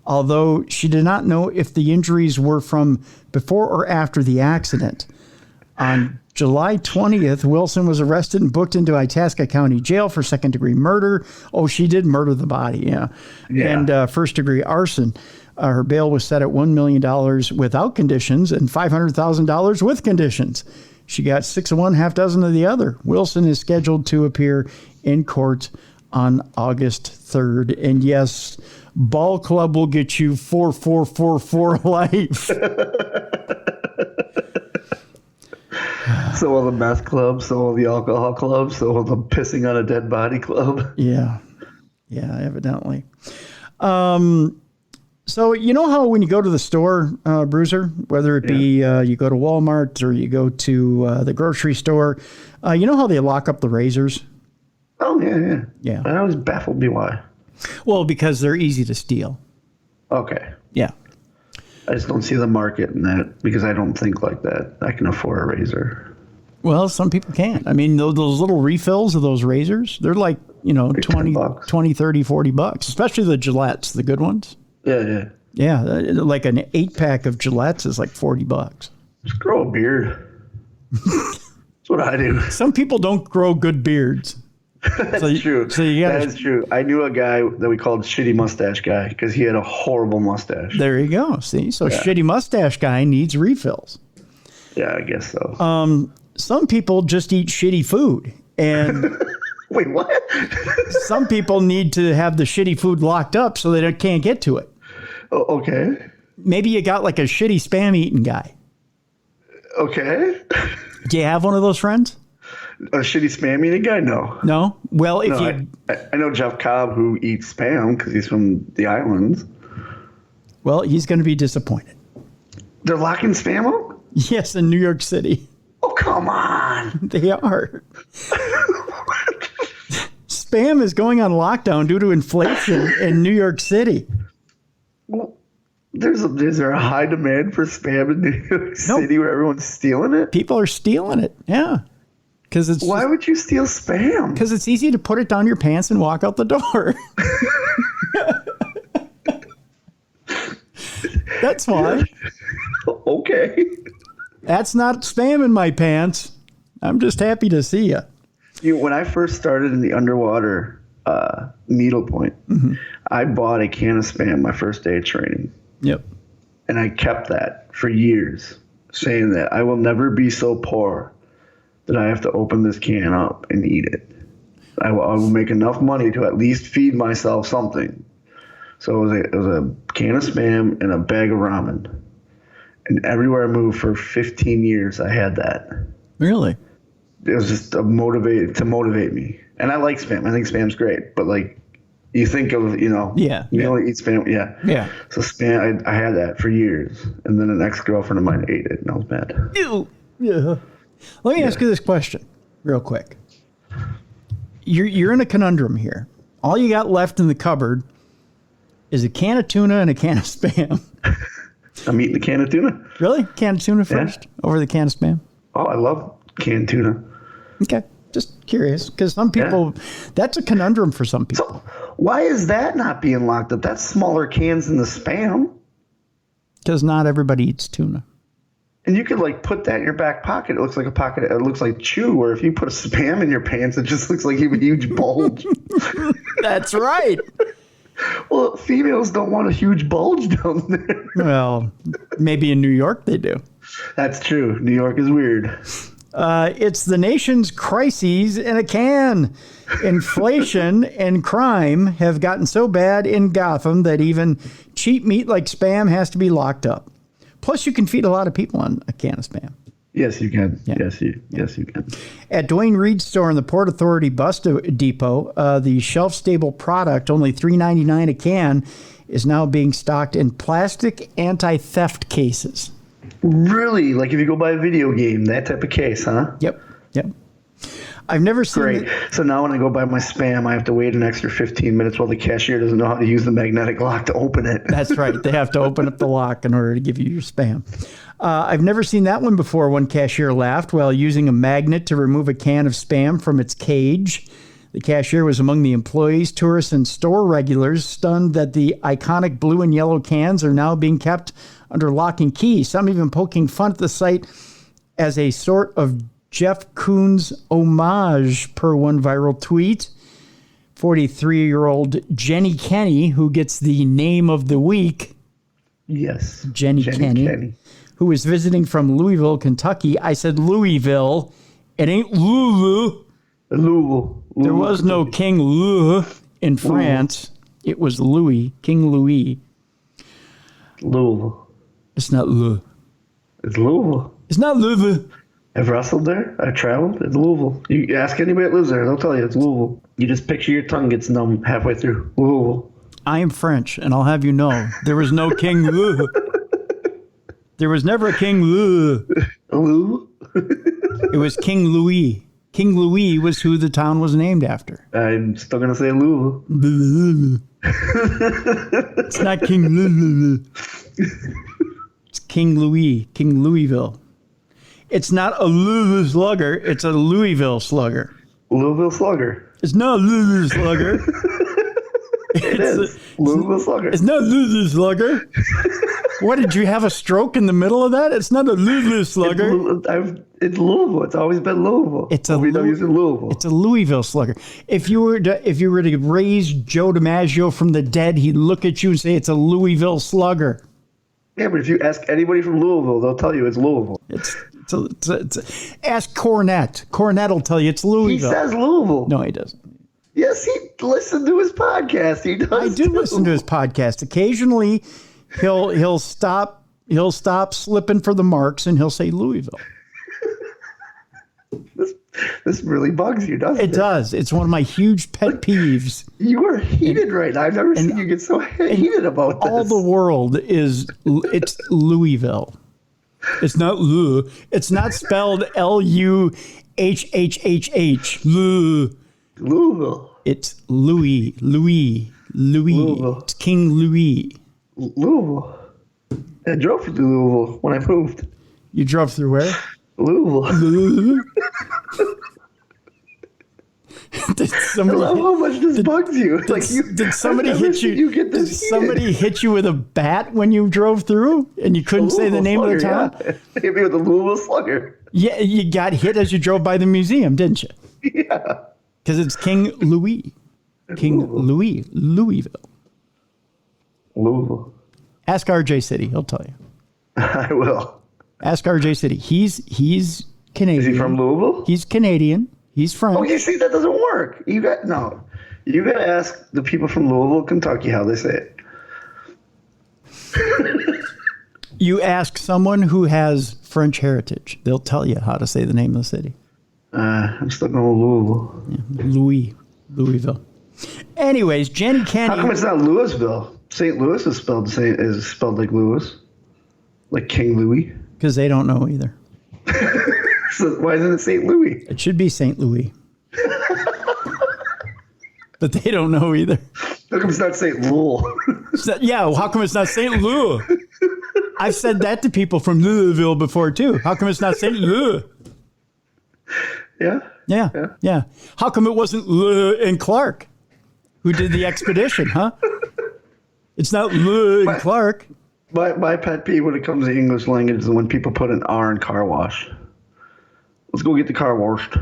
although she did not know if the injuries were from before or after the accident. On July 20th, Wilson was arrested and booked into Itasca County Jail for second-degree murder. Oh, she did murder the body, yeah. And first-degree arson. Her bail was set at $1 million without conditions and $500,000 with conditions. She got 6 of one, half dozen of the other. Wilson is scheduled to appear in court on August 3rd. And yes, Ball Club will get you 4444 life. So will the meth club, so will the alcohol club, so will the pissing on a dead body club. Yeah, evidently. So you know how when you go to the store, Bruiser, whether it be you go to Walmart or you go to the grocery store, you know how they lock up the razors? Oh, yeah. Yeah. That always baffled me why. Well, because they're easy to steal. Okay. Yeah. I just don't see the market in that because I don't think like that. I can afford a razor. Well, some people can't. I mean, those little refills of those razors, they're like, like 20, 30, $40, especially the Gillettes, the good ones. Yeah. Yeah, like an 8-pack of Gillettes is like $40. Just grow a beard. That's what I do. Some people don't grow good beards. That's true. So you gotta, that is true. I knew a guy that we called Shitty Mustache Guy because he had a horrible mustache. There you go. See? So Shitty Mustache Guy needs refills. Yeah, I guess so. Some people just eat shitty food. And wait, what? Some people need to have the shitty food locked up so they can't get to it. Oh, okay. Maybe you got like a shitty spam eating guy. Okay. Do you have one of those friends? A shitty spam eating guy? No. No? Well, if I know Jeff Cobb who eats spam because he's from the islands. Well, he's going to be disappointed. They're locking spam up? Yes, in New York City. Oh, come on. They are. Spam is going on lockdown due to inflation in New York City. Well, is there a high demand for spam in New York City where everyone's stealing it? People are stealing it, yeah. Why would you steal spam? Because it's easy to put it down your pants and walk out the door. That's why. Okay. That's not spam in my pants. I'm just happy to see you. When I first started in the underwater needlepoint, I bought a can of spam my first day of training. Yep. And I kept that for years, saying that I will never be so poor that I have to open this can up and eat it. I will make enough money to at least feed myself something. So it was a can of spam and a bag of ramen. And everywhere I moved for 15 years, I had that. Really? It was just to motivate me. And I like spam. I think spam's great. But like, you think of, you only eat spam. Yeah. Yeah. So spam, I had that for years. And then an ex-girlfriend of mine ate it and I was mad. Ew. Yeah. Let me ask you this question real quick. You're in a conundrum here. All you got left in the cupboard is a can of tuna and a can of spam. I'm eating the can of tuna. Really? Can of tuna first over the can of spam? Oh, I love canned tuna. Okay. Just curious, because some people, that's a conundrum for some people. So why is that not being locked up? That's smaller cans than the spam. Because not everybody eats tuna. And you could like put that in your back pocket. It looks like a pocket. It looks like chew. Where if you put a spam in your pants, it just looks like you have a huge bulge. That's right. Well, females don't want a huge bulge down there. Well, maybe in New York they do. That's true. New York is weird. It's the nation's crises in a can. Inflation and crime have gotten so bad in Gotham that even cheap meat like spam has to be locked up. Plus, you can feed a lot of people on a can of spam. Yes, you can. Yeah. Yes, you can. At Duane Reade's store in the Port Authority bus depot, the shelf-stable product, only $3.99 a can, is now being stocked in plastic anti-theft cases. Really? Like if you go buy a video game, that type of case, huh? Yep. I've never seen Great. So now when I go buy my spam, I have to wait an extra 15 minutes while the cashier doesn't know how to use the magnetic lock to open it. That's right. They have to open up the lock in order to give you your spam. I've never seen that one before, one cashier laughed while using a magnet to remove a can of spam from its cage. The cashier was among the employees, tourists, and store regulars, stunned that the iconic blue and yellow cans are now being kept under lock and key, some even poking fun at the site as a sort of Jeff Koons homage per one viral tweet. 43-year-old Jenny Kenny, who gets the name of the week. Yes. Jenny Kenny, who is visiting from Louisville, Kentucky. I said Louisville. It ain't Louisville. Louisville. There was no King Louis in France. It was Louis, King Louis. Louisville. It's not Louis. It's Louisville. It's not Louisville. I've wrestled there. I've traveled. It's Louisville. You ask anybody that lives there, they'll tell you it's Louisville. You just picture your tongue gets numb halfway through. Louisville. I am French, and I'll have you know, there was no King Louis. There was never a King Louis. Louisville? It was King Louis. King Louis was who the town was named after. I'm still going to say Louisville. It's not King Louis. It's King Louis, King Louisville. It's not a Louisville Slugger, it's a Louisville Slugger. Louisville Slugger. It's not a Louisville Slugger. It is. Louisville Slugger. It's not a Louisville Slugger. What, did you have a stroke in the middle of that? It's not a Louisville Slugger. It's Louisville. It's always been Louisville. It's a Louisville. It's a Louisville Slugger. If you were to raise Joe DiMaggio from the dead, he'd look at you and say it's a Louisville Slugger. Yeah, but if you ask anybody from Louisville, they'll tell you it's Louisville. Ask Cornette. Cornette will tell you it's Louisville. He says Louisville. No, he doesn't. Yes, he listened to his podcast. He does. I do listen to his podcast. Occasionally, he'll stop slipping for the marks and he'll say Louisville. This really bugs you, doesn't it? It does. It's one of my huge pet peeves. You are heated right now. I've never seen you get so heated about this. All the world it's Louisville. It's not Lou. It's not spelled Luhhhh. Louisville. It's Louis. Louisville. It's King Louis. Louisville. I drove through Louisville when I moved. You drove through where? Louisville. I love how much this bugs you. Did somebody hit you? Did somebody hit you with a bat when you drove through and you couldn't say the name of the town? Yeah. Hit me with a Louisville Slugger. Yeah, you got hit as you drove by the museum, didn't you? Yeah. Because it's King Louis. King Louis. Louisville. Louisville. Ask RJ City. He'll tell you. I will. Ask RJ City. He's Canadian. Is he from Louisville? He's Canadian. He's French. Oh, you see, that doesn't work. You got to ask the people from Louisville, Kentucky, how they say it. You ask someone who has French heritage. They'll tell you how to say the name of the city. I'm still going with Louisville. Yeah, Louisville. Anyways, Jenny Kenny. How come it's not Louisville? St. Louis is spelled like Louis, like King Louis. Because they don't know either. So why isn't it St. Louis? It should be St. Louis. But they don't know either. How come it's not St. Louis? Yeah, how come it's not St. Louis? I've said that to people from Louisville before, too. How come it's not St. Louis? Yeah. How come it wasn't Lewis and Clark who did the expedition, huh? It's not Lewis and Clark. My pet peeve when it comes to English language is when people put an R in car wash. Let's go get the car washed.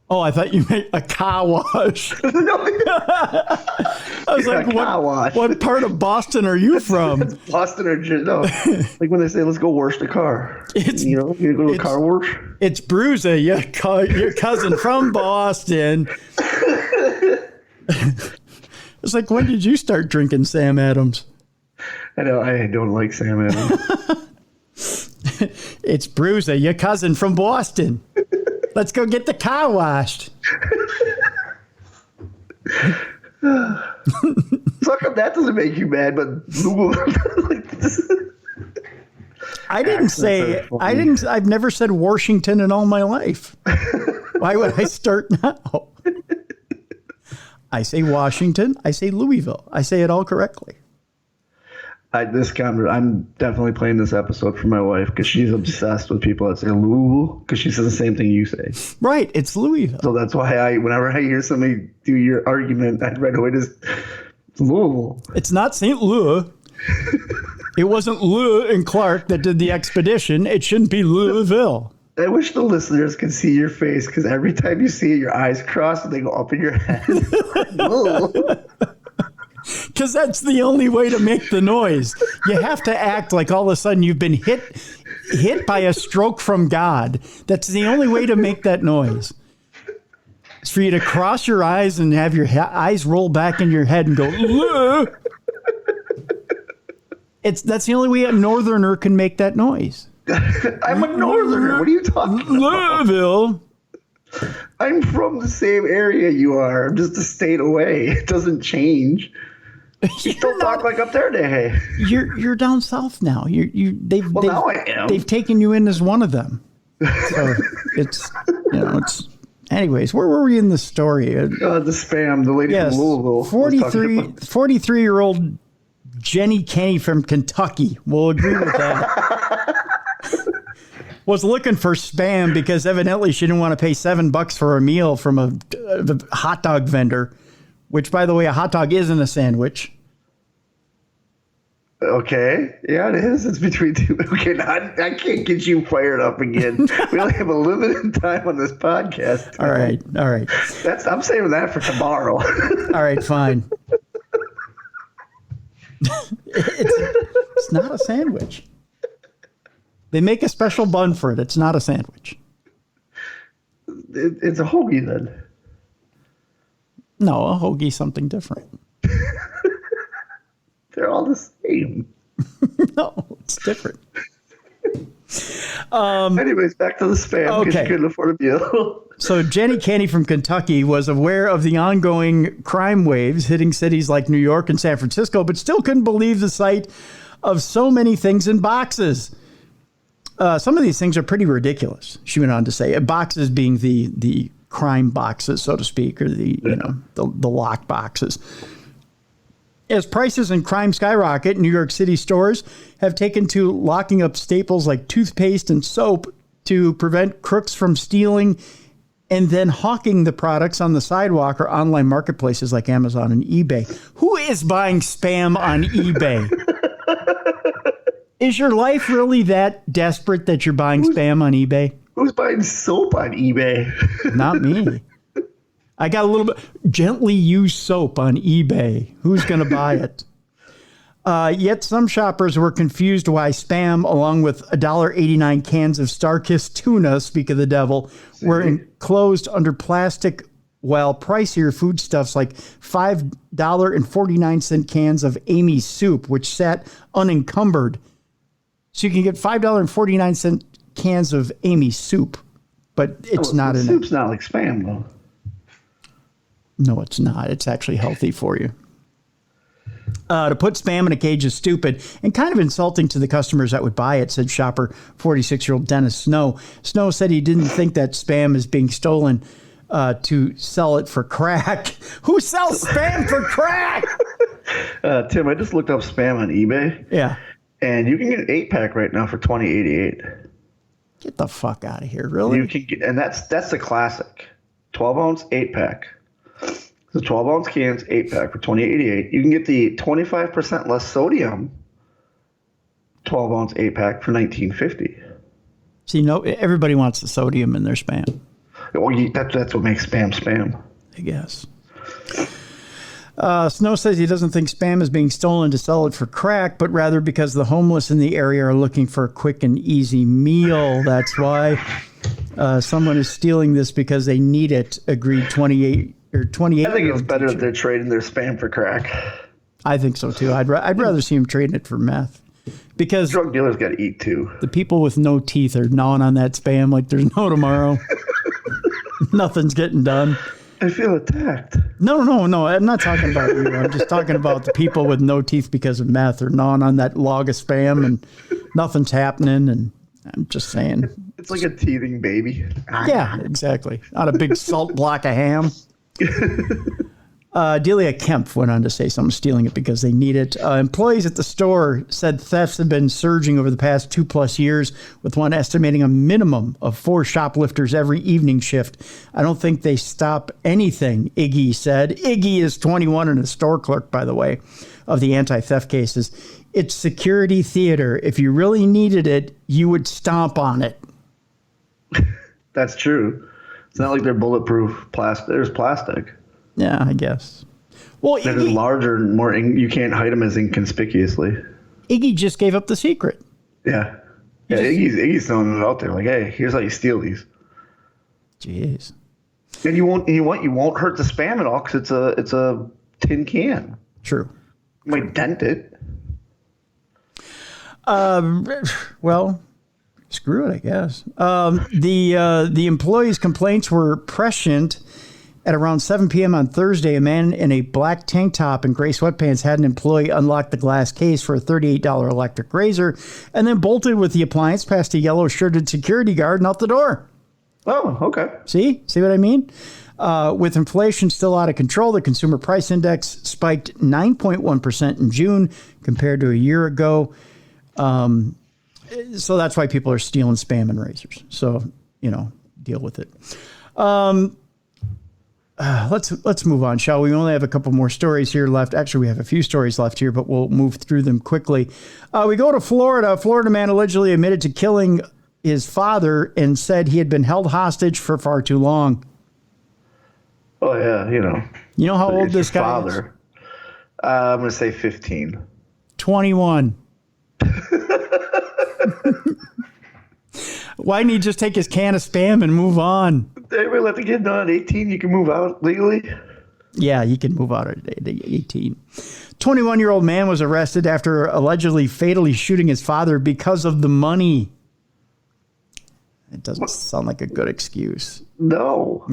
Oh, I thought you meant a car wash. I was like, what part of Boston are you from? It's Boston or no. Like when they say, let's go wash the car. You go to a car wash? It's Bruce, your cousin from Boston. It's like, when did you start drinking Sam Adams? I know, I don't like Sam Adams. It's Bruce, your cousin from Boston. Let's go get the car washed. So how come that doesn't make you mad, but I've never said Washington in all my life. Why would I start now? I say Washington. I say Louisville. I say it all correctly. I'm definitely playing this episode for my wife because she's obsessed with people that say Louisville because she says the same thing you say. Right, it's Louisville. So that's why whenever I hear somebody do your argument, I right away just it's Louisville. It's not St. Louis. It wasn't Lewis and Clark that did the expedition. It shouldn't be Louisville. I wish the listeners could see your face because every time you see it, your eyes cross and they go up in your head. Because that's the only way to make the noise. You have to act like all of a sudden you've been hit by a stroke from God. That's the only way to make that noise. It's for you to cross your eyes and have your eyes roll back in your head and go, "Ugh." That's the only way a northerner can make that noise. I'm a northerner. What are you talking about? Louisville. I'm from the same area you are. I'm just a state away. It doesn't change. You still talk like up there, hey. You're down south now. Now I am. They've taken you in as one of them. So it's anyways, where were we in the story? The spam, the lady from Louisville. 43-year-old Jenny Kenny from Kentucky. We'll agree with that. Was looking for spam because evidently she didn't want to pay $7 for a meal from a hot dog vendor, which, by the way, a hot dog isn't a sandwich. Okay. Yeah, it is. It's between two. Okay, now I can't get you fired up again. We only have a limited time on this podcast. All right. I'm saving that for tomorrow. All right, fine. It's not a sandwich. They make a special bun for it. It's not a sandwich. It's a hoagie then. No, a hoagie's something different. They're all the same. No, it's different. Anyways, back to the spam because you couldn't afford a meal. So Jenny Kenny from Kentucky was aware of the ongoing crime waves hitting cities like New York and San Francisco, but still couldn't believe the sight of so many things in boxes. Some of these things are pretty ridiculous, she went on to say. Boxes being the crime boxes, so to speak, or the lock boxes. As prices in crime skyrocket, New York City stores have taken to locking up staples like toothpaste and soap to prevent crooks from stealing and then hawking the products on the sidewalk or online marketplaces like Amazon and eBay. Who is buying spam on eBay? Is your life really that desperate that you're buying spam on eBay? Who's buying soap on eBay? Not me. I got a little bit gently used soap on eBay. Who's going to buy it? Yet some shoppers were confused why spam, along with $1.89 cans of Star-Kissed tuna, speak of the devil, were enclosed under plastic, while pricier foodstuffs like $5.49 cans of Amy's soup, which sat unencumbered. So you can get $5.49 cans of Amy's soup, but it's not in it. Soup's not like spam, though. No, it's not. It's actually healthy for you. To put spam in a cage is stupid and kind of insulting to the customers that would buy it, said shopper 46-year-old Dennis Snow. Snow said he didn't think that spam is being stolen to sell it for crack. Who sells spam for crack? Tim, I just looked up spam on eBay. Yeah. And you can get an 8-pack right now for $20.88. Get the fuck out of here, really? You can get, and that's the classic. 12-ounce 8-pack. The 12-ounce cans, 8-pack for $20.88. You can get the 25% less sodium 12-ounce 8-pack for $19.50. See, no, everybody wants the sodium in their spam. Well, that's what makes spam, I guess. Snow says he doesn't think spam is being stolen to sell it for crack, but rather because the homeless in the area are looking for a quick and easy meal. That's why someone is stealing this because they need it, agreed 28. I think it's better if they're trading their spam for crack. I think so, too. I'd rather see them trading it for meth. Because drug dealers got to eat, too. The people with no teeth are gnawing on that spam like there's no tomorrow. Nothing's getting done. I feel attacked. No. I'm not talking about you. I'm just talking about the people with no teeth because of meth are gnawing on that log of spam and nothing's happening. And I'm just saying. It's like a teething baby. Yeah, exactly. Not a big salt block of ham. Delia Kemp went on to say someone's stealing it because they need it. Employees at the store said thefts have been surging over the past 2+ years, with one estimating a minimum of 4 shoplifters every evening shift. I don't think they stop anything, Iggy said. Iggy is 21 and a store clerk, by the way, of the anti-theft cases. It's security theater. If you really needed it, you would stomp on it. That's true. It's not like they're bulletproof plastic. There's plastic. Yeah, I guess. Well, They're just larger and more. You can't hide them as inconspicuously. Iggy just gave up the secret. Yeah. Yeah, Iggy's throwing it out there. Like, hey, here's how you steal these. Jeez. And you won't hurt the spam at all because it's a tin can. True. You might dent it. Well, screw it, I guess. The employees' complaints were prescient. At around 7 p.m. on Thursday, a man in a black tank top and gray sweatpants had an employee unlock the glass case for a $38 electric razor and then bolted with the appliance past a yellow-shirted security guard and out the door. Oh, okay. See what I mean? With inflation still out of control, the consumer price index spiked 9.1% in June compared to a year ago. So that's why people are stealing spam and razors. So, deal with it. Let's move on, shall we? We only have a couple more stories here left. Actually, we have a few stories left here, but we'll move through them quickly. We go to Florida. A Florida man allegedly admitted to killing his father and said he had been held hostage for far too long. Oh, yeah, You know how old this guy is? I'm going to say 15. 21. Why didn't he just take his can of spam and move on? They let the kid know at 18 you can move out legally? Yeah, you can move out at 18. 21-year-old man was arrested after allegedly fatally shooting his father because of the money. It doesn't sound like a good excuse. No.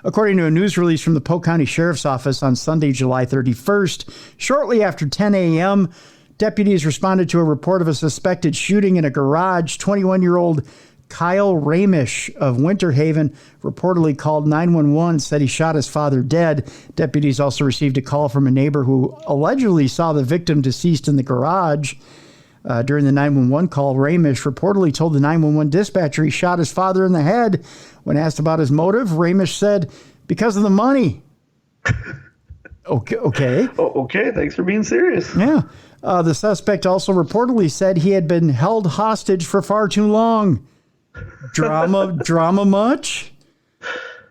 According to a news release from the Polk County Sheriff's Office on Sunday, July 31st, shortly after 10 a.m., deputies responded to a report of a suspected shooting in a garage. 21-year-old Kyle Ramish of Winter Haven reportedly called 911 and said he shot his father dead. Deputies also received a call from a neighbor who allegedly saw the victim deceased in the garage. During the 911 call, Ramish reportedly told the 911 dispatcher he shot his father in the head. When asked about his motive, Ramish said, because of the money. Okay. Oh, okay, thanks for being serious. Yeah. The suspect also reportedly said he had been held hostage for far too long. Drama much?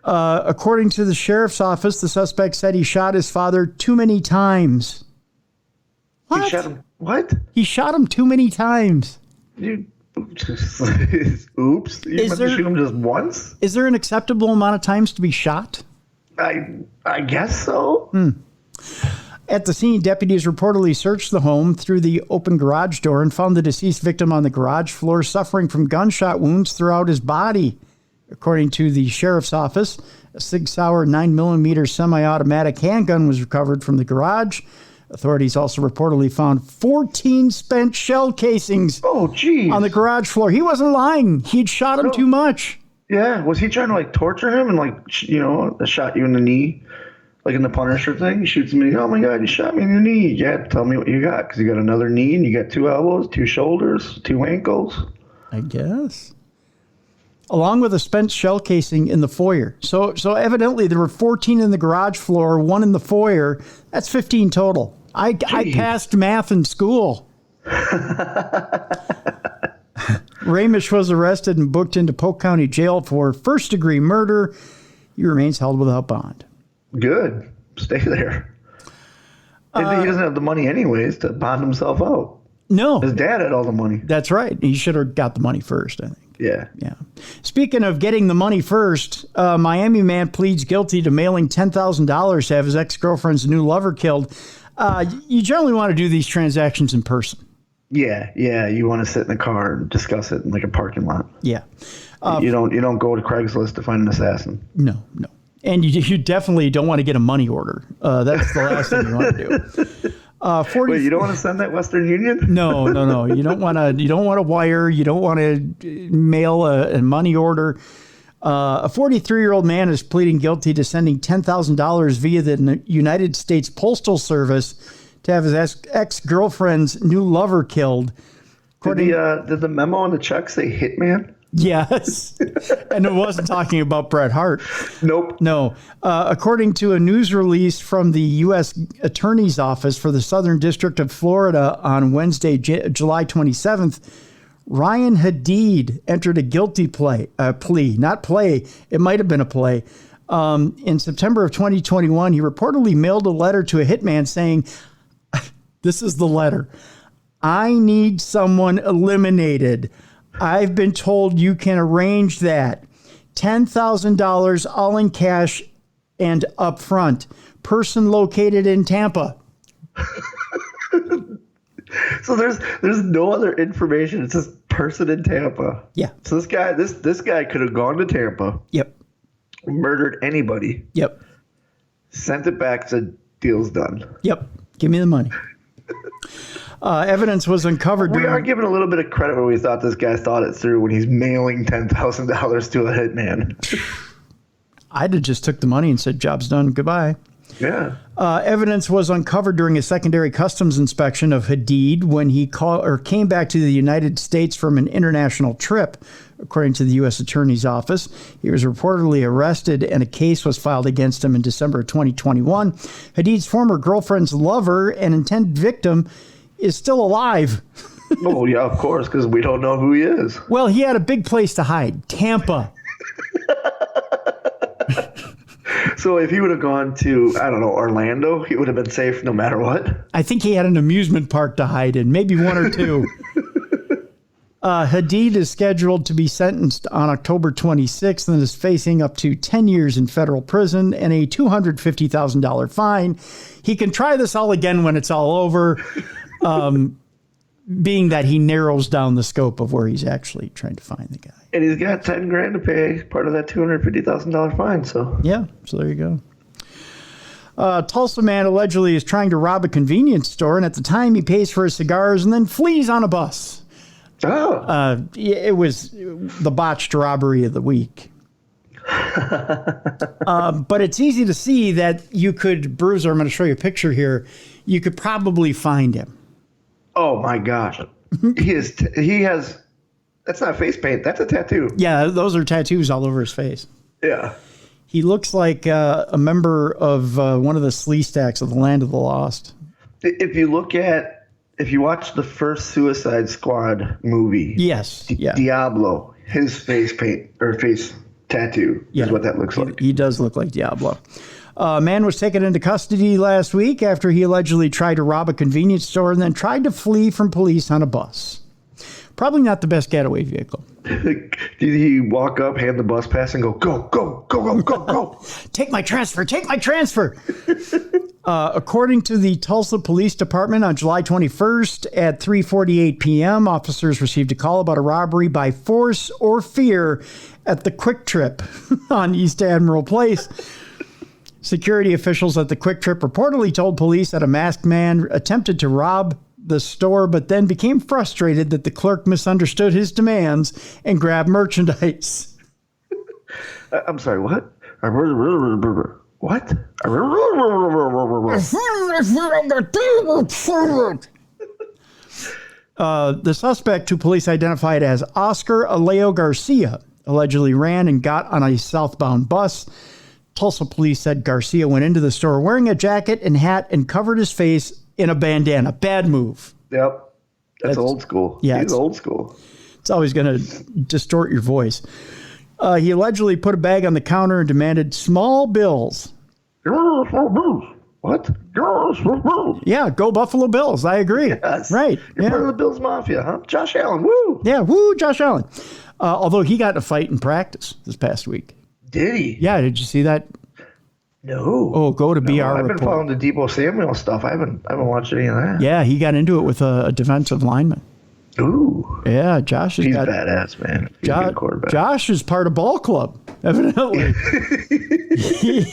According to the sheriff's office, the suspect said he shot his father too many times. What? He shot him. What? He shot him too many times. Oops. You meant to shoot him just once? Is there an acceptable amount of times to be shot? I guess so. At the scene, deputies reportedly searched the home through the open garage door and found the deceased victim on the garage floor suffering from gunshot wounds throughout his body. According to the sheriff's office, a Sig Sauer 9mm semi-automatic handgun was recovered from the garage. Authorities also reportedly found 14 spent shell casings on the garage floor. He wasn't lying. He'd shot him too much. Yeah. Was he trying to torture him and shot you in the knee? Like in the Punisher thing, he shoots me. Oh my God, you shot me in the knee. Yeah, tell me what you got, because you got another knee and you got 2 elbows, 2 shoulders, 2 ankles. I guess. Along with a spent shell casing in the foyer. So evidently there were 14 in the garage floor, 1 in the foyer. That's 15 total. I passed math in school. Ramish was arrested and booked into Polk County Jail for first-degree murder. He remains held without bond. Good. Stay there. He doesn't have the money anyways to bond himself out. No. His dad had all the money. That's right. He should have got the money first, I think. Yeah. Speaking of getting the money first, Miami man pleads guilty to mailing $10,000 to have his ex-girlfriend's new lover killed. You generally want to do these transactions in person. Yeah. You want to sit in the car and discuss it in a parking lot. Yeah. You don't go to Craigslist to find an assassin. No. And you definitely don't want to get a money order. That's the last thing you want to do. Wait, you don't want to send that Western Union? No. You don't want to. You don't want to wire. You don't want to mail a money order. A 43-year-old man is pleading guilty to sending $10,000 via the United States Postal Service to have his ex-girlfriend's new lover killed. Did the memo on the check say hitman? Yes. And it wasn't talking about Bret Hart. Nope. No. According to a news release from the U.S. Attorney's Office for the Southern District of Florida on Wednesday, July 27th, Ryan Hadid entered a guilty plea. It might have been a play. In September of 2021, he reportedly mailed a letter to a hitman saying, this is the letter, "I need someone eliminated. I've been told you can arrange that. $10,000 all in cash and upfront. Person located in Tampa." So there's no other information. It's just person in Tampa. Yeah. So this guy could have gone to Tampa. Yep. Murdered anybody. Yep. Sent it back, said deal's done. Yep. Give me the money. Evidence was uncovered. We are giving a little bit of credit where we thought this guy thought it through when he's mailing $10,000 to a hitman. I'd have just took the money and said, "Job's done. Goodbye." Yeah. Evidence was uncovered during a secondary customs inspection of Hadid when he came back to the United States from an international trip, according to the U.S. Attorney's Office. He was reportedly arrested and a case was filed against him in December of 2021. Hadid's former girlfriend's lover and intended victim is still alive. Oh, yeah, of course, because we don't know who he is. Well, he had a big place to hide, Tampa. So if he would have gone to, I don't know, Orlando, he would have been safe no matter what. I think he had an amusement park to hide in, maybe one or two. Hadid is scheduled to be sentenced on October 26th and is facing up to 10 years in federal prison and a $250,000 fine. He can try this all again when it's all over, being that he narrows down the scope of where he's actually trying to find the guy. And he's got $10,000 to pay, part of that $250,000 fine. So yeah, so there you go. Tulsa man allegedly is trying to rob a convenience store, and at the time he pays for his cigars and then flees on a bus. Oh. It was the botched robbery of the week. But it's easy to see that you could, Bruiser, I'm going to show you a picture here. You could probably find him. Oh my gosh. He has, that's not face paint. That's a tattoo. Yeah, those are tattoos all over his face. Yeah. He looks like a member of one of the slee stacks of the Land of the Lost. If you watch the first Suicide Squad movie. Yes. Yeah. Diablo, his face paint or face tattoo is what that looks like. He does look like Diablo. A man was taken into custody last week after he allegedly tried to rob a convenience store and then tried to flee from police on a bus. Probably not the best getaway vehicle. Did he walk up, hand the bus pass, and go, go, go, go, go, go, go? Take my transfer, take my transfer. According to the Tulsa Police Department, on July 21st at 3:48 p.m., officers received a call about a robbery by force or fear at the Quick Trip on East Admiral Place. Security officials at the Quick Trip reportedly told police that a masked man attempted to rob the store, but then became frustrated that the clerk misunderstood his demands and grabbed merchandise. I'm sorry, what? What? The suspect, who police identified as Oscar Aleo Garcia, allegedly ran and got on a southbound bus. Tulsa police said Garcia went into the store wearing a jacket and hat and covered his face in a bandana. Bad move. Yep. That's old school. Yeah, he's old school. It's always going to distort your voice. He allegedly put a bag on the counter and demanded small bills. What? Yeah, go Buffalo Bills. I agree. Yes. Right. You're part of the Bills Mafia, huh? Josh Allen, woo! Yeah, woo, Josh Allen. Although he got in a fight in practice this past week. Did he? Yeah, did you see that? No. Oh, go to BR I've been report. following the Debo Samuel stuff. I haven't watched any of that. Yeah, he got into it with a defensive lineman. Ooh. Yeah, Josh has He's got badass, man. He's a good quarterback. Josh is part of ball club, evidently. He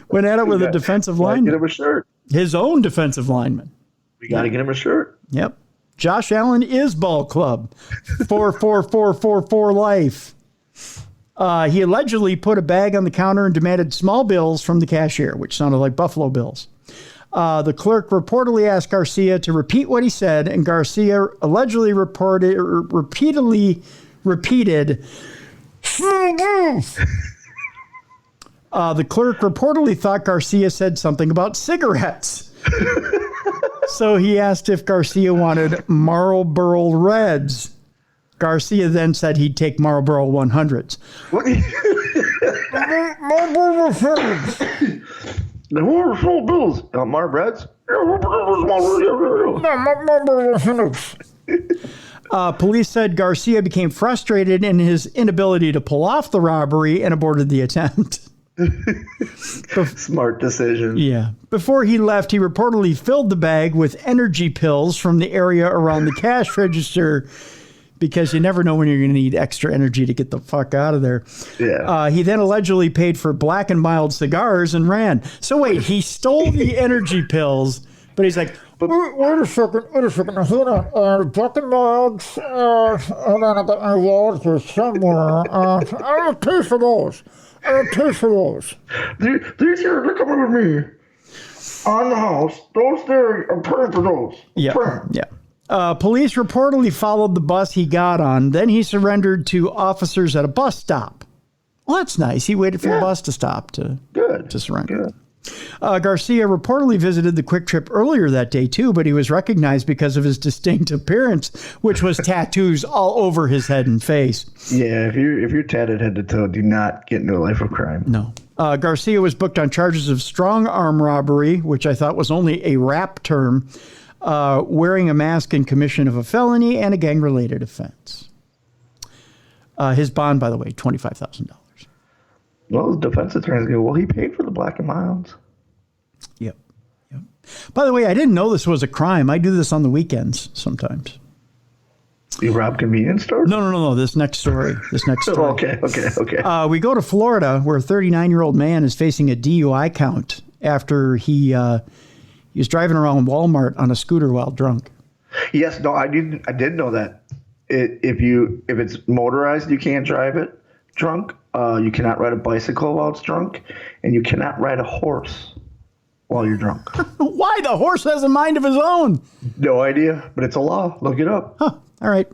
went at it with a defensive lineman. Get him a shirt. His own defensive lineman. We got to get him a shirt. Yep. Josh Allen is ball club. 44444 life. He allegedly put a bag on the counter and demanded small bills from the cashier, which sounded like Buffalo Bills. The clerk reportedly asked Garcia to repeat what he said, and Garcia allegedly repeatedly repeated, the clerk reportedly thought Garcia said something about cigarettes. So he asked if Garcia wanted Marlboro Reds. Garcia then said he'd take Marlboro 100s. What? The Marlboro bills. Marlboro's? Police said Garcia became frustrated in his inability to pull off the robbery and aborted the attempt. Smart decision. Yeah. Before he left, he reportedly filled the bag with energy pills from the area around the cash register because you never know when you're going to need extra energy to get the fuck out of there. Yeah. He then allegedly paid for Black and Mild cigars and ran. So wait, he stole the energy pills, but he's like, wait a second, hold on. Black and Milds, hold on, I got my wallet here somewhere. I will pay for those. These here, look over me. On the house. Those there, I'm paying for those. Yeah. Police reportedly followed the bus he got on. Then he surrendered to officers at a bus stop. Well, that's nice. He waited for the bus to stop to surrender. Good. Garcia reportedly visited the Quick Trip earlier that day, too, but he was recognized because of his distinct appearance, which was tattoos all over his head and face. Yeah, if you're tatted head to toe, do not get into a life of crime. No. Garcia was booked on charges of strong arm robbery, which I thought was only a rap term, wearing a mask in commission of a felony, and a gang-related offense. His bond, by the way, $25,000. Well, the defense attorneys go, well, he paid for the Black and Milds. Yep. By the way, I didn't know this was a crime. I do this on the weekends sometimes. You rob convenience stores? No. This next story. Okay. We go to Florida, where a 39-year-old man is facing a DUI count after he was driving around Walmart on a scooter while drunk. Yes, no, I did know that. If it's motorized, you can't drive it drunk. You cannot ride a bicycle while it's drunk, and you cannot ride a horse while you're drunk. Why? The horse has a mind of his own. No idea, but it's a law. Look it up. Huh. All right.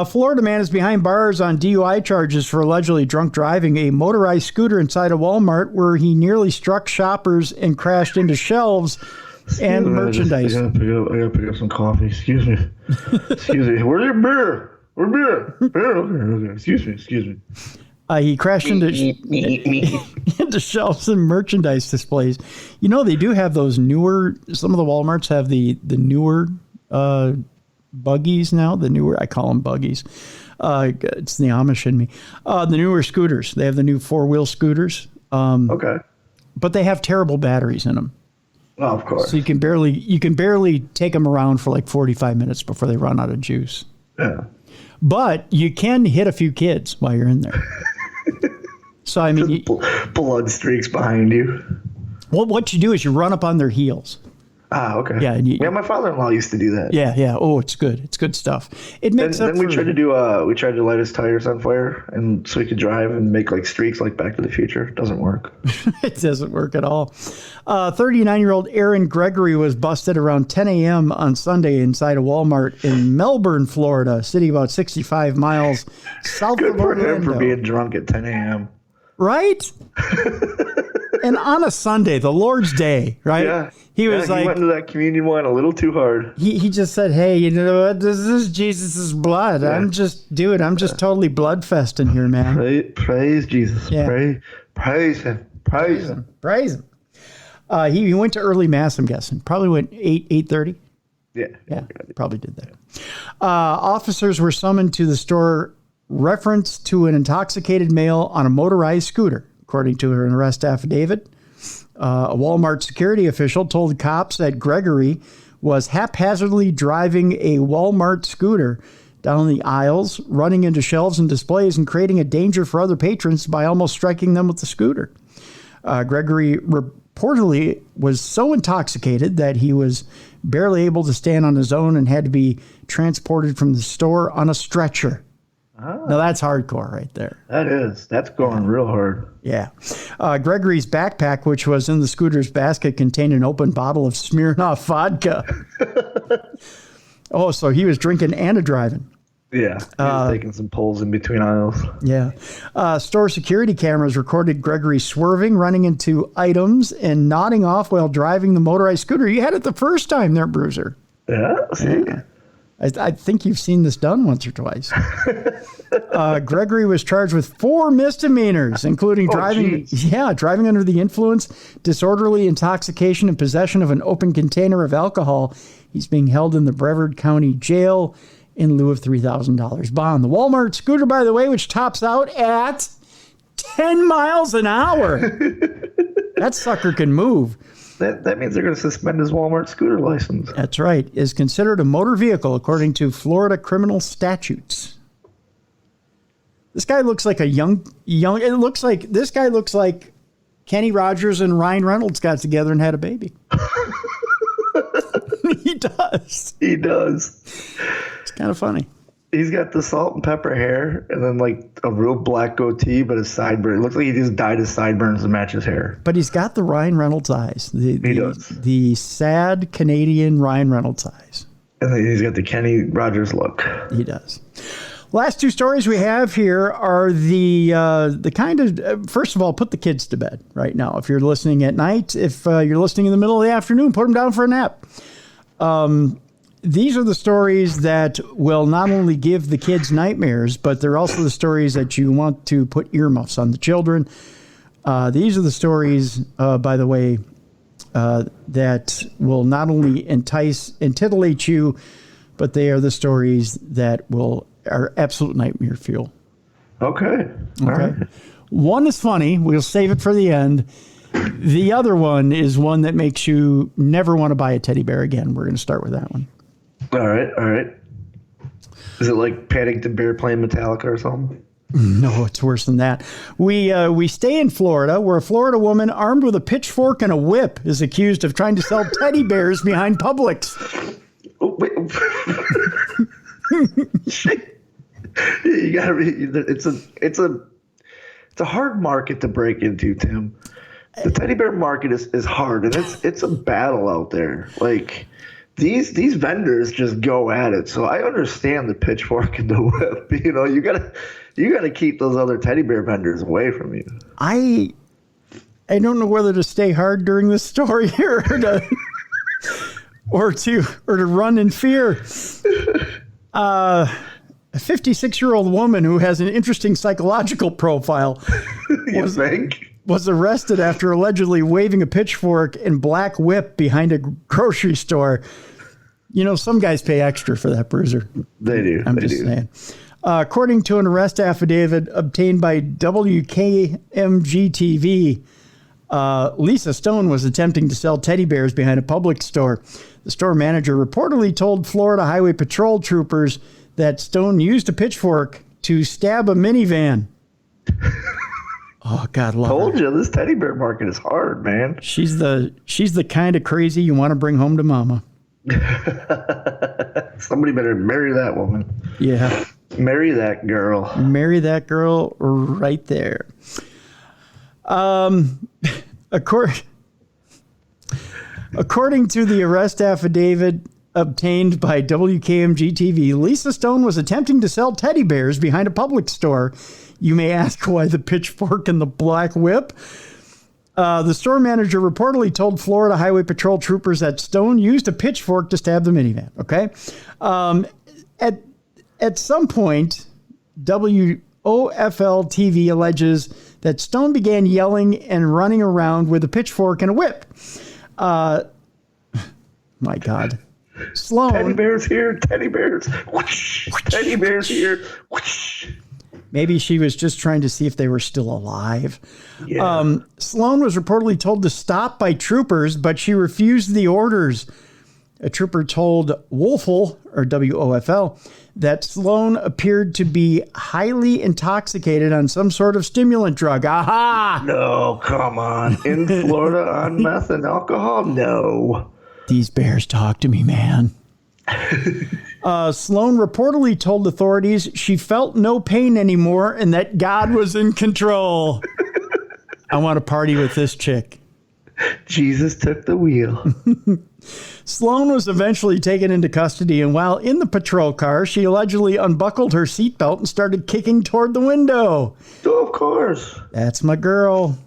Florida man is behind bars on DUI charges for allegedly drunk driving a motorized scooter inside a Walmart where he nearly struck shoppers and crashed into shelves and merchandise. I gotta pick up some coffee. Excuse me. Where's your beer? Where's beer? Okay. Excuse me. He crashed into shelves and merchandise displays. You know, they do have those newer, some of the Walmarts have the newer buggies now. I call them buggies. It's the Amish in me. The newer scooters. They have the new 4-wheel scooters. Okay. But they have terrible batteries in them. Oh, of course. So you can barely take them around for like 45 minutes before they run out of juice. Yeah. But you can hit a few kids while you're in there. So, I mean... blood streaks behind you. Well, what you do is you run up on their heels. Ah, okay. Yeah, my father-in-law used to do that. Yeah. Oh, it's good. It's good stuff. It makes Then we tried to light his tires on fire, and so he could drive and make like streaks like Back to the Future. Doesn't work. It doesn't work at all. 39-year-old Aaron Gregory was busted around 10 a.m. on Sunday inside a Walmart in Melbourne, Florida, a city about 65 miles south of Orlando. Good for him for being drunk at 10 a.m. Right? And on a Sunday, the Lord's Day, right? Yeah. He was like, went into that communion wine a little too hard. He just said, hey, you know what? This is Jesus' blood. Yeah. I'm just totally bloodfesting here, man. Praise Jesus. Yeah. Praise him. Praise him. Praise him. He went to early mass, I'm guessing. Probably went 8:30. Yeah, probably did that. Officers were summoned to the store reference to an intoxicated male on a motorized scooter, according to an arrest affidavit. A Walmart security official told cops that Gregory was haphazardly driving a Walmart scooter down the aisles, running into shelves and displays, and creating a danger for other patrons by almost striking them with the scooter. Gregory reportedly was so intoxicated that he was barely able to stand on his own and had to be transported from the store on a stretcher. Now that's hardcore right there. That is. That's going real hard. Yeah. Gregory's backpack, which was in the scooter's basket, contained an open bottle of Smirnoff vodka. Oh, so he was drinking and driving. Yeah. He was taking some pulls in between aisles. Yeah. Store security cameras recorded Gregory swerving, running into items, and nodding off while driving the motorized scooter. You had it the first time there, Bruiser. Yeah. See? I think you've seen this done once or twice. Gregory was charged with 4 misdemeanors, including driving under the influence, disorderly intoxication, and possession of an open container of alcohol. He's being held in the Brevard County Jail in lieu of $3,000 bond. The Walmart scooter, by the way, which tops out at 10 miles an hour. That sucker can move. That means they're going to suspend his Walmart scooter license. That's right. Is considered a motor vehicle according to Florida criminal statutes. This guy looks like this guy looks like Kenny Rogers and Ryan Reynolds got together and had a baby. He does. He does. It's kind of funny. He's got the salt and pepper hair and then like a real black goatee, but his sideburn. It looks like he just dyed his sideburns to match his hair. But he's got the Ryan Reynolds eyes. He does. The sad Canadian Ryan Reynolds eyes. And then he's got the Kenny Rogers look. He does. Last 2 stories we have here are the kind of, first of all, put the kids to bed right now. If you're listening at night, if you're listening in the middle of the afternoon, put them down for a nap. These are the stories that will not only give the kids nightmares, but they're also the stories that you want to put earmuffs on the children. These are the stories, by the way, that will not only entice and titillate you, but they are the stories that are absolute nightmare fuel. Okay. All right. One is funny. We'll save it for the end. The other one is one that makes you never want to buy a teddy bear again. We're going to start with that one. All right. Is it like Paddington Bear playing Metallica or something? No, it's worse than that. We stay in Florida, where a Florida woman armed with a pitchfork and a whip is accused of trying to sell teddy bears behind Publix. Oh, wait. You gotta read. It's a hard market to break into, Tim. The teddy bear market is hard, and it's a battle out there. Like these vendors just go at it. So I understand the pitchfork and the whip. You know, you gotta keep those other teddy bear vendors away from you. I don't know whether to stay hard during this story here or to run in fear. A 56-year-old woman who has an interesting psychological profile was arrested after allegedly waving a pitchfork and black whip behind a grocery store. You know, some guys pay extra for that, Bruiser. They do. I'm just saying. According to an arrest affidavit obtained by WKMG-TV, Lisa Stone was attempting to sell teddy bears behind a Publix store. The store manager reportedly told Florida Highway Patrol troopers that Stone used a pitchfork to stab a minivan. Oh, God, love Told her. you, this teddy bear market is hard, man. She's the kind of crazy you want to bring home to mama. Somebody better marry that woman. Yeah. Marry that girl. Marry that girl right there. According to the arrest affidavit obtained by WKMG-TV, Lisa Stone was attempting to sell teddy bears behind a Publix store. You may ask why the pitchfork and the black whip. The store manager reportedly told Florida Highway Patrol troopers that Stone used a pitchfork to stab the minivan. Okay. At some point, WOFL-TV alleges that Stone began yelling and running around with a pitchfork and a whip. My God. Sloan. Teddy bears here, teddy bears. Whoosh. Teddy bears here. Whoosh. Maybe she was just trying to see if they were still alive. Yeah. Sloan was reportedly told to stop by troopers, but she refused the orders. A trooper told Wolfel, or WOFL, that Sloan appeared to be highly intoxicated on some sort of stimulant drug. Aha! No, come on. In Florida on meth and alcohol? No. These bears talk to me, man. Sloan reportedly told authorities she felt no pain anymore and that God was in control. I want to party with this chick. Jesus took the wheel. Sloan was eventually taken into custody, and while in the patrol car, she allegedly unbuckled her seatbelt and started kicking toward the window. Oh, of course. That's my girl.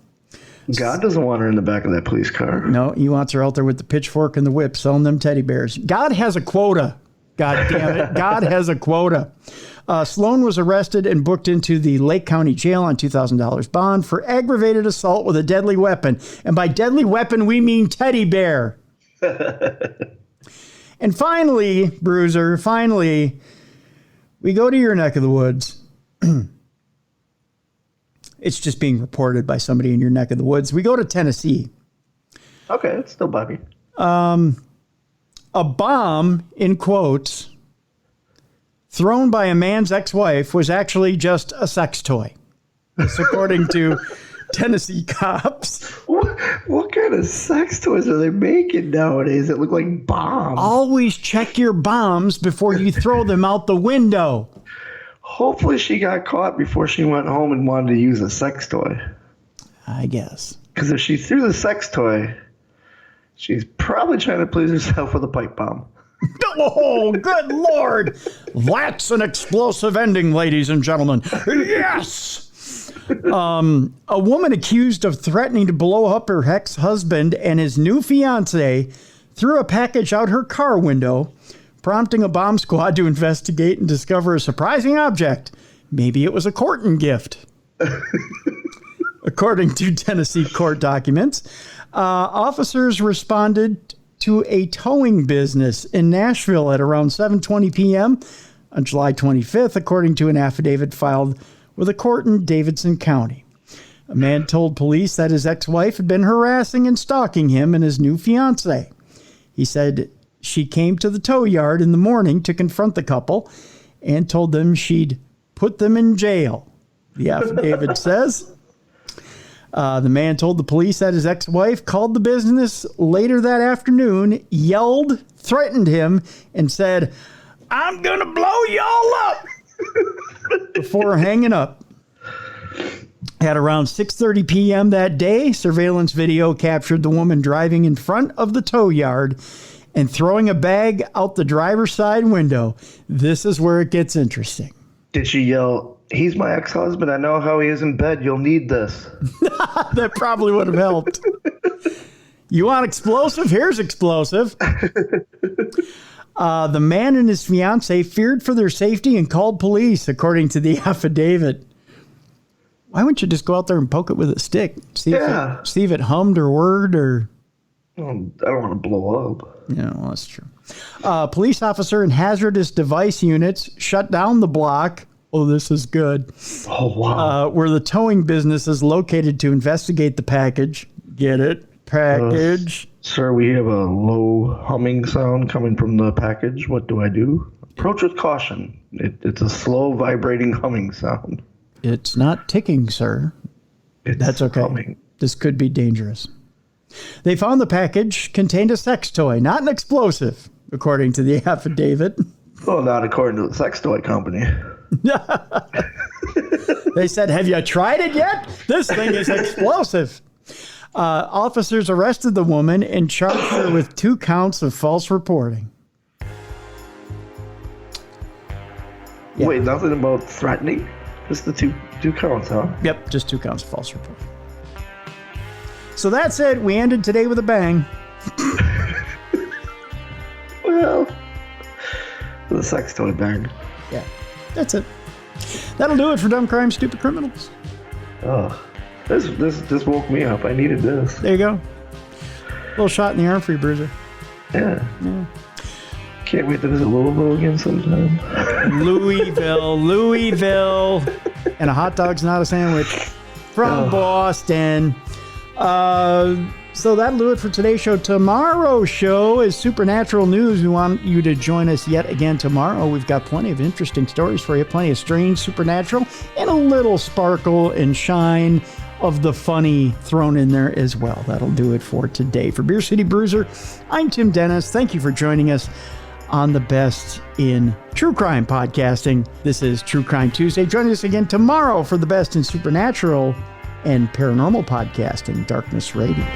God doesn't want her in the back of that police car. No, he wants her out there with the pitchfork and the whip selling them teddy bears. God has a quota. God damn it. God has a quota. Sloan was arrested and booked into the Lake County Jail on $2,000 bond for aggravated assault with a deadly weapon. And by deadly weapon, we mean teddy bear. And finally, Bruiser, we go to your neck of the woods. It's just being reported by somebody in your neck of the woods. We go to Tennessee. Okay, it's still Bobby. A bomb, in quotes, thrown by a man's ex-wife was actually just a sex toy. This according to Tennessee cops. What kind of sex toys are they making nowadays that look like bombs? Always check your bombs before you throw them out the window. Hopefully she got caught before she went home and wanted to use a sex toy. I guess. Because if she threw the sex toy, she's probably trying to please herself with a pipe bomb. Oh, good Lord. That's an explosive ending, ladies and gentlemen. Yes. A woman accused of threatening to blow up her ex-husband and his new fiance threw a package out her car window, prompting a bomb squad to investigate and discover a surprising object. Maybe it was a courting gift. According to Tennessee court documents, officers responded to a towing business in Nashville at around 7:20 p.m. on July 25th, according to an affidavit filed with a court in Davidson County. A man told police that his ex-wife had been harassing and stalking him and his new fiance. He said she came to the tow yard in the morning to confront the couple and told them she'd put them in jail. The affidavit says. The man told the police that his ex-wife called the business later that afternoon, yelled, threatened him, and said, "I'm going to blow y'all up," before hanging up. At around 6:30 p.m. that day, surveillance video captured the woman driving in front of the tow yard and throwing a bag out the driver's side window. This is where it gets interesting. Did she yell, "He's my ex-husband. I know how he is in bed. You'll need this"? That probably would have helped. You want explosive? Here's explosive. The man and his fiance feared for their safety and called police, according to the affidavit. Why wouldn't you just go out there and poke it with a stick? See if it hummed or whirred or... I don't want to blow up. Yeah, well, that's true. Police officer and hazardous device units shut down the block. Oh, this is good. Oh, wow. Where the towing business is located to investigate the package. Get it? Package. Sir, we have a low humming sound coming from the package. What do I do? Approach with caution. It's a slow vibrating humming sound. It's not ticking, sir. That's okay. Humming. This could be dangerous. They found the package contained a sex toy, not an explosive, according to the affidavit. Well, not according to the sex toy company. They said, "Have you tried it yet? This thing is explosive." Officers arrested the woman and charged her with 2 counts of false reporting. Yeah. Wait, nothing about threatening? Just the two counts, huh? Yep, just 2 counts of false reporting. So that's it. We ended today with a bang. Well, the sex toy bang. Yeah, that's it. That'll do it for Dumb Crime, Stupid Criminals. Oh, this woke me up. I needed this. There you go. A little shot in the arm for you, Bruiser. Yeah. Can't wait to visit Louisville again sometime. Louisville. And a hot dog's not a sandwich. From Boston. So that'll do it for today's show. Tomorrow's show is Supernatural News. We want you to join us yet again tomorrow. We've got plenty of interesting stories for you, plenty of strange supernatural, and a little sparkle and shine of the funny thrown in there as well. That'll do it for today. For Beer City Bruiser, I'm Tim Dennis. Thank you for joining us on the best in true crime podcasting. This is True Crime Tuesday. Join us again tomorrow for the best in supernatural and paranormal podcasting, Darkness Radio.